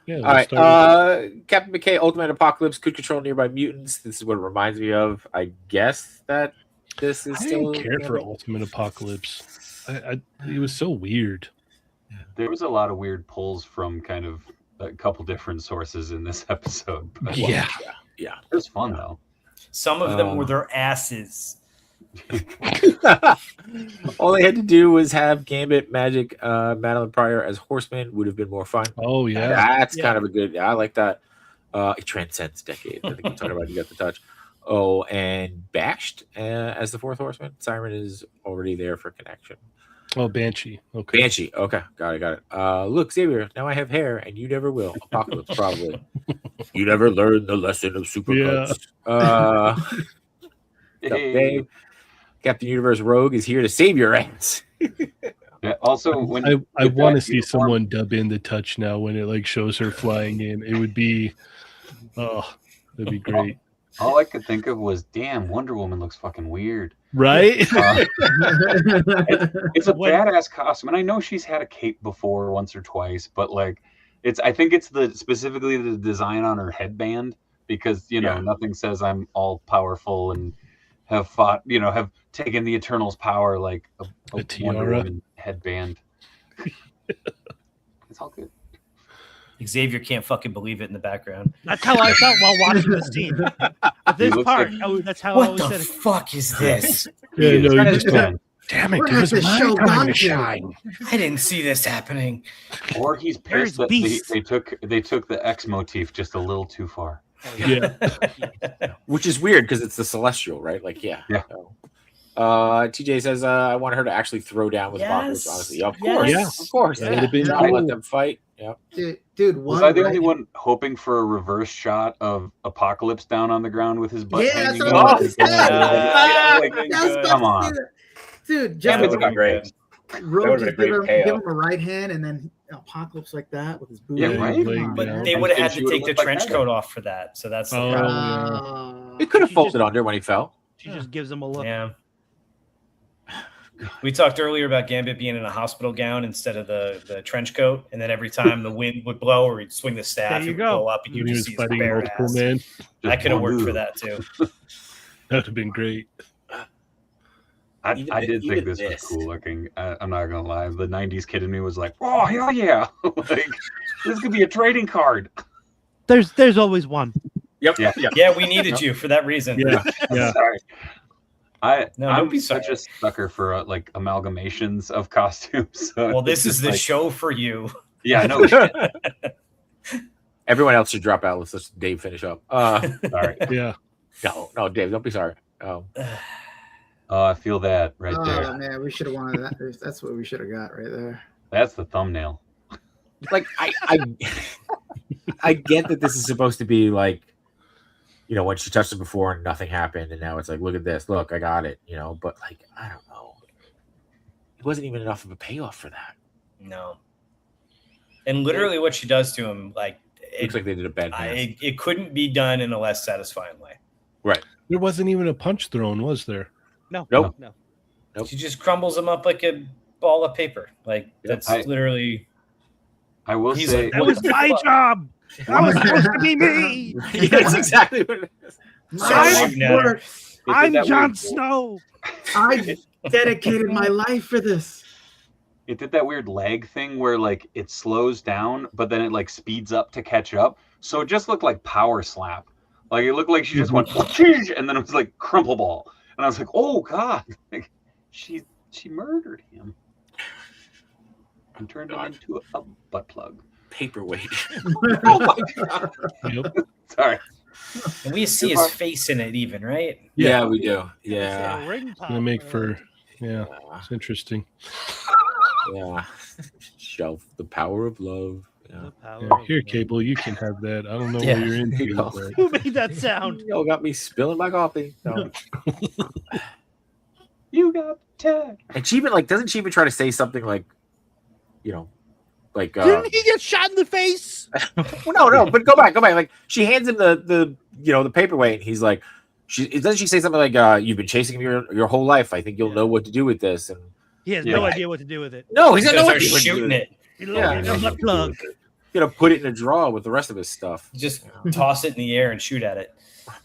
Yeah, All right. start Captain McKay, Ultimate Apocalypse could control nearby mutants. This is what it reminds me of. I guess that this is with- I still. didn't care for Ultimate Apocalypse. It was so weird. There was a lot of weird pulls from kind of a couple different sources in this episode. But Yeah. Yeah. it was fun though. Some of them were their asses. All they had to do was have Gambit, Magic, Madeline Pryor as horsemen. Would have been more fun. Oh yeah. That's Yeah. kind of a good. I like that. It transcends decades. I think you're talking about. You got the touch. Oh, and Bashed as the fourth horseman. Siren is already there for connection. Oh, Banshee. Okay. Banshee. Okay, got it. Look, Xavier. Now I have hair, and you never will. Apocalypse, probably. You never learned the lesson of supercuts. Hey. Dave. Captain Universe Rogue is here to save your ass. Yeah, also, when I with want to that see uniform- someone dub in the touch now when it like shows her flying in. It would be, that'd be great, All I could think of was, damn, Wonder Woman looks fucking weird. right? It's a When- badass costume, and I know she's had a cape before once or twice, but like, I think it's specifically the design on her headband, because Yeah. nothing says I'm all powerful and have fought, have taken the Eternal's power like a A Wonder tiara. Woman headband. It's all good. Xavier can't fucking believe it in the background. That's how I felt while watching the scene. But this looks part, like- that's how I What always the said it. fuck is this? Yeah, He is. no, you He's just been- damn it, Where it has was this my show time gone to to? shine. I didn't see this happening. Or he's Where's pissed that Beast? they took the X motif just a little too far. Yeah, Which is weird because it's the Celestial, right? Like, yeah. Yeah. So, TJ says, I want her to actually throw down with Apocalypse, Yes. honestly. Of course. Yes. Of course. That Yeah. would've been Not let cool. them fight. Yeah. Dude, Was one I the only right- one hoping for a reverse shot of Apocalypse down on the ground with his butt Yeah, hanging that's out? what I was about to say. Yeah, like, I was about come to on. say that. Dude, Yeah, just it's not great. Rogue would've just been a give great him payoff. a right hand and then Apocalypse like that with his booty. Yeah, right? Come on, But man. They would have And had she to would've take the looked like trench Heather. coat off for that. So that's the Oh, problem. It could have She folded just- under when he fell. She just gives him a look. Yeah. We talked earlier about Gambit being in a hospital gown instead of the trench coat, and then every time the wind would blow or he'd swing the staff, There you it would go. blow up, and you when he just was see his fighting bare multiple ass. man, That could have one worked for move. that too. that would have been great. I did even think this this. was cool looking. I'm not gonna lie. The '90s kid in me was like, "Oh hell yeah! Like this could be a trading card." There's always one. Yep. Yeah. Yeah. Yeah, we needed you for that reason. Yeah, yeah. Sorry. I'm be such a sucker for like amalgamations of costumes. So well, this is the like, show for you. Yeah, I know. Shit. Everyone else should drop out. Let's let Dave finish up. Sorry. Yeah. No, Dave, don't be sorry. I feel that right there. Oh man, we should have wanted that. That's what we should have got right there. That's the thumbnail. Like I get that this is supposed to be like, when she touched it before and nothing happened, and now it's like, look at this, look, I got it, but like, I don't know. It wasn't even enough of a payoff for that. No. And literally what she does to him, like, looks like they did a bad pass. It couldn't be done in a less satisfying way. Right. There wasn't even a punch thrown, was there? No. Nope. She just crumbles him up like a ball of paper. Like, that's literally... I will He's say... like, That was my job! That was supposed to be me! Yeah, that's exactly what it is. I'm Jon Snow! I dedicated my life for this. It did that weird lag thing where like it slows down, but then it like speeds up to catch up. So it just looked like power slap. Like it looked like she just went, and then it was like crumple ball. And I was like, oh God, like, she murdered him and turned him into a butt plug. Paperweight. Oh my God. Yep. Sorry. And we see his face in it even, right? Yeah, we do. Yeah. Gonna make for it's interesting. Yeah. Shelf the power of love. Yeah. Here, Cable, you can have that. I don't know what you're into. But... Who made that sound? Y'all got me spilling my coffee. No. You got tagged. And she even doesn't she even try to say something like, Didn't he get shot in the face? Well, no, but go back. Like she hands him the paperweight. And he's like, doesn't she say something like, "You've been chasing him your whole life. I think you'll know what to do with this." And he has no idea what to do with it. no, he's got no They're idea what to do shooting with it. Butt plug. Put it in a drawer with the rest of his stuff. Just toss it in the air and shoot at it.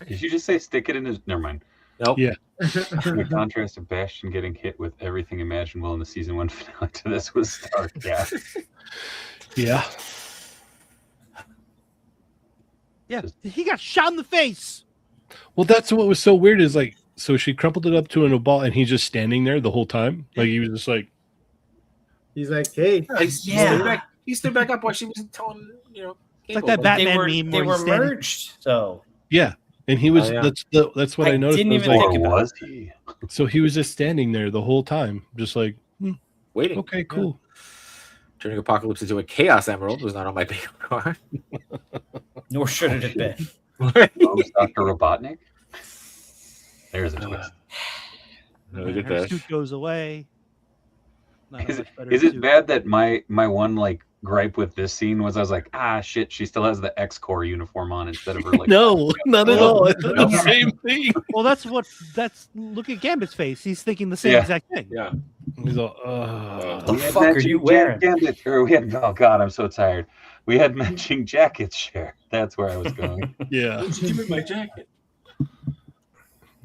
Did you just say stick it in his? Never mind. Nope. Yeah. The contrast of Bastion getting hit with everything imaginable in the season 1 finale to this was stark. Yeah. Yeah. Yeah, he got shot in the face. Well, that's what was so weird is like, so she crumpled it up to a ball and he's just standing there the whole time. Like he was just like, he's like, hey, He stood back up while she was telling, It's like that Batman meme They where were he's standing. merged, so yeah. And he was, that's what I noticed. Didn't even like, think about was he? so he was just standing there the whole time, just like, waiting. Okay, cool. Turning Apocalypse into a Chaos Emerald was not on my bingo card. nor should it have been. Dr. Robotnik? There's a twist. Look at Her this. suit goes away. Is it bad that my one like gripe with this scene was I was like, shit, she still has the X-Core uniform on instead of her like No, not at all. I thought the same thing. Well, look at Gambit's face. He's thinking the same exact thing. Yeah. He's all, The fuck are you wearing? Oh God, I'm so tired. We had matching jackets share. That's where I was going. yeah. Give me my jacket.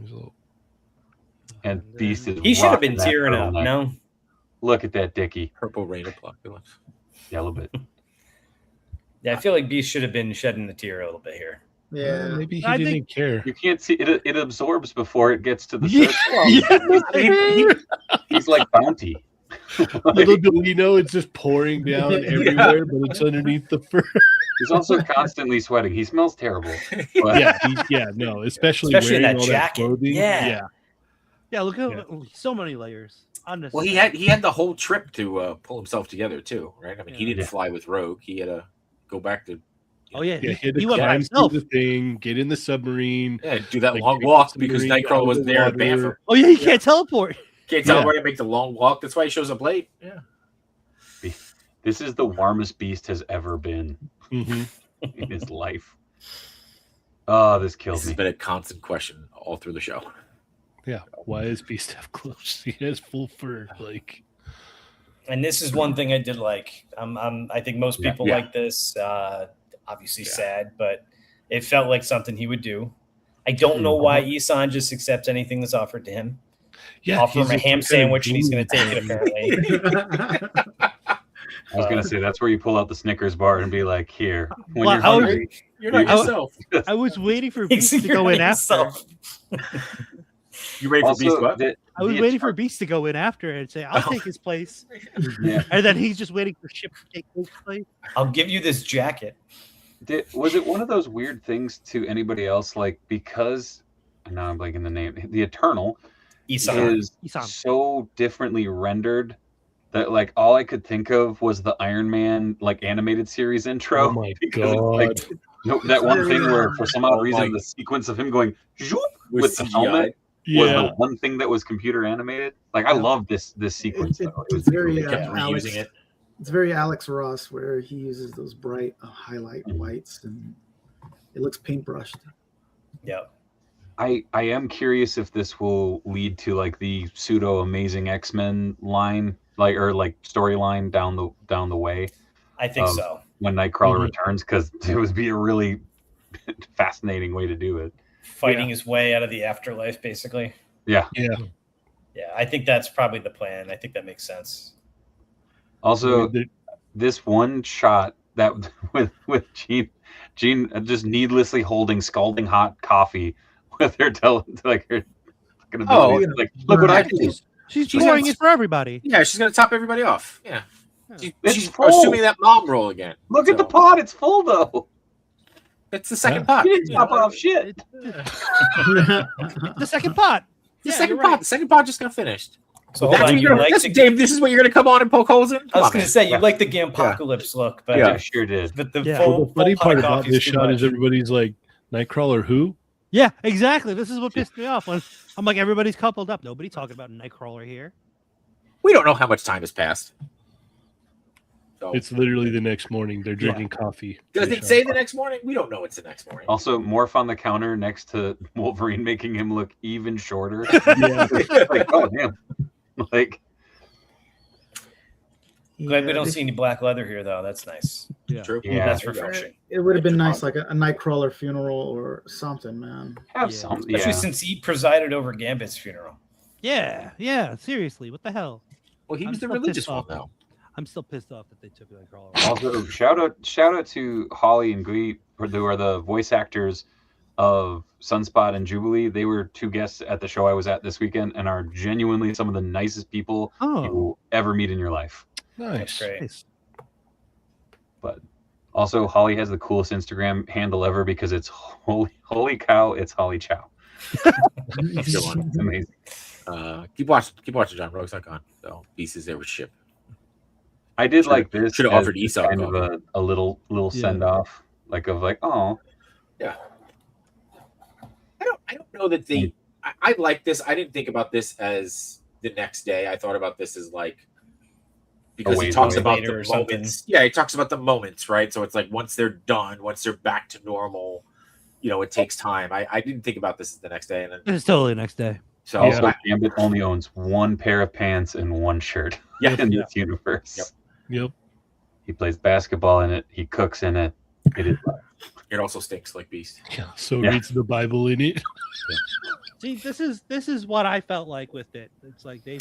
He's all, And Beast is He should have been rocking that tearing up. turtleneck. No, Look at that Dickie. Purple Rain Apocalypse. Yeah, a little bit. yeah, I feel like Beast should have been shedding the tear a little bit here. yeah. maybe he I didn't think- care. You can't see it. It absorbs before it gets to the Yeah. surface. He's like Bounty. Little do we know, it's just pouring down everywhere, but it's underneath the fur. He's also constantly sweating. He smells terrible. But No, especially in wearing that all jacket. that clothing. Yeah. Yeah, look at so many layers. Well, he had the whole trip to pull himself together too, right? I mean, he didn't Yeah. fly with Rogue. He had to go back to. Oh yeah, Yeah, he had to he went by climb himself. through the thing, get in the submarine. Yeah, do that Like, long take walk the because submarine Nightcrawler out wasn't of the there at water. Banff. Oh yeah, he can't teleport. Can't tell Yeah. where to make the long walk. That's why he shows up late. Yeah. this is the warmest Beast has ever been Mm-hmm. in his life. Oh, this This kills has me. been a constant question all through the show. Yeah. Why does Beast have clothes? He has full fur. Like, And this is one thing I did like. I think most people like this. Obviously sad, but it felt like something he would do. I don't know why Isan just accepts anything that's offered to him. yeah, Offer him a he's ham just kind of sandwich and he's going to take it, apparently. I was gonna say that's where you pull out the Snickers bar and be like, "Here, when Well, you're I was- hungry, You're not I- yourself. I was waiting for Beast to go in after. You ready for Beast? What? I was waiting for Beast to go in after and say, "I'll take his place," and then he's just waiting for Ship to take his place. I'll give you this jacket. Was it one of those weird things to anybody else? Like, because now I'm blanking the name. The Eternal is so differently rendered that like all I could think of was the Iron Man like animated series intro. Oh my god! Like, that one thing where for some odd reason the sequence of him going with the helmet was the one thing that was computer animated. Like I love this sequence. It's very It's very Alex Ross, where he uses those bright highlight whites, and it looks paintbrushed. Yeah. I am curious if this will lead to like the pseudo Amazing X-Men line, like storyline down the way. I think so. When Nightcrawler returns, because it would be a really fascinating way to do it. Fighting his way out of the afterlife, basically. Yeah. I think that's probably the plan. I think that makes sense. Also, this one shot that with Jean just needlessly holding scalding hot coffee with her look what I do. She's pouring it for everybody. Yeah, she's gonna top everybody off. Yeah. She's assuming that mom role again. Look at the pot; it's full though. It's the second pot. He didn't top off shit. The second pot. The second pot. The second pot just got finished. So Dave, this is what you're gonna come on and poke holes in? I was gonna say you like the Gampocalypse look, but I sure did. But the funny part about this shot is everybody's like, Nightcrawler who? Yeah, exactly. This is what pissed me off. When I'm like, everybody's coupled up. Nobody talking about Nightcrawler here. We don't know how much time has passed. So, it's literally the next morning. They're drinking coffee. Does it say the next morning? We don't know it's the next morning. Also, Morph on the counter next to Wolverine, making him look even shorter. Like, oh damn. Like, glad we don't see any black leather here, though. That's nice. Yeah, true. Yeah, that's refreshing. It would have been nice, like a Nightcrawler funeral or something, man. Have something, especially since he presided over Gambit's funeral. Yeah. Seriously, what the hell? Well, he was the religious one, though. I'm still pissed off that they took Nightcrawler. Also, shout out to Holly and Glee, who are the voice actors of Sunspot and Jubilee. They were two guests at the show I was at this weekend and are genuinely some of the nicest people you will ever meet in your life. Nice. That's great. Nice. But also, Holly has the coolest Instagram handle ever because it's holy cow, it's Holly Chow. It's amazing. Keep watching John. Rogue's not gone. So Beast is there with Ship. I did like this. Should have offered Esau kind of a little send off, oh yeah. I don't know that they. I like this. I didn't think about this as the next day. I thought about this as like because he talks about the moments. Yeah, he talks about the moments, right? So it's like once they're done, once they're back to normal, it takes time. I didn't think about this as the next day, and then it's totally the next day. So also, Gambit only owns one pair of pants and one shirt in this universe. Yep. He plays basketball in it. He cooks in it. It is. It also stinks like Beast. Yeah. So reads the Bible in it. See, this is what I felt like with it. It's like they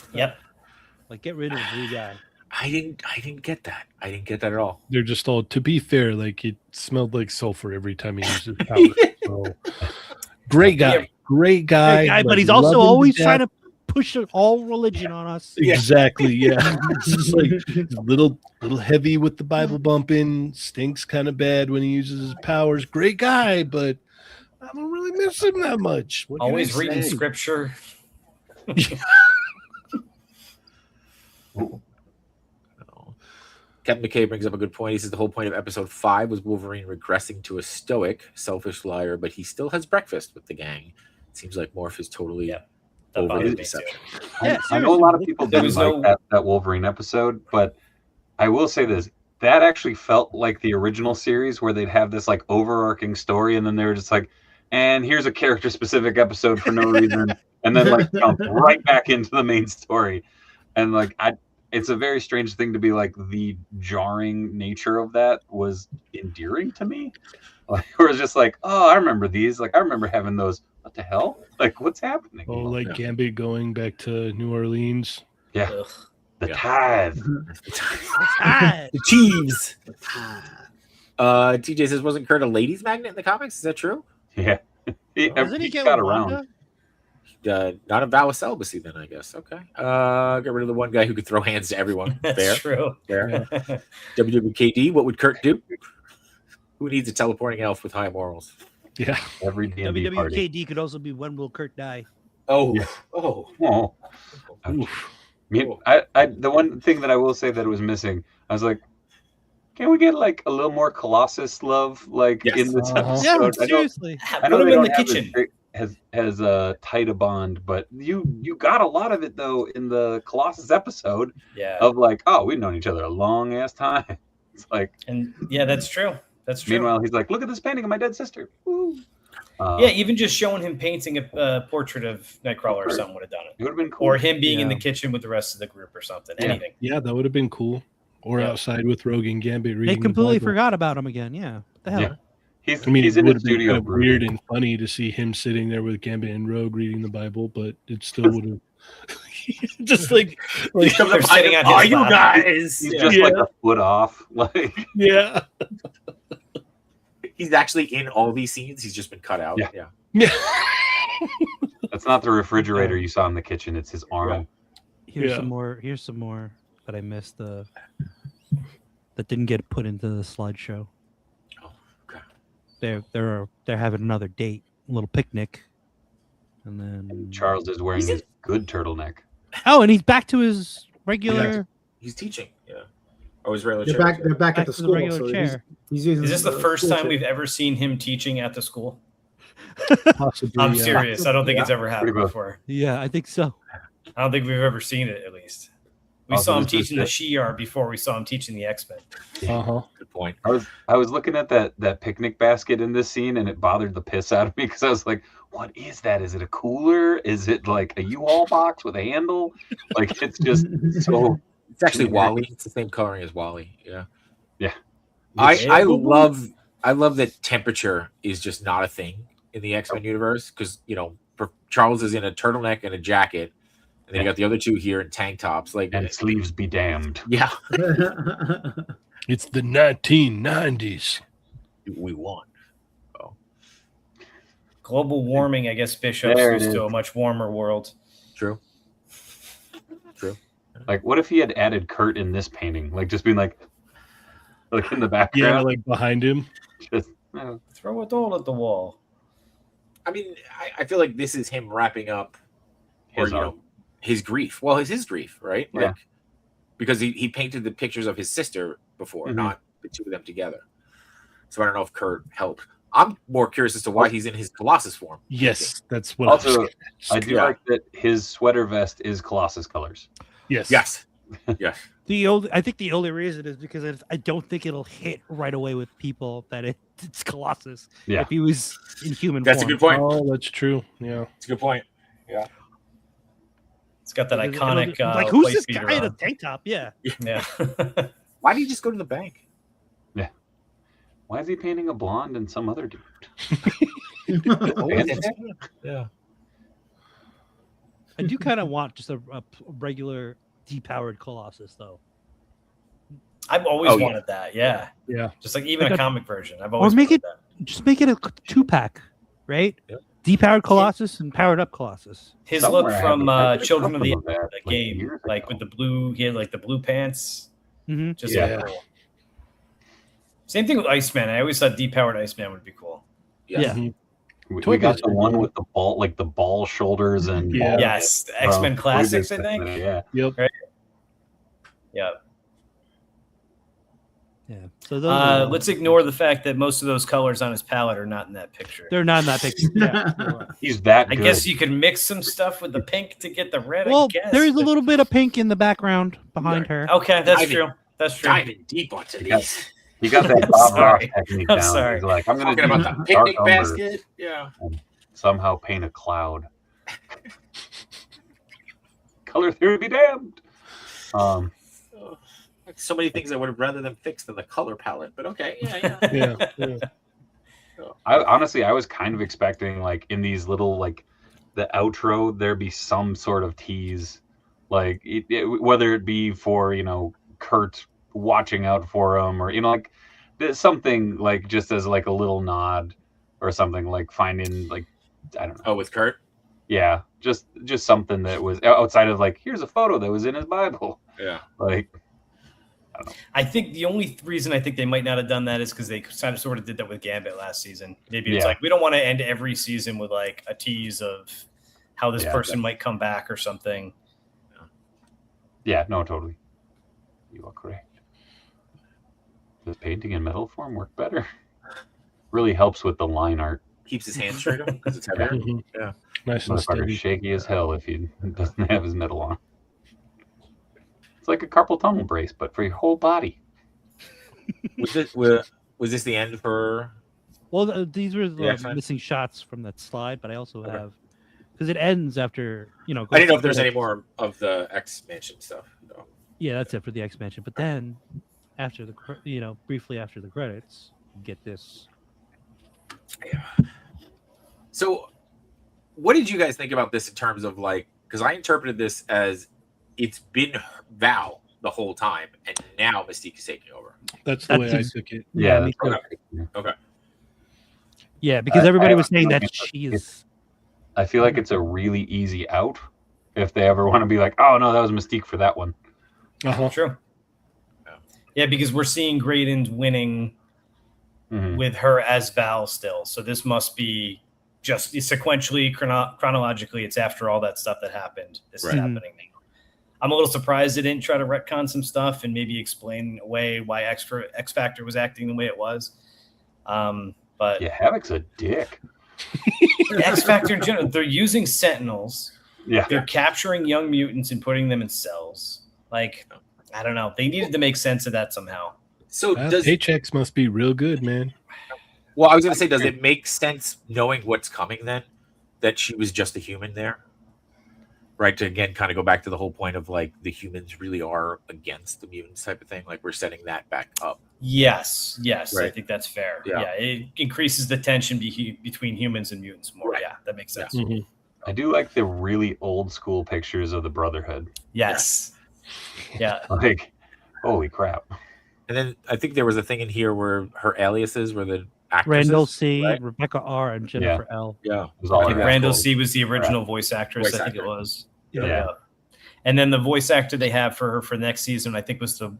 like get rid of the blue guy. I didn't get that. I didn't get that at all. They're just all, to be fair, like it smelled like sulfur every time he used his power. So, great guy, but he's also always trying to push all religion on us. Exactly. Yeah. It's just like a little heavy with the Bible bumping, stinks kind of bad when he uses his powers. Great guy, but I don't really miss him that much. Always reading scripture. Captain McKay brings up a good point. He says the whole point of episode 5 was Wolverine regressing to a stoic, selfish liar, but he still has breakfast with the gang. It seems like Morph is totally over his deception. I know a lot of people didn't like that Wolverine episode, but I will say this. That actually felt like the original series where they'd have this like overarching story and then they were just like, and here's a character-specific episode for no reason, and then like jump right back into the main story. And like it's a very strange thing to be like the jarring nature of that was endearing to me. Like it was just like, oh, I remember these. Like I remember having those. What the hell? Like what's happening? Oh, like Gambit going back to New Orleans. Yeah. Ugh. The tithe. The cheese. TJ says, wasn't Kurt a ladies magnet in the comics? Is that true? Yeah. He got around. Not a vow of celibacy then, I guess. Okay. Get rid of the one guy who could throw hands to everyone. That's Fair. true. Fair. WWKD, what would Kurt do? Who needs a teleporting elf with high morals? Yeah. Every D&D party. WWKD could also be when will Kurt die? Oh. Yeah. Oh. Oh. Oof. The one thing that I will say that was missing, I was like, can we get like a little more Colossus love like in this episode? Yeah, I know, seriously. I know Put him they in don't the have kitchen. as a tight a bond, but you got a lot of it though in the Colossus episode Yeah. of like, oh, we've known each other a long ass time. It's like, And yeah, that's true. That's true. meanwhile, he's like, look at this painting of my dead sister. Woo. Yeah, even just showing him painting a portrait of Nightcrawler or something would have done it. It would have been cool. Or him being in the Yeah. kitchen with the rest of the group or something. Yeah. Anything. Yeah, that would have been cool. Or Yeah. outside with Rogue and Gambit reading They completely the Bible. forgot about him again. Yeah. What the hell? Yeah. He's, I mean, he's it in would his have been studio. kind of weird and funny to see him sitting there with Gambit and Rogue reading the Bible, but it still would have just like They're sitting on his lap. guys? He's just like a foot off. Like, yeah. He's actually in all these scenes. He's just been cut out. Yeah. Yeah. Yeah. that's not the refrigerator you saw in the kitchen. It's his arm. Right. Here's Yeah. some more. Here's some more that I missed. That didn't get put into the slideshow. Oh, okay. They're having another date, a little picnic, and then Charles is wearing his good turtleneck. Oh, and he's back to his regular. He's teaching. Yeah. Oh, his regular They're chair. back. They're back Back at the to the school. regular so chair. he's using Is this the first school time chair. we've ever seen him teaching at the school? Possibly. I'm yeah. serious. I don't think it's Yeah. ever happened Pretty much. before. Yeah, I think so. I don't think we've ever seen it, at least. We Also, saw him this is teaching the the- Shi'ar before we saw him teaching the X-Men. Uh-huh. Good point. I was looking at that picnic basket in this scene, and it bothered the piss out of me because I was like, "What is that? Is it a cooler? Is it like a U-Haul box with a handle? Like it's just so." It's actually Wally. It's the same coloring as Wally. Yeah. Yeah. I love that temperature is just not a thing in the X-Men universe because Charles is in a turtleneck and a jacket, and then you got the other two here in tank tops. Like, And sleeves be damned. yeah, It's the 1990s. we won. Global warming, I guess Bishop There it is is. to a much warmer world. True. Like, what if he had added Kurt in this painting? Like, just being like in the Yeah, background. like behind him. Just, Throw it all at the wall. I mean, I feel like this is him wrapping up His his grief. Well, it's his grief, right? Yeah. Like, because he painted the pictures of his sister before, Mhm. not the two of them together. So I don't know if Kurt helped. I'm more curious as to why he's in his Colossus form. Yes, that's what Also, I was I do Yeah. like that his sweater vest is Colossus colors. Yes. Yes. Yes. I think the only reason is because I don't think it'll hit right away with people that it's Colossus. Yeah. If he was in human That's a form. good point. Oh, that's true. Yeah. It's a good point. It's got that It'll- iconic. it'll- like, who's wife this beater guy in a on. tank top? Yeah. Yeah. Why did he just go to the bank? Why is he painting a blonde and some other dude? Yeah. I do kind of want just a regular depowered Colossus, though. I've always Oh, yeah. wanted that. Yeah. Yeah. Just like even Like a a- comic version. I've always make wanted that. Just make it a 2-pack, right? Yep. Depowered Colossus and powered up Colossus. His Somewhere look I from have a Children of the couple that, like, game, years like ago. with the blue, he had like the blue pants. Mm-hmm. Just Yeah. like cool. Same thing with Iceman. I always thought depowered Iceman would be cool. Yeah. Mhm. We got the one with the ball shoulders and Yeah. ball Yes, the X-Men Classics, I think. Yeah. Yep. Yeah. Yeah. So those are- Let's ignore the fact that most of those colors on his palette are not in that picture. they're not in that picture. Yeah. you're right. He's that I good. guess you could mix some stuff with the pink to get the red. Well, I guess. there is a little bit of pink in the background behind her. Okay, that's Diving- true. That's true. Diving deep onto these. He got that Bob Ross Sorry. technique I'm down. sorry. He's like, I'm going Talking to about the picnic basket. Yeah. somehow paint a cloud. Color theory be damned. Like so many things I would have rather them fix than the color palette, but okay. Yeah. Yeah. Yeah. I was kind of expecting, like, in these little, like, the outro, there be some sort of tease, like whether it be for Kurt watching out for him, or like there's something, like, just as like a little nod or something, like finding, like, I don't know. Oh, with Kurt? Yeah, Just something that was outside of like, here's a photo that was in his Bible. Yeah. Like, I think the only reason I think they might not have done that is because they sort of did that with Gambit last season. Maybe it's like, we don't want to end every season with like a tease of how this person might come back or something. Yeah, no, totally. You are correct. Does painting in metal form work better? Really helps with the line art. Keeps his hands straighter because it's heavier. Yeah. Nice and Motherfucker's steady. shaky as hell if he doesn't have his metal on. It's like a carpal tunnel brace, but for your whole body. Was this the end for? Well, these were the X-Men? missing shots from that slide, but I also have because it ends after I didn't know if there's any more of the X Mansion stuff. No. Yeah, that's it for the X Mansion. But then, after the briefly after the credits, you get this. Yeah. So, what did you guys think about this in terms of like? Because I interpreted this as it's been Val the whole time, and now Mystique is taking over. That's the way I took it. Yeah. me too. Okay. Yeah, because everybody was saying that she is. I feel like it's a really easy out if they ever want to be like, oh no, that was Mystique for that one. True. Yeah, because we're seeing Graydon winning Mhm. with her as Val still. So this must be just sequentially, chronologically, it's after all that stuff that happened. This is happening now. I'm a little surprised they didn't try to retcon some stuff and maybe explain away why X Factor was acting the way it was. But Yeah, Havoc's a dick. X Factor in general, they're using Sentinels. Yeah. They're capturing young mutants and putting them in cells. Like, I don't know. They needed to make sense of that somehow. So paychecks must be real good, man. Well, I was going to say, does it make sense knowing what's coming then that she was just a human there? Right. To again, kind of go back to the whole point of like the humans really are against the mutants type of thing. Like we're setting that back up. Yes. Right. I think that's fair. Yeah. Yeah, it increases the tension between humans and mutants more. Right. Yeah, that makes sense. Mm-hmm. I do like the really old school pictures of the Brotherhood. Yes. Yeah. Like, holy crap. And then I think there was a thing in here where her aliases were the actresses. Randall C, right? Rebecca R, and Jennifer L. Yeah. It was all I think her Randall actual- C was the original voice actress. Voice I think actor. it was. Yeah. And then the voice actor they have for her for next season, I think, was the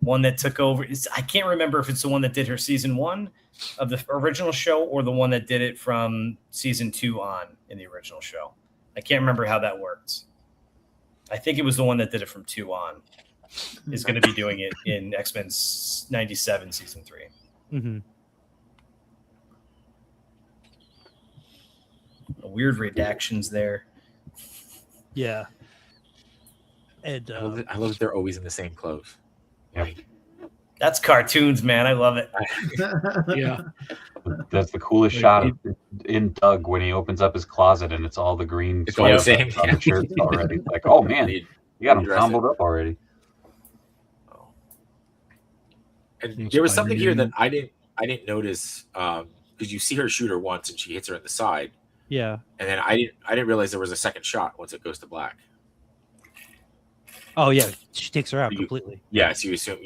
one that took over. I can't remember if it's the one that did her season 1 of the original show or the one that did it from season 2 on in the original show. I can't remember how that worked. I think it was the one that did it from 2 on. Is going to be doing it in X-Men 97 season 3. Mm-hmm. Weird redactions there. Yeah. And I love that they're always in the same clothes. Yep. Like, That's cartoons, man. I love it. Yeah. That's the coolest Like, shot in Doug when he opens up his closet and it's all the green It's all the stripes same. on the shirts already. It's like, oh man, you got them Dress it. comboed up already. and there was something here that I didn't notice because you see her shoot her once and she hits her in the side, yeah. and then I didn't realize there was a second shot once it goes to black. Oh yeah, she takes her out You- completely. Yeah, so you assume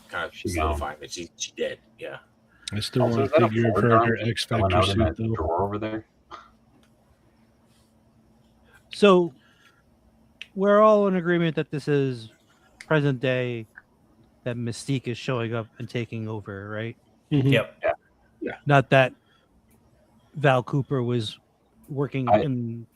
kind of She's solidifying that she did. Yeah. I still Also, want is to that a figure of Ford her in arm her X coming Factor out in suit, that though. drawer over there? So we're all in agreement that this is present day, that Mystique is showing up and taking over, right? Mhm. Yep. Not that Val Cooper was working I- in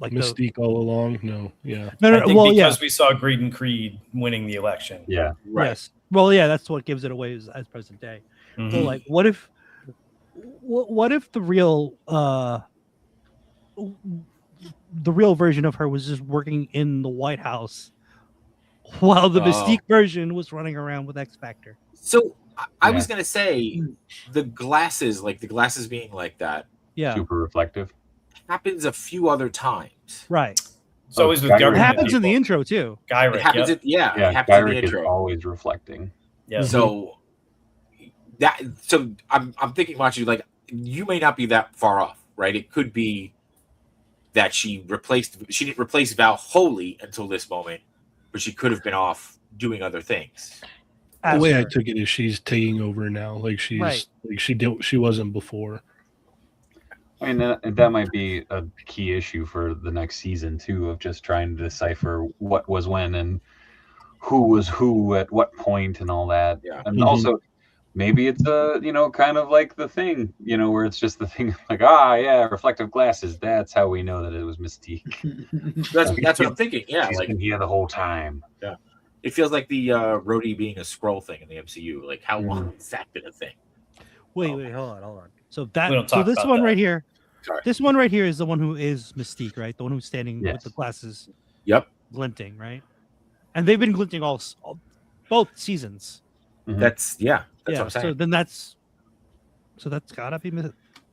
like Mystique all along. No, yeah. no, I think well, yeah, because we saw Graydon Creed winning the election. Yeah. Right. yes, well, yeah, that's what gives it away as present day. Mhm. So, like, what if the real version of her was just working in the White House while the Oh. Mystique version was running around with X Factor? So I was Yeah. gonna say the glasses being like that Yeah, Super reflective. happens a few other times. right. It's always with It It government happens in the people. intro too. Gyrick, It happens. yep. Yeah, It happens in the Gyrick is intro. always reflecting. Yep. So I'm thinking, Machi, like you may not be that far off, right? It could be that she didn't replace Val wholly until this moment, but she could have been off doing other things. The As way I her. took it is she's taking over now. Like she's Right. like she wasn't before. I mean, that might be a key issue for the next season too, of just trying to decipher what was when and who was who at what point and all that. Yeah. And also maybe it's kind of like the thing, where it's just the thing like, yeah, reflective glasses. That's how we know that it was Mystique. That's what I'm thinking. Yeah, She's like been here the whole time. Yeah, it feels like the Rhodey being a scroll thing in the MCU. Like, how long has that been a thing? Wait, hold on. So We don't so talk this about one that. right here, Sorry. this one right here is the one who is Mystique, right? The one who's standing with the glasses. Yep. Glinting, right? And they've been glinting all both seasons. Mhm. That's what I'm saying. So then that's gotta be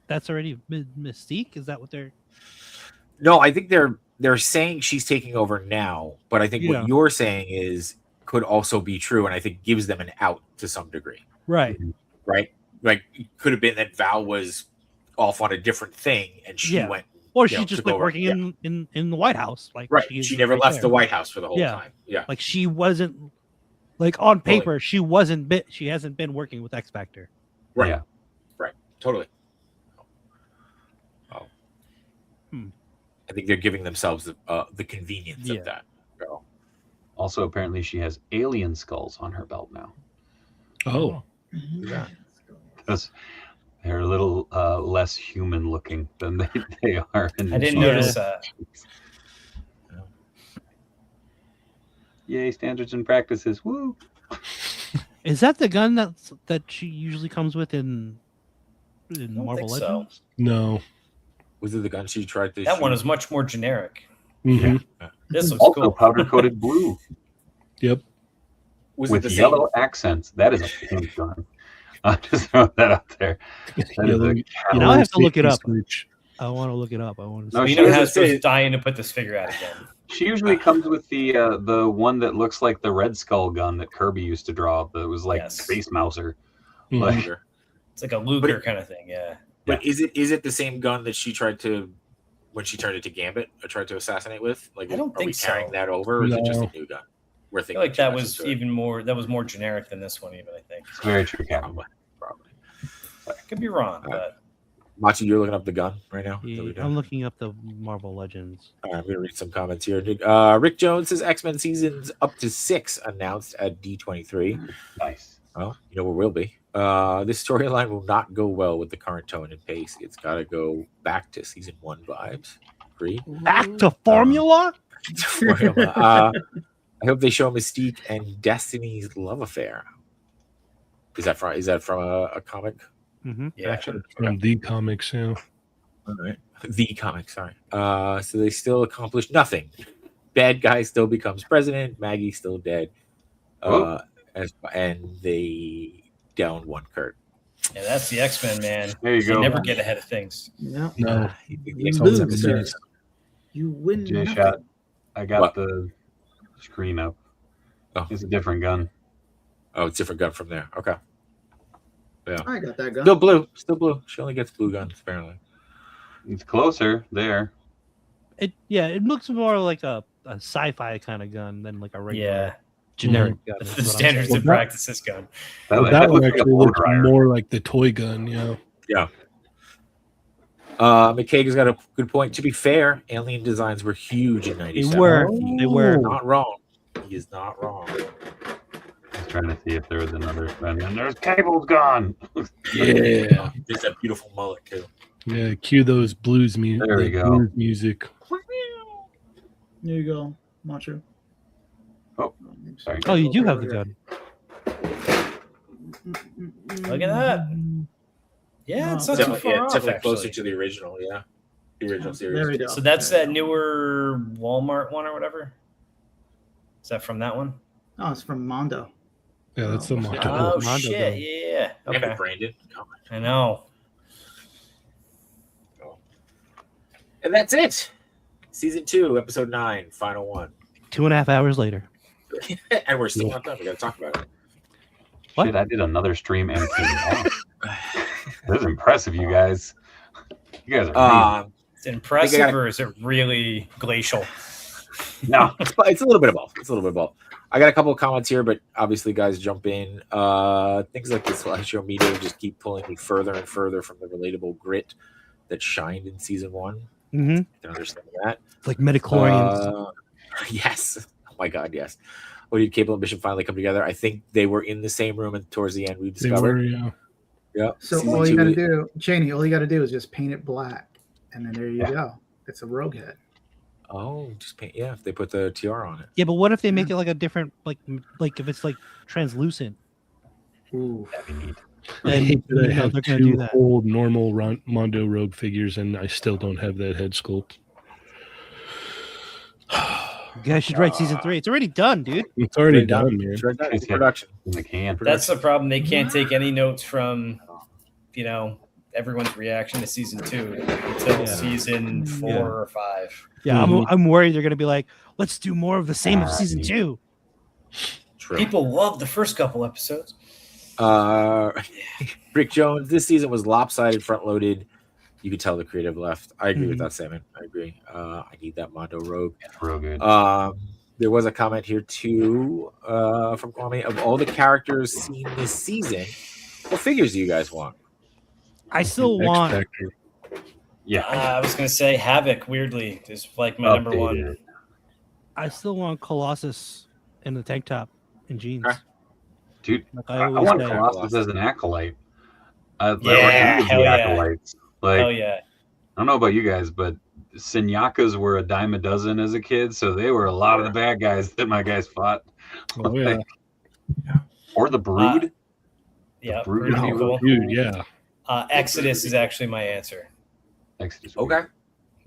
that's already Mystique. Is that what they're? No, I think they're saying she's taking over now, but I think what you're saying could also be true, and I think gives them an out to some degree. Right. Right. Like, it could have been that Val was off on a different thing, and she went. Or she's just took like over. working in the White House. Like, Right. She never left there. the White House for the whole time. Yeah. Like, she wasn't, like, on paper, she hasn't been working with X Factor. Right. Yeah. Right. Totally. Oh. I think they're giving themselves the convenience of that. So. Also, apparently, she has alien skulls on her belt now. Oh. Yeah. Because they're a little less human looking than they are. I didn't notice that. Yay, standards and practices. Woo! Is that the gun that she usually comes with in Marvel think so. Legends? No. Was it the gun she tried to That shoot? one is much more generic. Mhm. This looks Also cool. powder coated blue Yep. Was it with the yellow accents. That is a pink gun. I'll just throw that out there. That is Yellow- a Now I have to look it safety up. switch. I want to look it up. I want to. No, see. she Nino doesn't has was say- dying to put this figure out again. She usually comes with the one that looks like the Red Skull gun that Kirby used to draw. That was like Yes. Space Mouser. Mhm. Like, It's like a Luger kind of thing, yeah. But is it the same gun that she tried to when she turned it to Gambit or tried to assassinate with? Like, I don't are we think carrying so. that over, or is it just a No. new gun? We're I thinking feel like that too much was into it. even more. That was more generic than this one, even. I think. it's very true, Captain. Probably. I could be wrong, but Machi, you're looking up the gun right now. Is that what you're doing? I'm looking up the Marvel Legends. All right, I'm going to read some comments here. Rick Jones says X-Men seasons up to 6 announced at D23. Nice. Well, you know where we'll be. This storyline will not go well with the current tone and pace. It's got to go back to season 1 vibes. Agree? Back to formula. Formula. I hope they show Mystique and Destiny's love affair. Is that from a comic? Mm-hmm. yeah. Action? From the comics, yeah. All right. The comic, sorry. So they still accomplish nothing. Bad guy still becomes president. Maggie's still dead. And they downed one Kurt. Yeah, that's the X-Men, man. There you They go. never get ahead of things. No, No. The It's X-Men's lose. episode. you win. J nothing. shot. I got What? the screen up. Oh. It's a different gun. Oh, it's a different gun from there. Okay. I got that gun. Still blue. Still blue. She only gets blue guns, apparently. It's closer there. It looks more like a sci-fi kind of gun than like a regular Yeah, generic gun. the is what I'm standards saying. and practices gun. That one looks like a actually blow looks dryer. more like the toy gun, yeah. McKagan's got a good point. To be fair, alien designs were huge in '97. They were. He They is were. not wrong. He is not wrong. I was trying to see if there was another gun. And there's Cable's gone. Yeah. There's that beautiful mullet too. Yeah, cue those blues music. There we go. Music. There you go, Macho. Oh, sorry. Oh, you do have the gun. Look at that. Yeah, it's not too Definitely, far off, definitely closer actually. to the original. Yeah, the original series. There we go. So that's that newer Walmart one or whatever. Is that from that one? Oh, it's from Mondo. Yeah, that's the motto. Oh Mondo shit! gun. Yeah. Damn Okay. it, Brandon. Come on. I know. And that's it. Season 2, episode 9, final one. 2.5 hours later. And we're still not done. We got to talk about it. What? Shit, I did another stream and came back. This is impressive, you guys. You guys are amazing. Is it impressive gotta- or is it really glacial? No, It's a little bit of both. It's a little bit of both. I got a couple of comments here, but obviously, guys, jump in. Things like this slideshow media just keep pulling me further and further from the relatable grit that shined in season 1. Mm-hmm. I can understand that. It's like midichlorians. Yes. Oh my God, yes. When did Cable and Bishop finally come together? I think they were in the same room, and towards the end, we discovered. Yeah. So Season all you 2 got to do, Cheney, all you got to do is just paint it black, and then there you Yeah. go. It's a rogue head. Oh, just paint. Yeah, if they put the tiara on it. Yeah, but what if they make it like a different, like if it's like translucent? Ooh. That'd be neat. I Then hate that I have they're gonna do 2 that. whole normal Mondo Rogue figures, and I still don't have that head sculpt. You guys should write season 3. It's already done, dude. It's already done, man. It's right done. It's Yeah. production. In the can. That's the problem. They can't take any notes from, everyone's reaction to season 2 until season 4 or 5. Yeah, Mhm. I'm worried they're gonna be like, let's do more of the same of season 2. True. People love the first couple episodes. Rick Jones, this season was lopsided, front loaded. You could tell the creative left. I agree with Mhm. that statement. I agree. I need that Mondo Rogue. It's real good. There was a comment here too from Kwame. Of all the characters seen this season, what figures do you guys want? I still X want. Factor. Yeah. I was going to say Havoc, weirdly, is like my number one. Updated. I still want Colossus in the tank top and jeans. Okay. Dude, Like I always want say. Colossus as an acolyte. Yeah, the hell yeah. acolytes. Like, Oh, yeah. I don't know about you guys, but Senyakas were a dime a dozen as a kid, so they were a lot of the bad guys that my guys fought. Oh yeah, Or the Brood. Yeah. Brood, pretty if you cool. will. dude, yeah. Exodus is actually my answer. Exodus. Okay.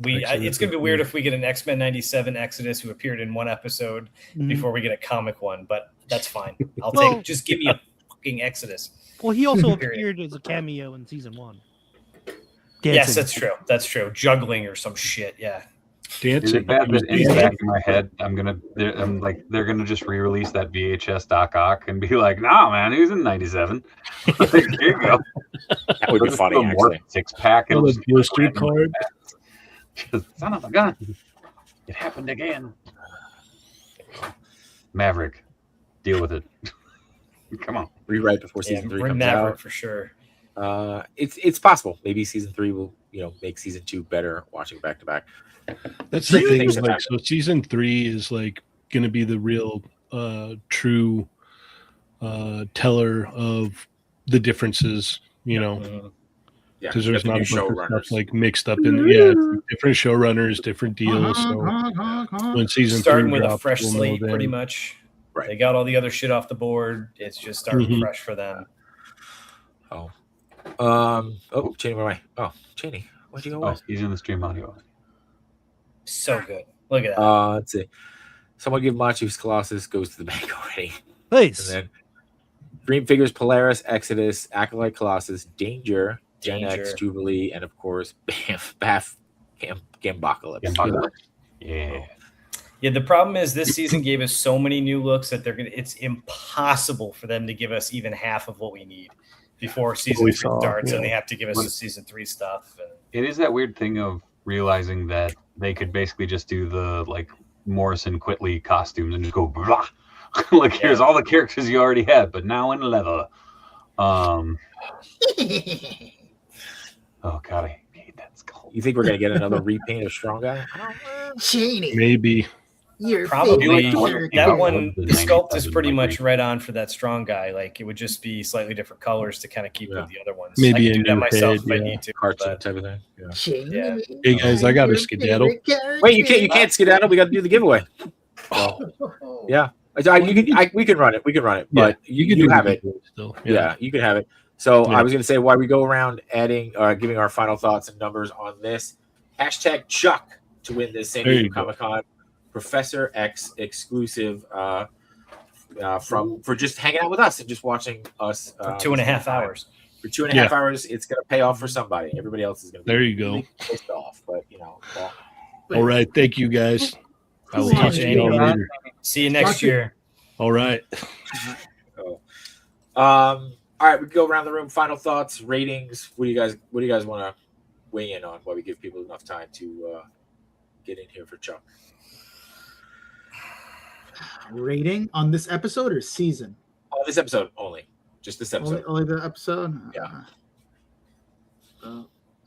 It's going to be weird if we get an X-Men 97 Exodus who appeared in one episode Mhm. before we get a comic one, but that's fine. I'll Well- take. Just give me a fucking Exodus. Well, he also Period. appeared as a cameo in season 1. Yes, Dancing. that's true. That's true. Juggling or some shit. Yeah. Is Dancing. it bad that in the Yeah. back of my head, they're gonna just re-release that VHS Doc Ock and be like, nah, man, he was in '97. Like, here you go. That would be funny, actually. 6-pack. Oh, the blister card. Son of a gun. It happened again. Maverick, deal with it. Come on. Rewrite before Yeah, season 3 bring comes Maverick out. for sure. It's possible. Maybe season 3 will make season 2 better. Watching back to back. That's the Three thing. things Is that like, happen. so season 3 is like going to be the real, true, teller of the differences. Mhm. Yeah, Because you there's got the not a new bunch of showrunners. stuff like mixed up in. Yeah, it's different showrunners, different deals. So when season Starting 3 with a drops, fresh we'll know slate, then. pretty much. Right. They got all the other shit off the board. It's just starting Mhm. fresh for them. Oh, Cheney, where am I? Oh, Cheney, why'd you go away? Oh, he's in the stream audio. So good. Look at that. Let's see. Someone give Machu's Colossus goes to the bank already. And Please. then Dream Figures, Polaris, Exodus, Acolyte Colossus, Danger, Gen X, Danger. Jubilee, and of course, Gambocalypse. Yeah. Yeah, the problem is this season gave us so many new looks that it's impossible for them to give us even half of what we need before season we 3 saw, starts, yeah. and they have to give us the season 3 stuff. And It is that weird thing of realizing that they could basically just do the like Morrison Quitley costumes and just go blah. Like here's all the characters you already had, but now in leather. Oh god, I hate that skull. You think we're gonna get another repaint of Strong Guy? Cheney, Maybe. your probably favorite that Yeah, one, the the sculpt is 97 pretty might much be. right on for that strong guy. Like it would just be slightly different colors to kind of keep Yeah. with the other ones. Maybe I can a do that new myself head, if I yeah. need to. Cartoon But type of thing. Yeah. Cheney, Yeah. Hey guys, I got a skedaddle. Wait, you can't skedaddle. We got to do the giveaway. So, yeah, we can run it. We can run it, but you do have it. still. Yeah, you can have it. So Yeah. I was going to say, while we go around adding, giving our final thoughts and numbers on this, hashtag Chuck to win this San There Diego you go. Comic-Con Professor X exclusive for just hanging out with us and just watching us for 2.5 hours. For 2.5 hours, it's going to pay off for somebody. Everybody else is going to be There you go. pissed off, but well, All right. Thank you guys. I will See you, talk to you all Jamie. later. See you next Talk to you. year. All right. all right, we can go around the room. Final thoughts, ratings. What do you guys want to weigh in on while we give people enough time to get in here for Chuck? rating on this episode or season? Oh, this episode only. Just this episode. Only the episode? Yeah.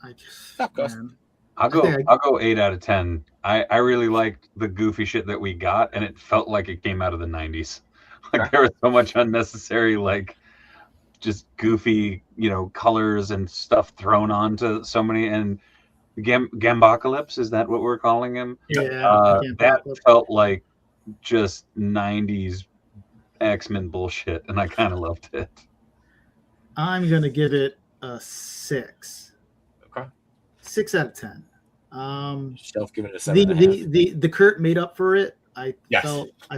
I just Stop, Gus. man. I'll go 8 out of 10. I really liked the goofy shit that we got, and it felt like it came out of the 90s. Like there was so much unnecessary, like just goofy, colors and stuff thrown onto so many. And Gambocalypse, is that what we're calling him? Yeah, that felt like just 90s X-Men bullshit, and I kind of loved it. I'm gonna give it a 6. Okay. 6 out of 10. Shelf giving it a 7.5. The Kurt made up for it. I Yes. felt I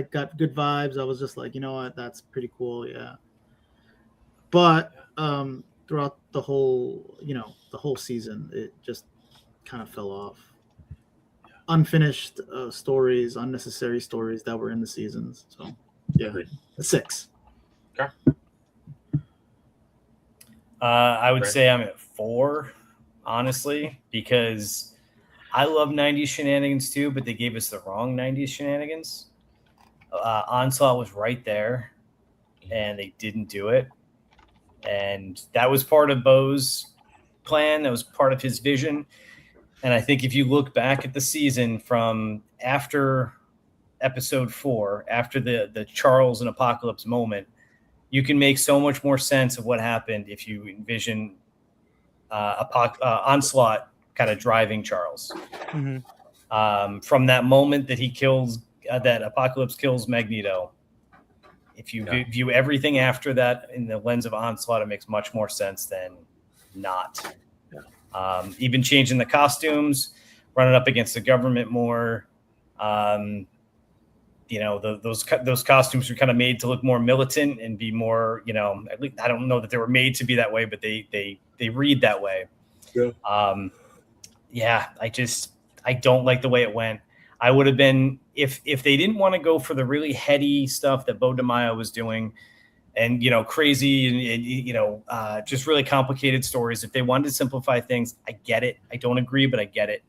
got good vibes. I was just like, you know what, that's pretty cool, yeah. But throughout the whole season, it just kind of fell off. Unfinished stories, unnecessary stories that were in the seasons. So yeah, a 6. Okay. I would say I'm at 4, honestly, because I love 90s shenanigans too, but they gave us the wrong 90s shenanigans. Onslaught was right there, and they didn't do it. And that was part of Bo's plan. That was part of his vision. And I think if you look back at the season from after episode 4, after the Charles and Apocalypse moment, you can make so much more sense of what happened if you envision Onslaught kind of driving Charles. Mm-hmm. From that moment that he kills, that Apocalypse kills Magneto, if you view everything after that in the lens of Onslaught, it makes much more sense than not. Even changing the costumes, running up against the government more. Those costumes were kind of made to look more militant and be more, at least I don't know that they were made to be that way, but they read that way. Yeah. I don't like the way it went. I would have been, if they didn't want to go for the really heady stuff that Bo DeMaio was doing and, crazy and just really complicated stories. If they wanted to simplify things, I get it. I don't agree, but I get it.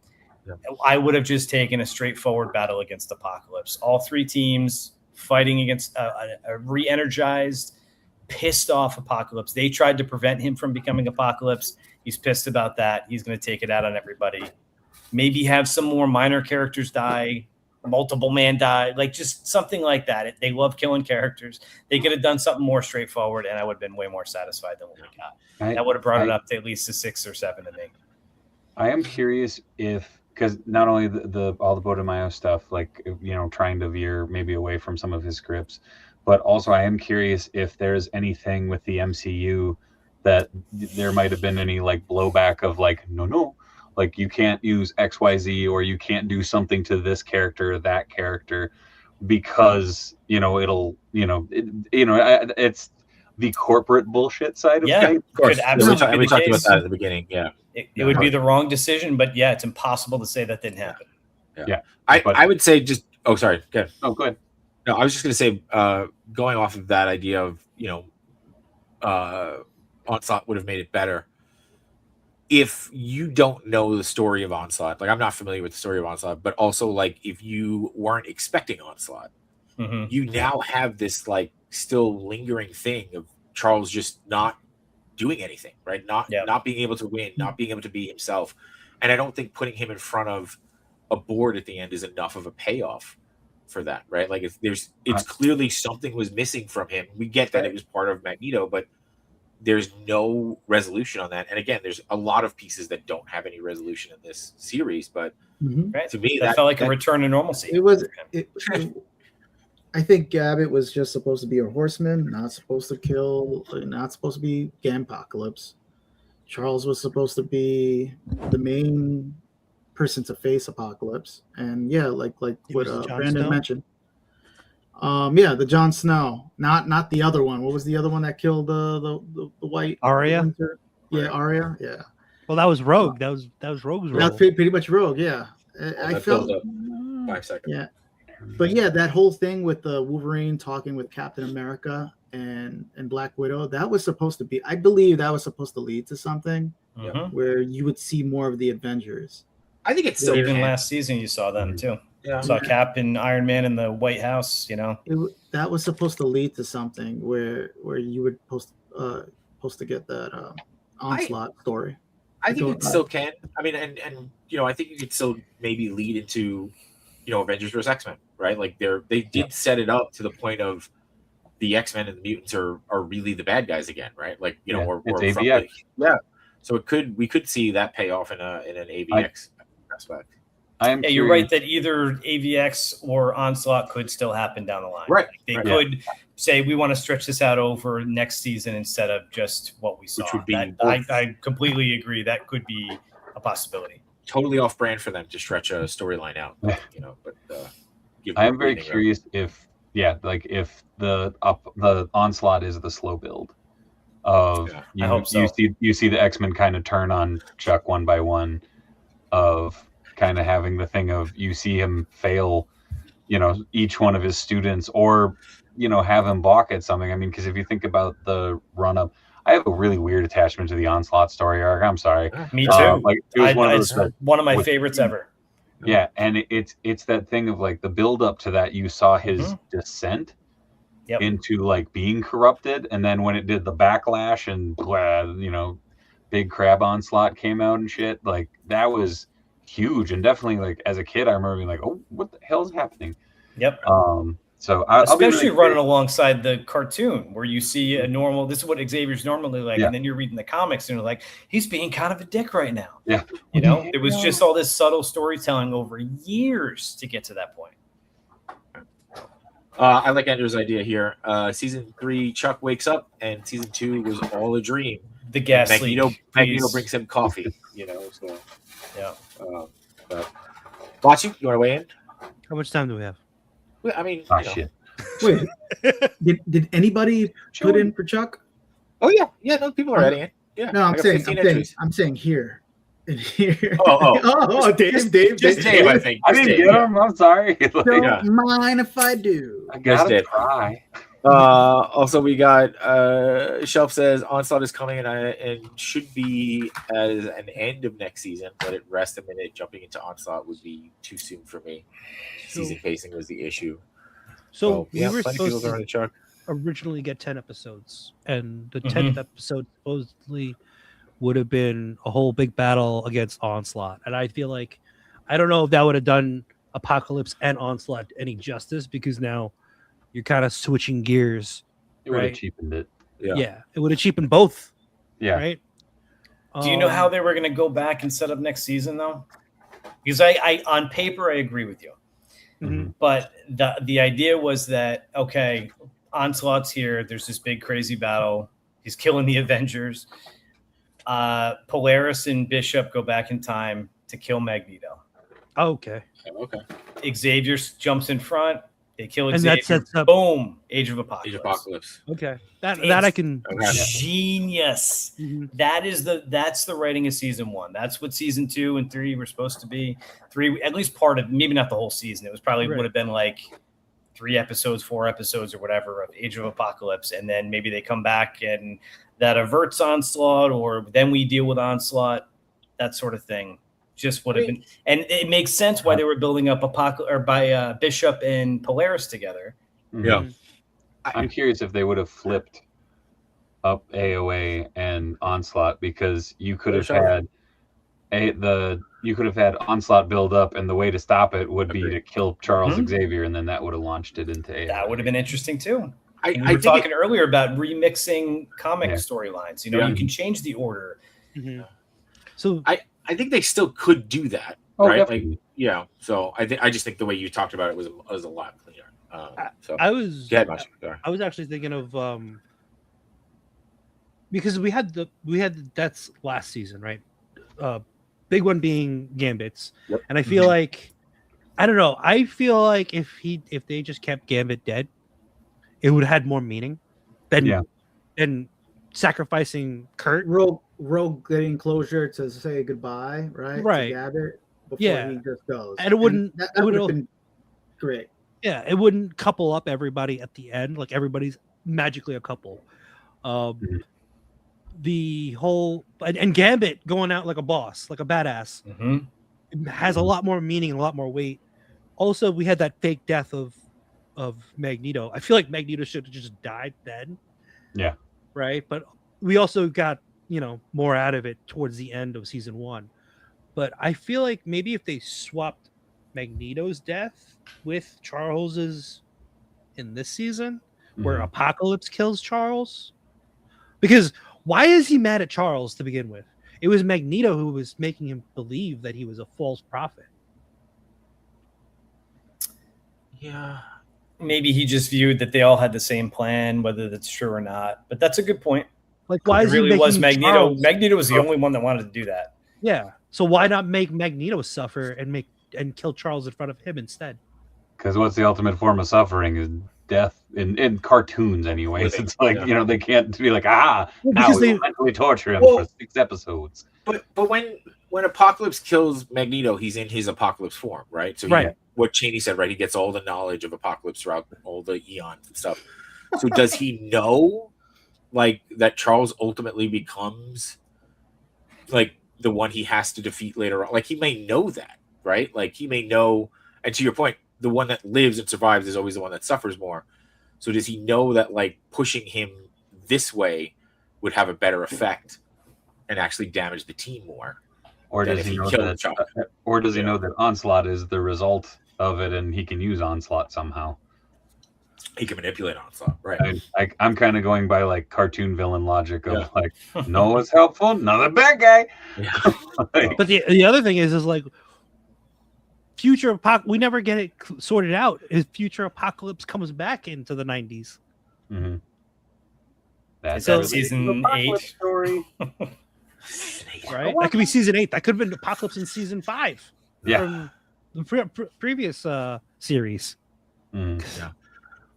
Yeah. I would have just taken a straightforward battle against Apocalypse. All 3 teams fighting against a re-energized, pissed off Apocalypse. They tried to prevent him from becoming Apocalypse. He's pissed about that. He's going to take it out on everybody. Maybe have some more minor characters die, multiple man die, like just something like that. They love killing characters. They could have done something more straightforward, and I would have been way more satified than what we got. That would have brought it up to at least a 6 or 7 to me. I am curious because not only all the Bo DeMaio stuff, like, trying to veer maybe away from some of his scripts, but also I am curious if there's anything with the MCU that there might have been any like blowback of like, no, like you can't use XYZ or you can't do something to this character or that character because, it's the corporate bullshit side of things. Of course. Could absolutely we talked about that at the beginning. Yeah. It would be the wrong decision, but it's impossible to say that didn't happen. Yeah. I would say just, sorry. Go ahead. Oh, go ahead. No, I was just going to say, going off of that idea of, Onslaught would have made it better. If you don't know the story of Onslaught, like I'm not familiar with the story of Onslaught, but also like if you weren't expecting Onslaught, you now have this like still lingering thing of Charles just not doing anything, right? Not being able to win, not being able to be himself. And I don't think putting him in front of a board at the end is enough of a payoff for that, right? Like it's clearly something was missing from him. We get that it was part of Magneto, but there's no resolution on that. And again, there's a lot of pieces that don't have any resolution in this series, but to me, that felt like a return to normalcy. I think Gambit was just supposed to be a horseman, not supposed to kill, not supposed to be Gampocalypse. Charles was supposed to be the main person to face Apocalypse. And like what Brandon mentioned. The Jon Snow, not the other one. What was the other one that killed the white Arya? Yeah, Arya. Yeah. Well, that was Rogue. That was Rogue's role. That's pretty much Rogue. Yeah. I felt 5 seconds. Yeah, but that whole thing with the Wolverine talking with Captain America and Black Widow, that was supposed to be. I believe that was supposed to lead to something where you would see more of the Avengers. I think it's still even last season you saw them too. Yeah, saw Cap and Iron Man in the White House. That was supposed to lead to something where you would supposed to get that Onslaught story. I think it still can. I mean, and I think you could still maybe lead into, Avengers vs. X-Men, right? Like they did set it up to the point of the X-Men and the mutants are really the bad guys again, right? Like or it's from AVX. So we could see that pay off in an AVX aspect. I am. Yeah, you're right that either AVX or Onslaught could still happen down the line. Right. They could say we want to stretch this out over next season instead of just what we saw. Which would be I completely agree. That could be a possibility. Totally off brand for them to stretch a storyline out, but I am very curious if the Onslaught is the slow build of I hope so. you see the X-Men kind of turn on Chuck one by one, of kind of having the thing of you see him fail, each one of his students, or have him balk at something. I mean, because if you think about the run up, I have a really weird attachment to the Onslaught story arc. I'm sorry. Me too. It was one of my favorites ever. Yeah, and it's that thing of like the build up to that. You saw his descent into like being corrupted, and then when it did the backlash and big crab Onslaught came out and shit, like that was huge. And definitely like as a kid I remember being like, oh, what the hell is happening? Yep. So especially running alongside the cartoon where you see a normal, this is what Xavier's normally like, and then you're reading the comics and you're like, he's being kind of a dick right now. Yeah. It was just all this subtle storytelling over years to get to that point. I like Andrew's idea here. Season 3, Chuck wakes up, and season 2 was all a dream. The gas Magneto brings him coffee. So but Bocce, you want to weigh in? How much time do we have? I mean, shit. Wait, did anybody put in for Chuck? Oh yeah, no, people are adding it. Yeah, No, I'm saying here. Here. Oh, Dave, just Dave, I think. I didn't get him. I'm sorry. Don't mind if I do. I gotta try. Also, we got Shelf says Onslaught is coming and should be as an end of next season. Let it rest a minute. Jumping into Onslaught would be too soon for me. Season pacing was the issue. So we were supposed supposed to originally get 10 episodes, and the 10th episode supposedly would have been a whole big battle against Onslaught. And I feel like I don't know if that would have done Apocalypse and Onslaught any justice, because now you're kind of switching gears. It would have cheapened it. Yeah, it would have cheapened both. Yeah. Right. Do you know how they were going to go back and set up next season though? Because I on paper I agree with you, but the idea was that okay, Onslaught's here. There's this big crazy battle. He's killing the Avengers. Polaris and Bishop go back in time to kill Magneto. Okay. Xavier jumps in front. They kill And Xavier. that sets up Boom! Age of Apocalypse. Okay. That I can. Genius. That's the writing of season 1. That's what season 2 and 3 were supposed to be. 3, at least part of, maybe not the whole season. It was probably would have been like 3 episodes, 4 episodes, or whatever of Age of Apocalypse, and then maybe they come back and that averts Onslaught, or then we deal with Onslaught, that sort of thing. Just would have been, and it makes sense why they were building up Bishop and Polaris together. Yeah. I'm curious if they would have flipped up AOA and Onslaught, because you could have had Onslaught build up, and the way to stop it would be to kill Charles Xavier, and then that would have launched it into AOA. That would have been interesting too. We I were talking earlier about remixing comic storylines. You can change the order. So I think they still could do that, right? Definitely. Like, so I just think the way you talked about it was a lot cleaner. I was actually thinking of because we had that's last season, right? Big one being Gambit's, and I feel like I don't know. I feel like if they just kept Gambit dead, it would have had more meaning than sacrificing Kurt. Rogue getting closure to say goodbye, right? To Gambit before he just goes. And it wouldn't. That would have been great. Yeah, it wouldn't couple up everybody at the end. Like everybody's magically a couple. The whole and Gambit going out like a boss, like a badass, it has a lot more meaning and a lot more weight. Also, we had that fake death of I feel like Magneto should have just died then. Yeah. Right. But we also got more out of it towards the end of season 1. But I feel like maybe if they swapped Magneto's death with Charles's in this season, where Apocalypse kills Charles, because why is he mad at Charles to begin with? It was Magneto who was making him believe that he was a false prophet. Yeah. Maybe he just viewed that they all had the same plan, whether that's true or not. But that's a good point. Like, why is it really he was making Magneto? Charles... Magneto was the only one that wanted to do that. Yeah. So why not make Magneto suffer and kill Charles in front of him instead? Because what's the ultimate form of suffering is death in cartoons, anyways. It's like they can't be like now we mentally torture him for 6 episodes. But when Apocalypse kills Magneto, he's in his Apocalypse form, right? So what Cheney said, right? He gets all the knowledge of Apocalypse throughout all the eons and stuff. So does he know, like, that Charles ultimately becomes, like, the one he has to defeat later on? Like, he may know that, right? Like, he may know, and to your point, the one that lives and survives is always the one that suffers more. So does he know that, like, pushing him this way would have a better effect and actually damage the team more? Or does he know that? Or does he know that Onslaught is the result of it, and he can use Onslaught somehow? He can manipulate Onslaught, right? I'm kind of going by like cartoon villain logic of like, Noah's helpful, another bad guy. Yeah. But the other thing is like, future apocalypse. We never get it sorted out. If future apocalypse comes back into the 90s, that's season 8 story. Right? That could be season 8. That could have been Apocalypse in season 5. Yeah. From the previous series. Yeah.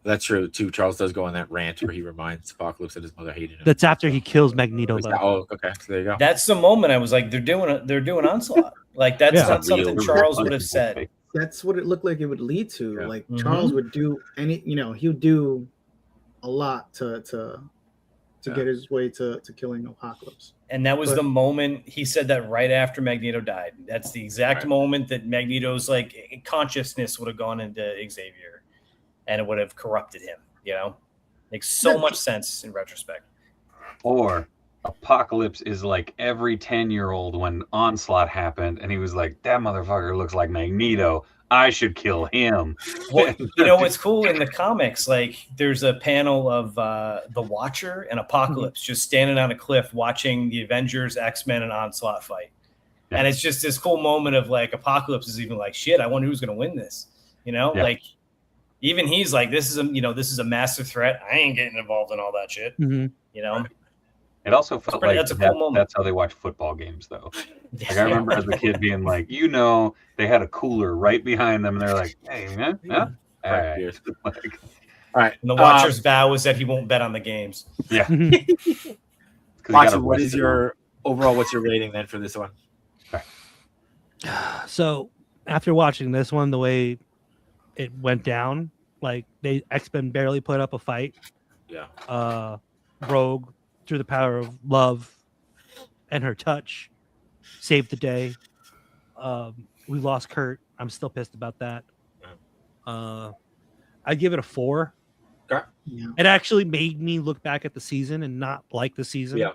That's true too. Charles does go on that rant where he reminds Apocalypse that his mother hated him. That's after he kills Magneto. Oh, okay. So there you go. That's the moment I was like, they're doing Onslaught. Like that's not something Charles would have said. That's what it looked like it would lead to. Yeah. Like Charles would do he would do a lot to get his way to killing Apocalypse. And that was the moment he said that right after Magneto died. That's the exact moment that Magneto's like consciousness would have gone into Xavier, and it would have corrupted him. Makes so much sense in retrospect. Or Apocalypse is like every 10-year-old when Onslaught happened, and he was like, "That motherfucker looks like Magneto. I should kill him." Well, what's cool in the comics, like there's a panel of the Watcher and Apocalypse just standing on a cliff watching the Avengers, X-Men, and Onslaught fight. Yeah. And it's just this cool moment of like Apocalypse is even like, shit, I wonder who's going to win this. Like even he's like, this is a massive threat. I ain't getting involved in all that shit. It also felt like that's a cool moment. That's how they watch football games, though. Like I remember as a kid being like, they had a cooler right behind them, and they're like, "Hey, man, all right." And the Watcher's vow is that he won't bet on the games. Yeah. Watcher, what's your rating then for this one? Okay. So after watching this one, the way it went down, like X-Men barely put up a fight. Yeah. Rogue, through the power of love and her touch, saved the day. We lost Kurt. I'm still pissed about that. I give it a 4. Okay. Yeah. It actually made me look back at the season and not like the season. Yeah.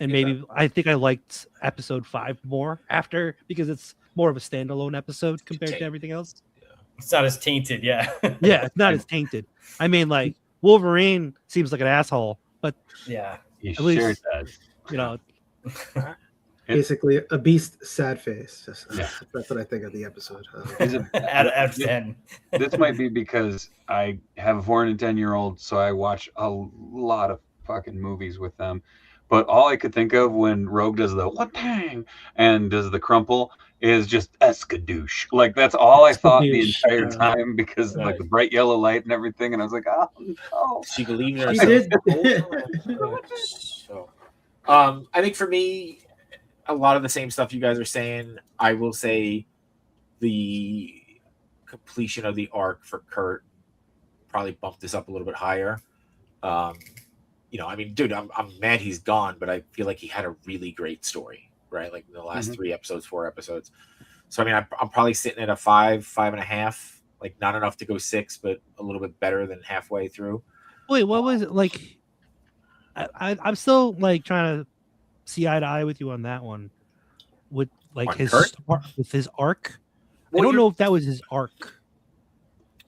And maybe I think I liked episode 5 more after, because it's more of a standalone episode compared to everything else. Yeah. It's not as tainted, yeah. Yeah, it's not as tainted. I mean, like Wolverine seems like an asshole, but yeah, he at least, sure does. Basically, a beast, sad face. That's what I think of the episode. Out of 10. This might be because I have a 4 and a 10-year-old, so I watch a lot of fucking movies with them. But all I could think of when Rogue does the what-tang and does the crumple is just Eskadoosh. Like, that's all I thought the entire time, because like the bright yellow light and everything. And I was like, oh, no. She believed in He herself. did. So, I think for me, a lot of the same stuff you guys are saying. I will say the completion of the arc for Kurt probably bumped this up a little bit higher. I mean, dude, I'm mad he's gone, but I feel like he had a really great story, right? Like in the last 4 episodes. So, I mean, I'm probably sitting at a 5.5, like not enough to go 6, but a little bit better than halfway through. Wait, what was it like? I'm still like trying to see eye to eye with you on that one. With like On his Kurt? with his arc. Well, I don't know if that was his arc.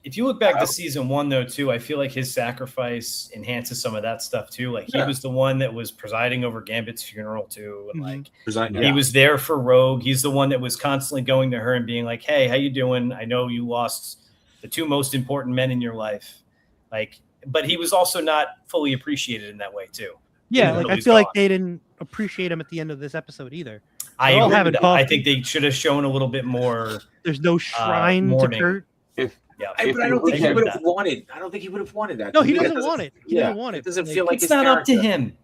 If you look back to season 1, though, too, I feel like his sacrifice enhances some of that stuff too. Like he was the one that was presiding over Gambit's funeral too, and like he was there for Rogue. He's the one that was constantly going to her and being like, "Hey, how you doing? I know you lost the 2 most important men in your life." Like, but he was also not fully appreciated in that way too. Yeah, like I feel like they didn't appreciate him at the end of this episode either. I think they should have shown a little bit more. There's no shrine to Kurt. But I don't think he would have wanted. I don't think he would have wanted that. No, he doesn't want it. He doesn't want it. It doesn't feel like it's not up to him.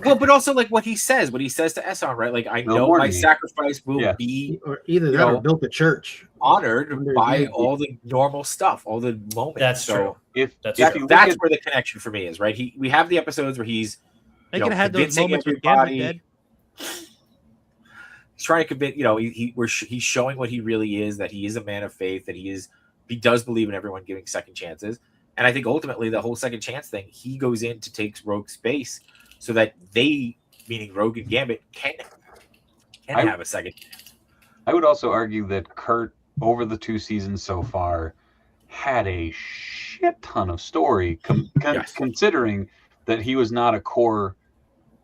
Well, but also like what he says to Esson, right? Like I know my sacrifice will be, or either that or built a church, honored by all the normal stuff, all the moments. That's true. That's where the connection for me is, right? We have the episodes where he's they could have had those moments with Gambit dead. He's trying to convince, he's showing what he really is, that he is a man of faith, that he does believe in everyone giving second chances. And I think ultimately the whole second chance thing, he goes in to take Rogue's space so that they, meaning Rogue and Gambit, can have a second chance. I would also argue that Kurt, over the 2 seasons so far, had a shit ton of story, considering that he was not a core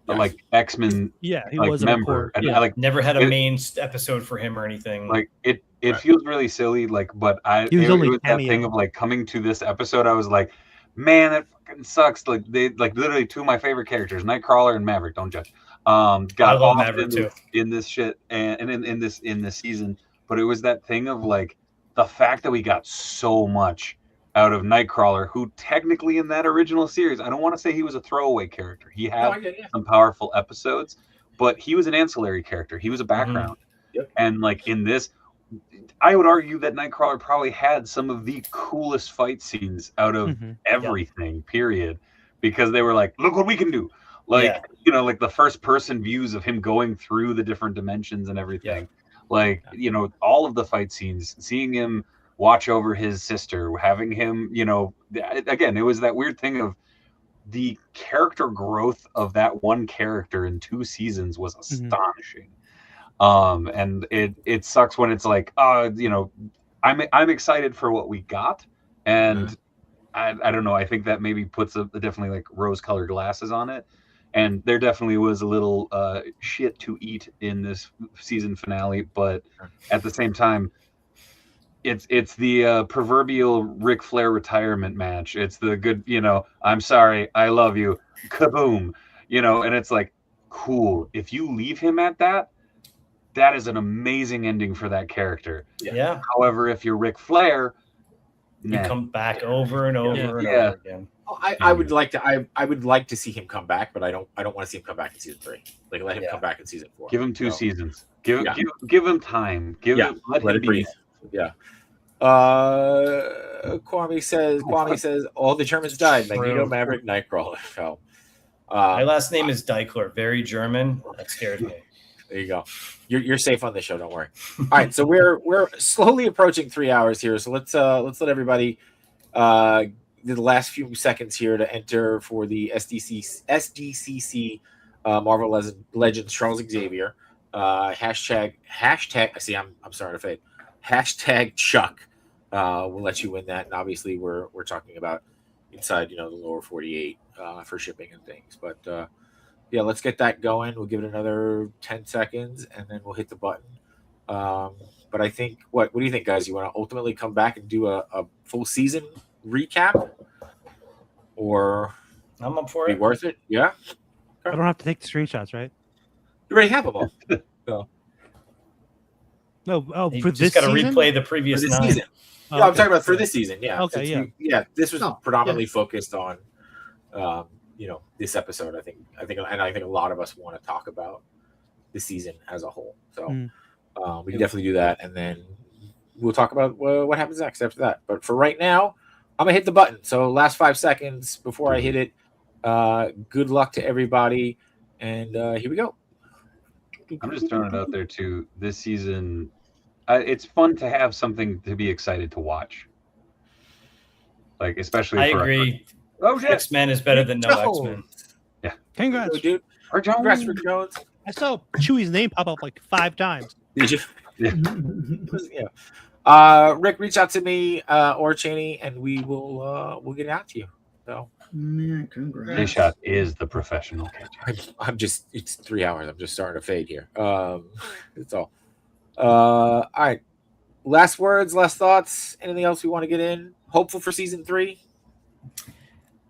like X-Men he was member. And like never had a main episode for him or anything. Like it feels really silly, but it was that thing of like coming to this episode, I was like, man, that fucking sucks. Like they literally 2 of my favorite characters, Nightcrawler and Maverick, don't judge. Got off Maverick too in this shit and in this season. But it was that thing of like the fact that we got so much out of Nightcrawler, who technically in that original series, I don't want to say he was a throwaway character. He had some powerful episodes, but he was an ancillary character. He was a background. And like in this, I would argue that Nightcrawler probably had some of the coolest fight scenes out of everything, period. Because they were like, look what we can do. Like, like the first person views of him going through the different dimensions and everything. Like, all of the fight scenes, seeing him watch over his sister, having him, again, it was that weird thing of the character growth of that one character in 2 seasons was astonishing. And it sucks when it's like, I'm excited for what we got, and I don't know. I think that maybe puts definitely like rose-colored glasses on it, and there definitely was a little shit to eat in this season finale, but at the same time, it's the proverbial Ric Flair retirement match. It's the good, I'm sorry, I love you, kaboom, and it's like, cool. If you leave him at that is an amazing ending for that character. Yeah. However, if you're Ric Flair, you come back over and over and over again. I would like to see him come back, but I don't want to see him come back in season 3. Like let him come back in season 4. Give him 2 seasons. Give him time. Let him breathe. Yeah. Kwame says all the Germans died. Magneto, Maverick, Nightcrawler fell. My last name is Deichler. Very German. That scared me. There you go. You're safe on this show. Don't worry. All right, so we're slowly approaching 3 hours here. So let's let everybody the last few seconds here to enter for the SDCC Marvel Legends Charles Xavier hashtag. See, I'm sorry to fade. Hashtag Chuck. We'll let you win that, and obviously we're talking about inside the lower 48 for shipping and things, but. Yeah, let's get that going. We'll give it another 10 seconds, and then we'll hit the button. But I think, what do you think, guys? You want to ultimately come back and do a full season recap? Or I'm up for be it. Worth it? Yeah? I don't have to take the screenshots, right? You already have them all. So. No, you for just this got to season? replay the previous 9. Season. Oh, no, I'm talking about for this season, yeah. Okay, yeah. This was predominantly focused on this episode. I think a lot of us want to talk about the season as a whole. So we can definitely do that, and then we'll talk about what happens next after that. But for right now, I'm gonna hit the button. So last 5 seconds before I hit it. Good luck to everybody, and here we go. I'm just throwing it out there too. This season, it's fun to have something to be excited to watch. Like especially, I agree. X-Men is better than no X-Men. Yeah, Congrats, dude. Congrats, Rick Jones. I saw Chewie's name pop up like 5 times. Did you? Rick, reach out to me or Cheney, and we'll get out to you. So, Man, congrats. Nishad is the professional catcher. I'm just. It's 3 hours. I'm just starting to fade here. That's all. All right. Last words, last thoughts. Anything else we want to get in? Hopeful for season 3.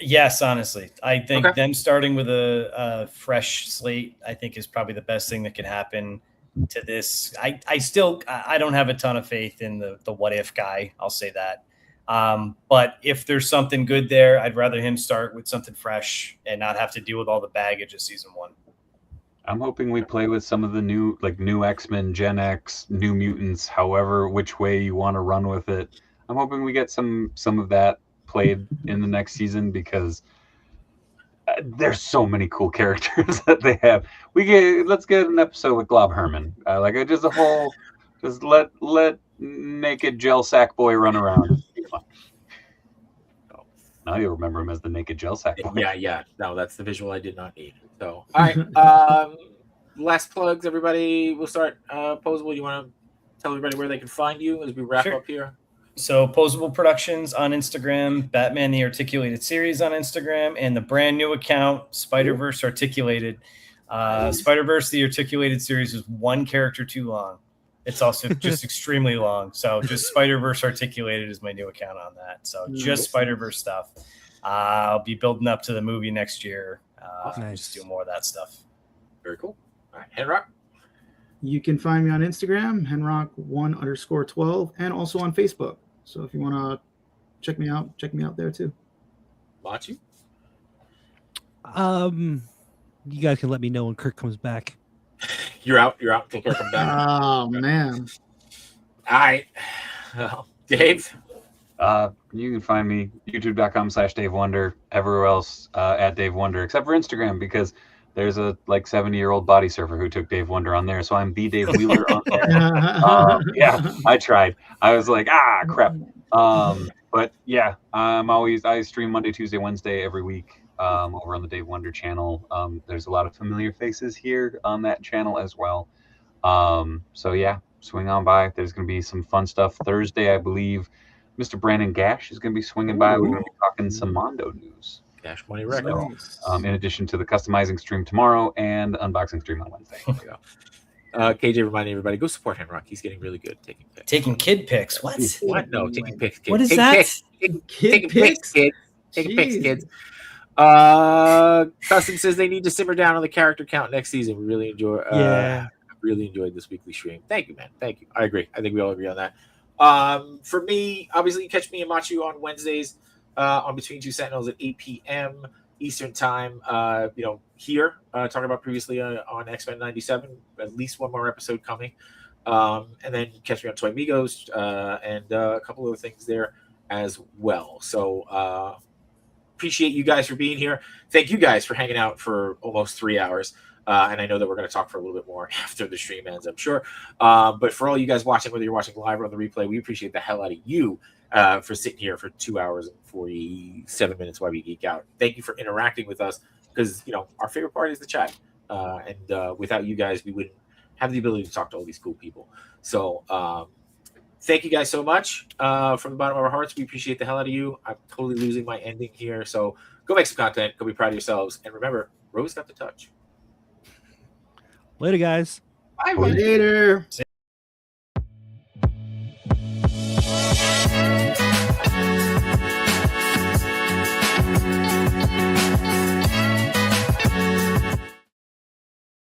Yes, honestly, I think Okay. them starting with a fresh slate, I think, is probably the best thing that could happen to this. I don't have a ton of faith in the what if guy. I'll say that. But if there's something good there, I'd rather him start with something fresh and not have to deal with all the baggage of season 1. I'm hoping we play with some of the new X-Men, Gen X, New Mutants, however, which way you want to run with it. I'm hoping we get some of that played in the next season because there's so many cool characters that they have. Let's get an episode with Glob Herman, just let naked gel sack boy run around. It'd be fun. Now you'll remember him as the naked gel sack boy. Yeah. No, that's the visual I did not need. So, all right. Last plugs, everybody. We'll start. Posable, you want to tell everybody where they can find you as we wrap up here? So Posable Productions on Instagram, Batman the Articulated Series on Instagram, and the brand new account, Spider-Verse Articulated. Spider-Verse the Articulated Series is 1 character too long. It's also just extremely long. So just Spider-Verse Articulated is my new account on that. So just Spider-Verse stuff. I'll be building up to the movie next year. Just do more of that stuff. Very cool. All right, Henrock. You can find me on Instagram, henrock1_12, and also on Facebook. So if you want to check me out there too. Machi? You guys can let me know when Kirk comes back. You're out until Kirk comes back. Oh man. All right. Dave? You can find me youtube.com/Dave Wonder, everywhere else at Dave Wonder, except for Instagram, because there's a 70-year-old body surfer who took Dave Wonder on there. So I'm the Dave Wheeler on there. Yeah, I tried. I was like, crap. But yeah, I stream Monday, Tuesday, Wednesday every week over on the Dave Wonder channel. There's a lot of familiar faces here on that channel as well. So yeah, swing on by. There's going to be some fun stuff Thursday, I believe. Mr. Brandon Gash is going to be swinging by. We're going to be talking some Mondo news. Cash Money Records. In addition to the customizing stream tomorrow and the unboxing stream on Wednesday. There we go. KJ reminding everybody, go support Henrock. He's getting really good at taking pics. Taking kid pics. What? What? No, taking pics. Kid. What is Take that? Pics. Taking pics, kids. Taking pics, Jeez. kids. Custom says they need to simmer down on the character count next season. We really enjoy. Really enjoyed this weekly stream. Thank you, man. Thank you. I agree. I think we all agree on that. For me, obviously, you catch me and Machu on Wednesdays on Between Two Sentinels at 8 p.m. Eastern time. Here talking about previously on X-Men 97. At least one more episode coming, and then catch me on Toy Migos and a couple other things there as well. So appreciate you guys for being here. Thank you guys for hanging out for almost 3 hours. And I know that we're going to talk for a little bit more after the stream ends, I'm sure. But for all you guys watching, whether you're watching live or on the replay, we appreciate the hell out of you for sitting here for 2 hours and 47 minutes while we geek out. Thank you for interacting with us because, our favorite part is the chat. And without you guys, we wouldn't have the ability to talk to all these cool people. So thank you guys so much from the bottom of our hearts. We appreciate the hell out of you. I'm totally losing my ending here. So go make some content. Go be proud of yourselves. And remember, Rose got the touch. Later, guys. Bye. Later.